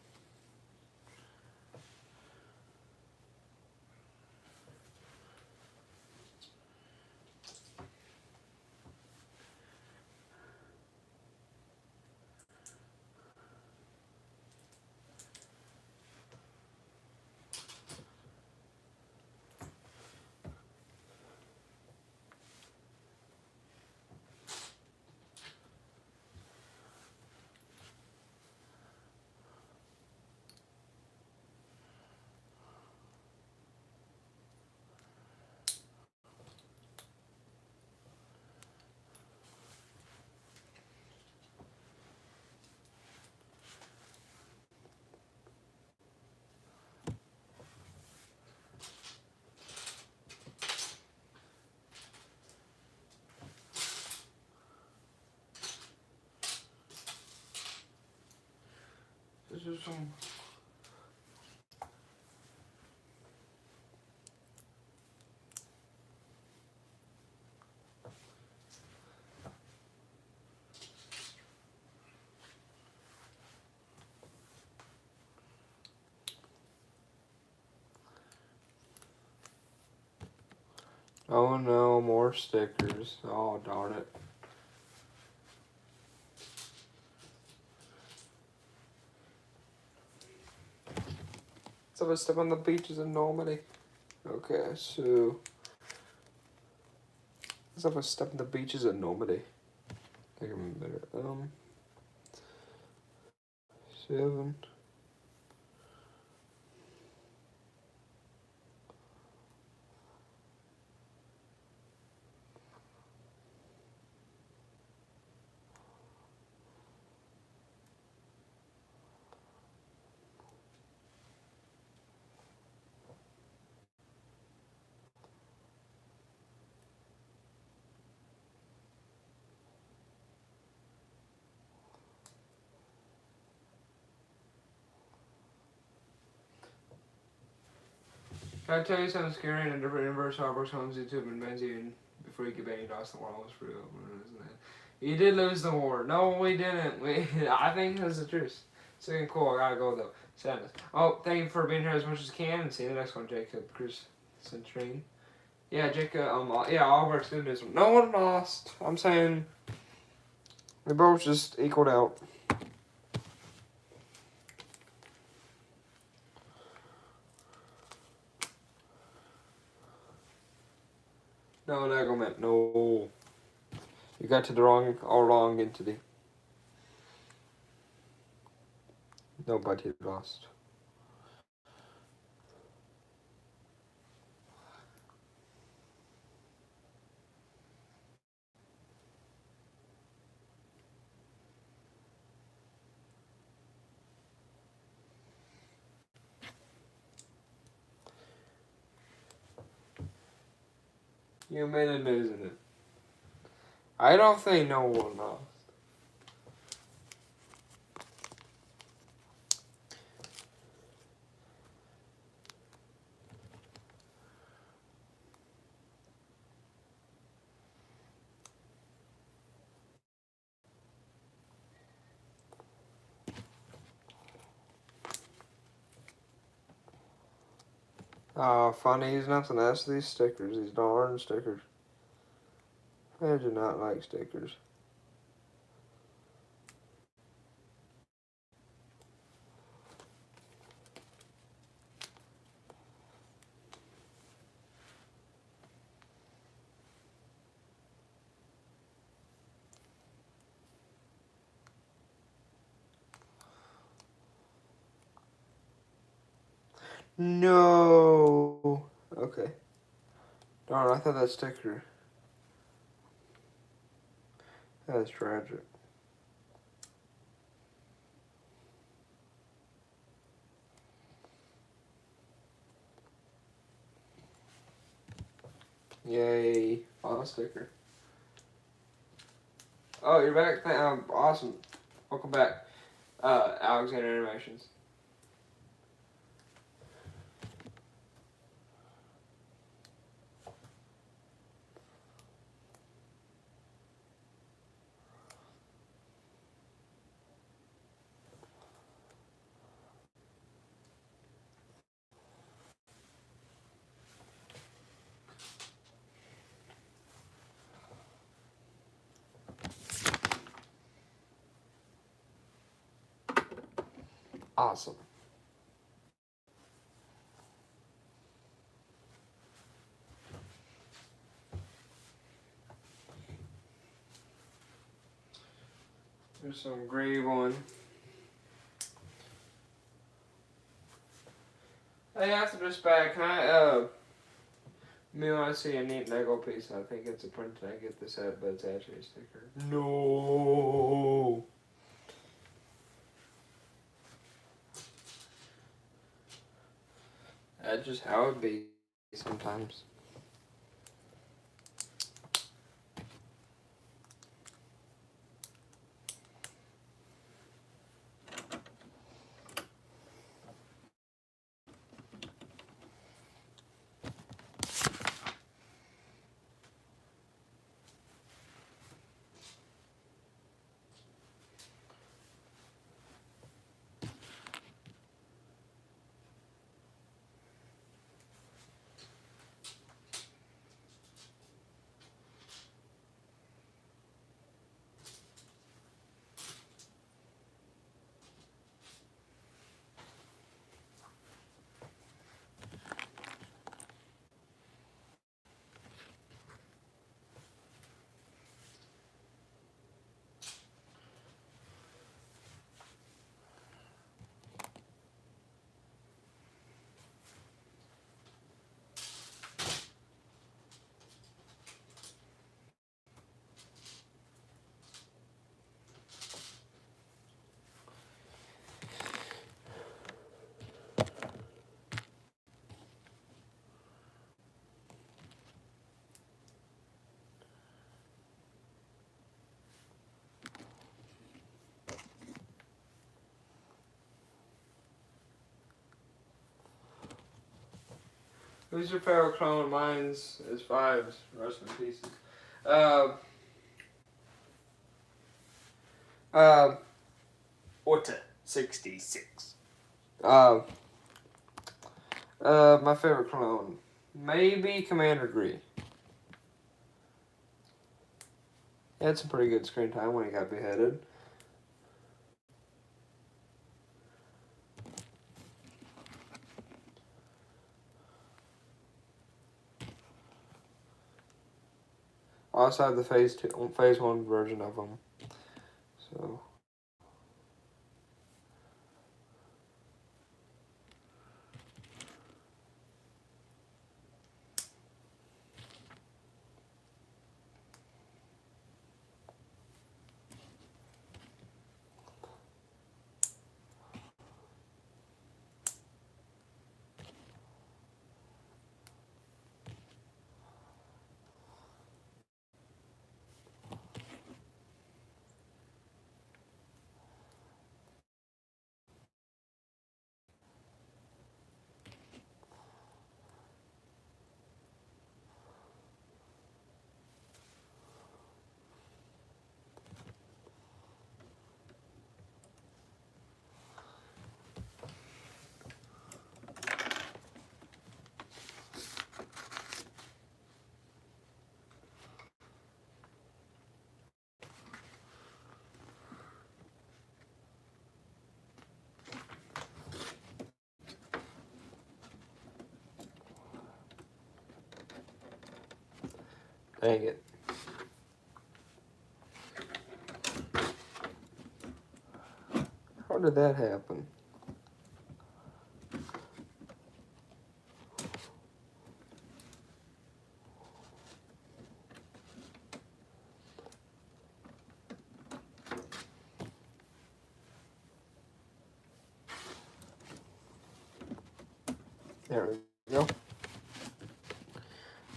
S1: This is some. Oh no, more stickers. Oh darn it. So I step on the beaches in Normandy. Okay, so let's have a step on the beaches in Normandy. I think I'm better. 7. Can I tell you something scary in a different universe? Harbors homes YouTube and benzene before you get banned. Lost the world was free open, isn't it? You did lose the war. No, we didn't. I think that's the truth. Second, cool. I gotta go though. Sadness. Oh, thank you for being here as much as you can. And see you in the next one, Jacob. Chris Centrine. Yeah, Jacob. Yeah, all works good news. No one lost. I'm saying we both just equaled out. No, Nagelman. No. You got to the wrong entity. Nobody lost. You made a news in it. I don't think no one lost. Oh, funny, he's nothing else. These stickers, these darn stickers. I do not like stickers. No. Okay. Darn, I thought that sticker. That's tragic. Yay. Final sticker. Oh, you're back? Awesome. Welcome back. Alexander Animations. Awesome. There's some gray one. Hey, after this bag, can I, me when I see a neat Lego piece, I think it's a print, I get this out, but it's actually a sticker. No. That's just how it be sometimes. Who's your favorite clone? Mine's is Fives. Rest in pieces. Uh, uh,
S2: Orta 66.
S1: My favorite clone. Maybe Commander Gree. He had some pretty good screen time when he got beheaded. I also have the phase 1 version of him. So. Dang it. How did that happen? There we go.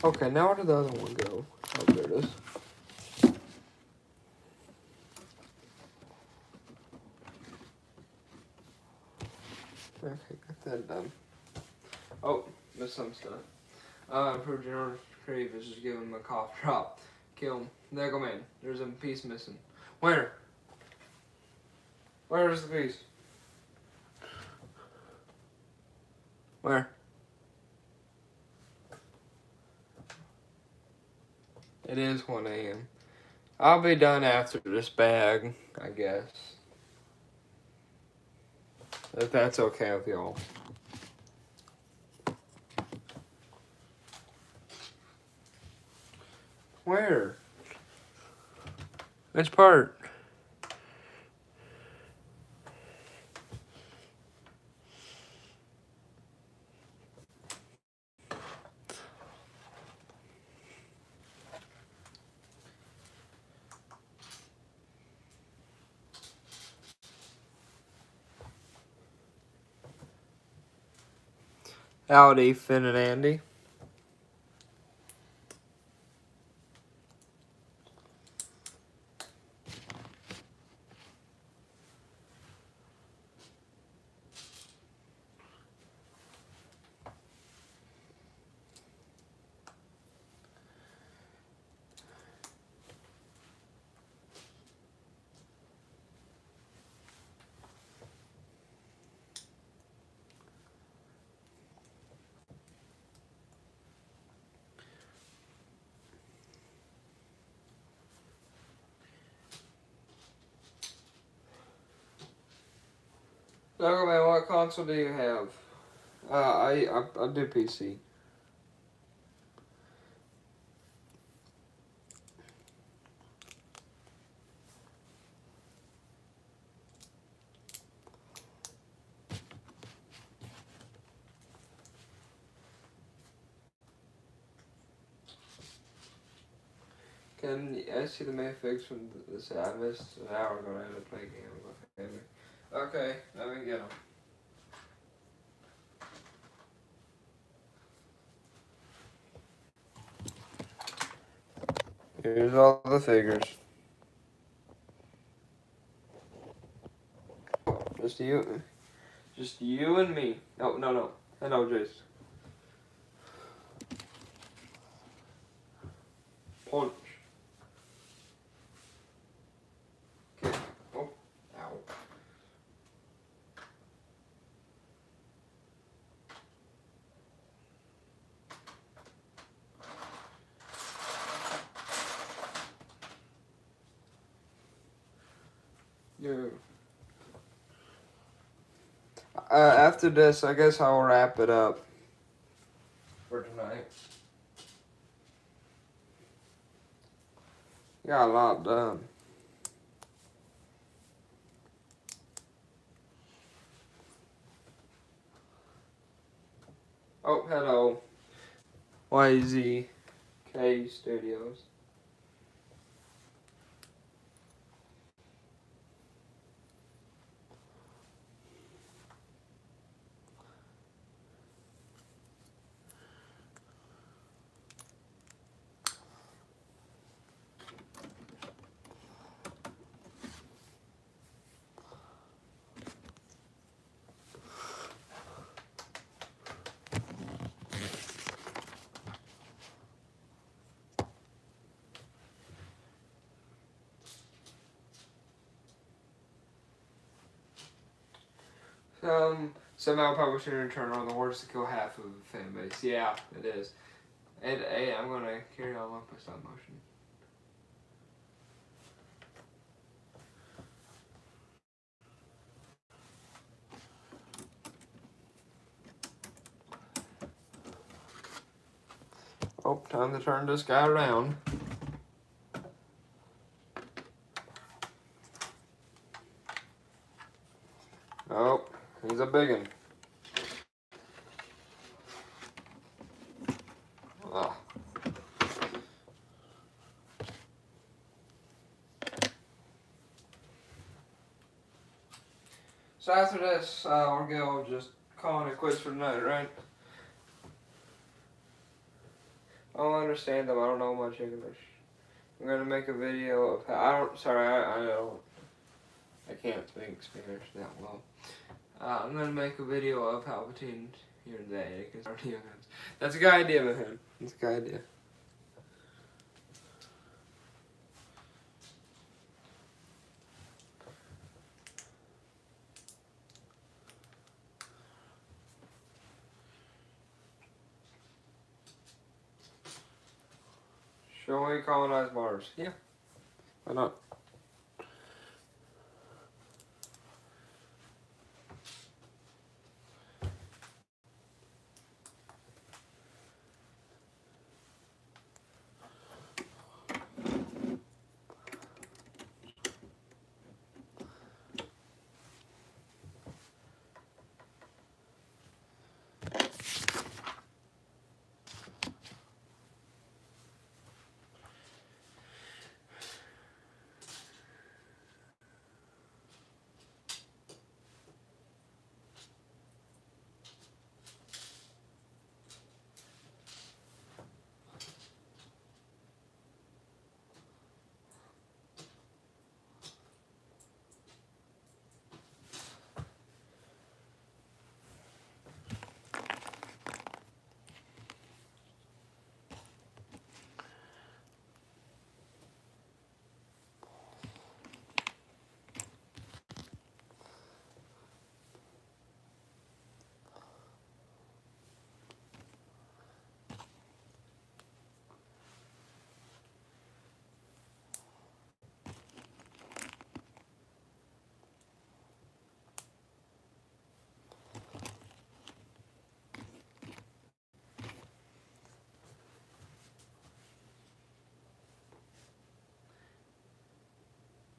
S1: Okay, now where did the other one go? Oh, there it is. Okay, got that done. Oh, missed some stuff. Improved general crave is just giving him a cough drop. Kill him. There go man. There's a piece missing. Where? Where's the piece? Where? It is 1 a.m. I'll be done after this bag, I guess. If that's okay with y'all. Where? Which part? Howdy, Finn and Andy. Logo man, what console do you have? I do PC. Can I see the main fix from this? I missed an hour ago. I had to play a game with my family. Okay, let me get them. Here's all the figures. Just you and me. Oh, no. Hello, Jace. Punch. Okay. Oh, ow. Yeah. After this, I guess I'll wrap it up for tonight. Got a lot done. Oh, hello. YZK Studios. Somehow publishing and return on the words to kill half of the fan base. Yeah, it is. And hey, I'm gonna carry on up by stop motion. Oh, time to turn this guy around. big one. Ah. So after this, we're going to just calling it quits for tonight, right? I don't understand them. I don't know much English. I'm gonna make a video of how I don't. Sorry, I don't. I can't speak Spanish that well. I'm gonna make a video of Palpatine here today. That's a good idea, man. That's a good idea. Shall we colonize Mars? Yeah. Why not?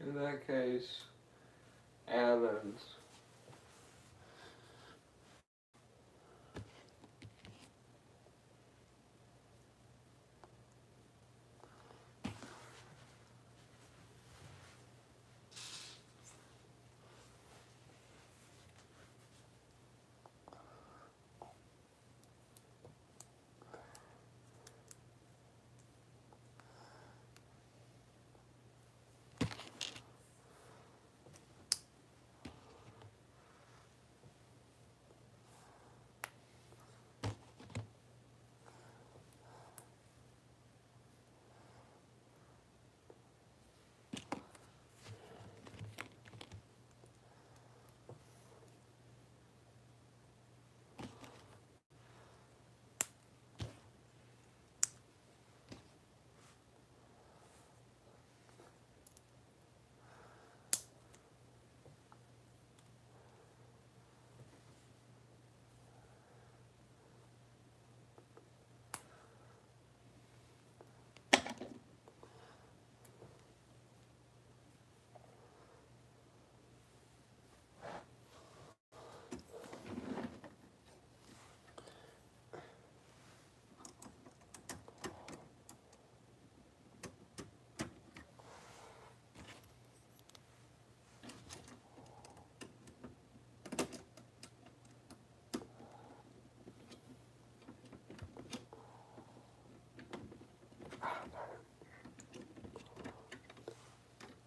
S1: In that case, Athens.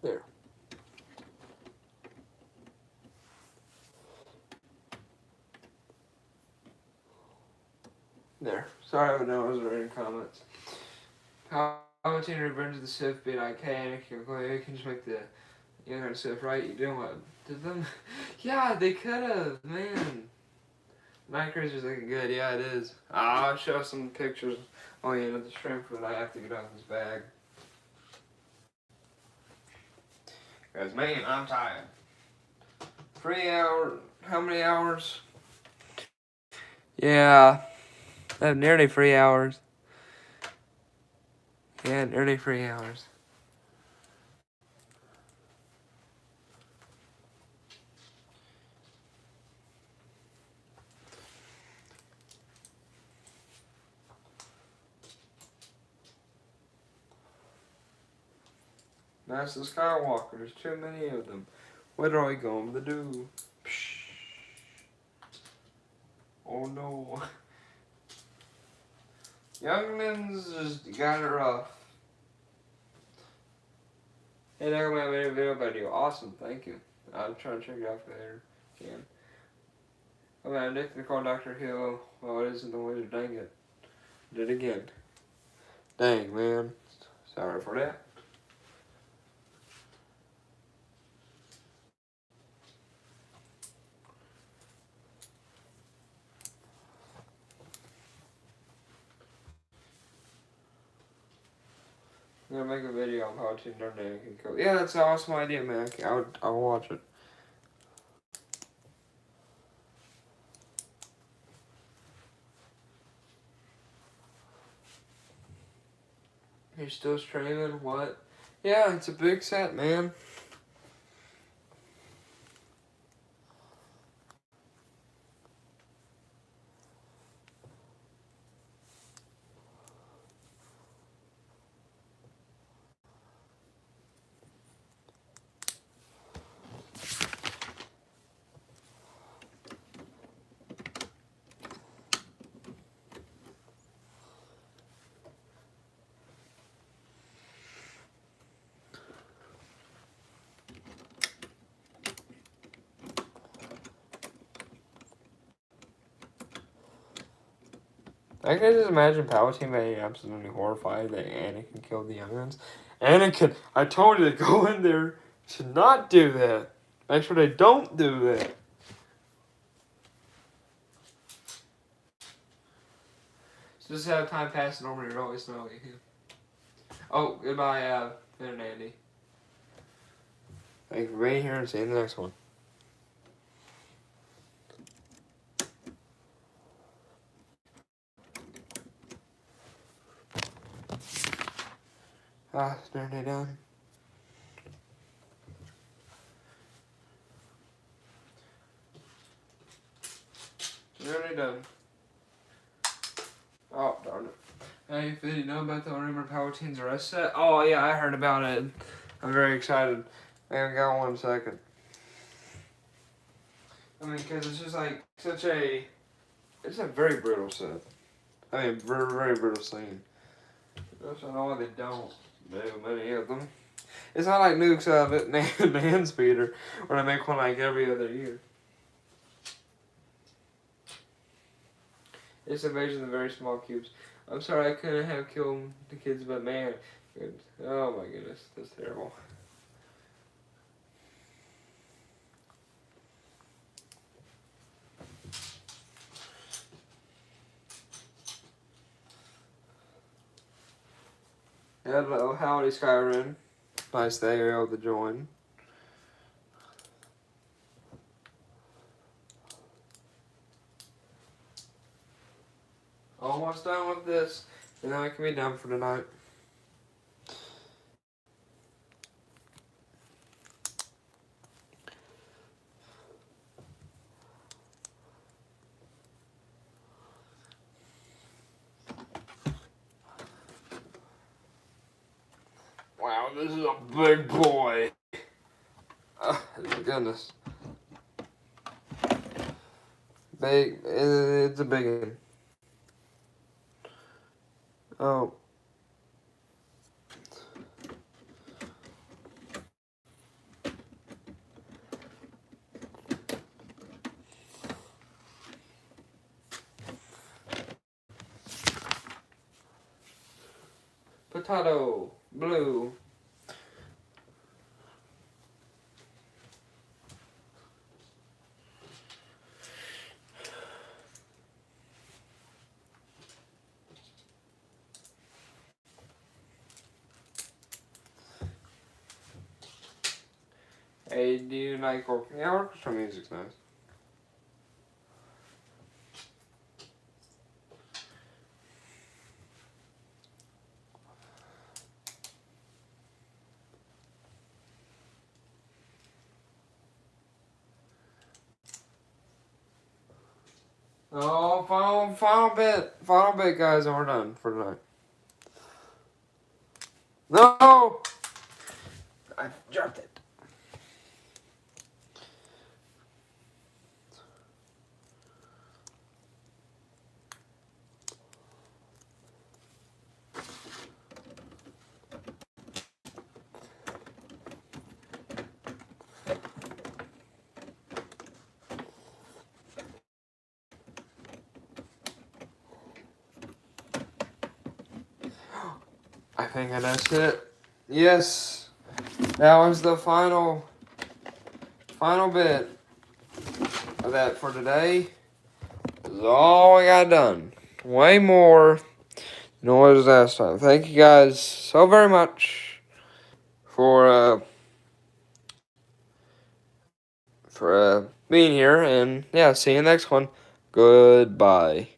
S1: There. There. Sorry, I know I was reading comments. Palpatine Revenge of the Sith being Anakin. You can just make the younger Sith, right? You doing what? Did them? Yeah, they could have, man. Night Cruiser's looking good. Yeah, it is. I'll show some pictures. Oh, yeah, the shrimp food. I have to get out of this bag. Because, man, I'm tired. 3 hours. How many hours? Yeah. I have nearly 3 hours. Yeah, nearly 3 hours. That's the Skywalker. There's too many of them. What are we going to do? Psh. Oh no. Younglings just got it rough. Hey, there I made a video about you. Awesome, thank you. I'm trying to check it out if I can. Oh man, I'm addicted to call Dr. Hill. Well, it isn't the wizard, dang it. Did it again. Dang, man. Sorry for that. I'm gonna make a video on how to learn to code. Yeah, that's an awesome idea, man. I'll watch it. You're still streaming? What? Yeah, it's a big set, man. I can just imagine Palpatine being absolutely horrified that Anakin killed the young ones. Anakin, I told you to go in there to not do that. Make sure they don't do that. So just have time pass normally, you'd always know you. Oh, goodbye, Finn and Andy. Thank you for being here and see you in the next one. It's nearly done. Nearly done. Oh, darn it. Hey, Finn, you know about the rumored Palpatine's arrest set? Oh, yeah, I heard about it. I'm very excited. I haven't got 1 second. I mean, because it's just like such a... It's a very brutal set. I mean, very, very brutal scene. I don't know why they don't do many of them. It's not like Nuke's Man Speeder, where they make one like every other year. It's Invasion of the Very Small Cubes. I'm sorry I couldn't have killed the kids, but man, oh my goodness, that's terrible. Hello, howdy Skyrim. Nice that you're able to join. Almost done with this, and then I can be done for tonight. Wow, this is a big boy. Oh, goodness. Big, it's a big one. Oh. Potato, blue. Hey, do you like orchestra? Yeah, orchestra music's nice. Oh, final bit, guys, and we're done for tonight. No! I think that's it. Yes, that was the final bit of that for today. This is all I got done. Way more than it was last time. Thank you guys so very much for being here, and yeah, see you next one. Goodbye.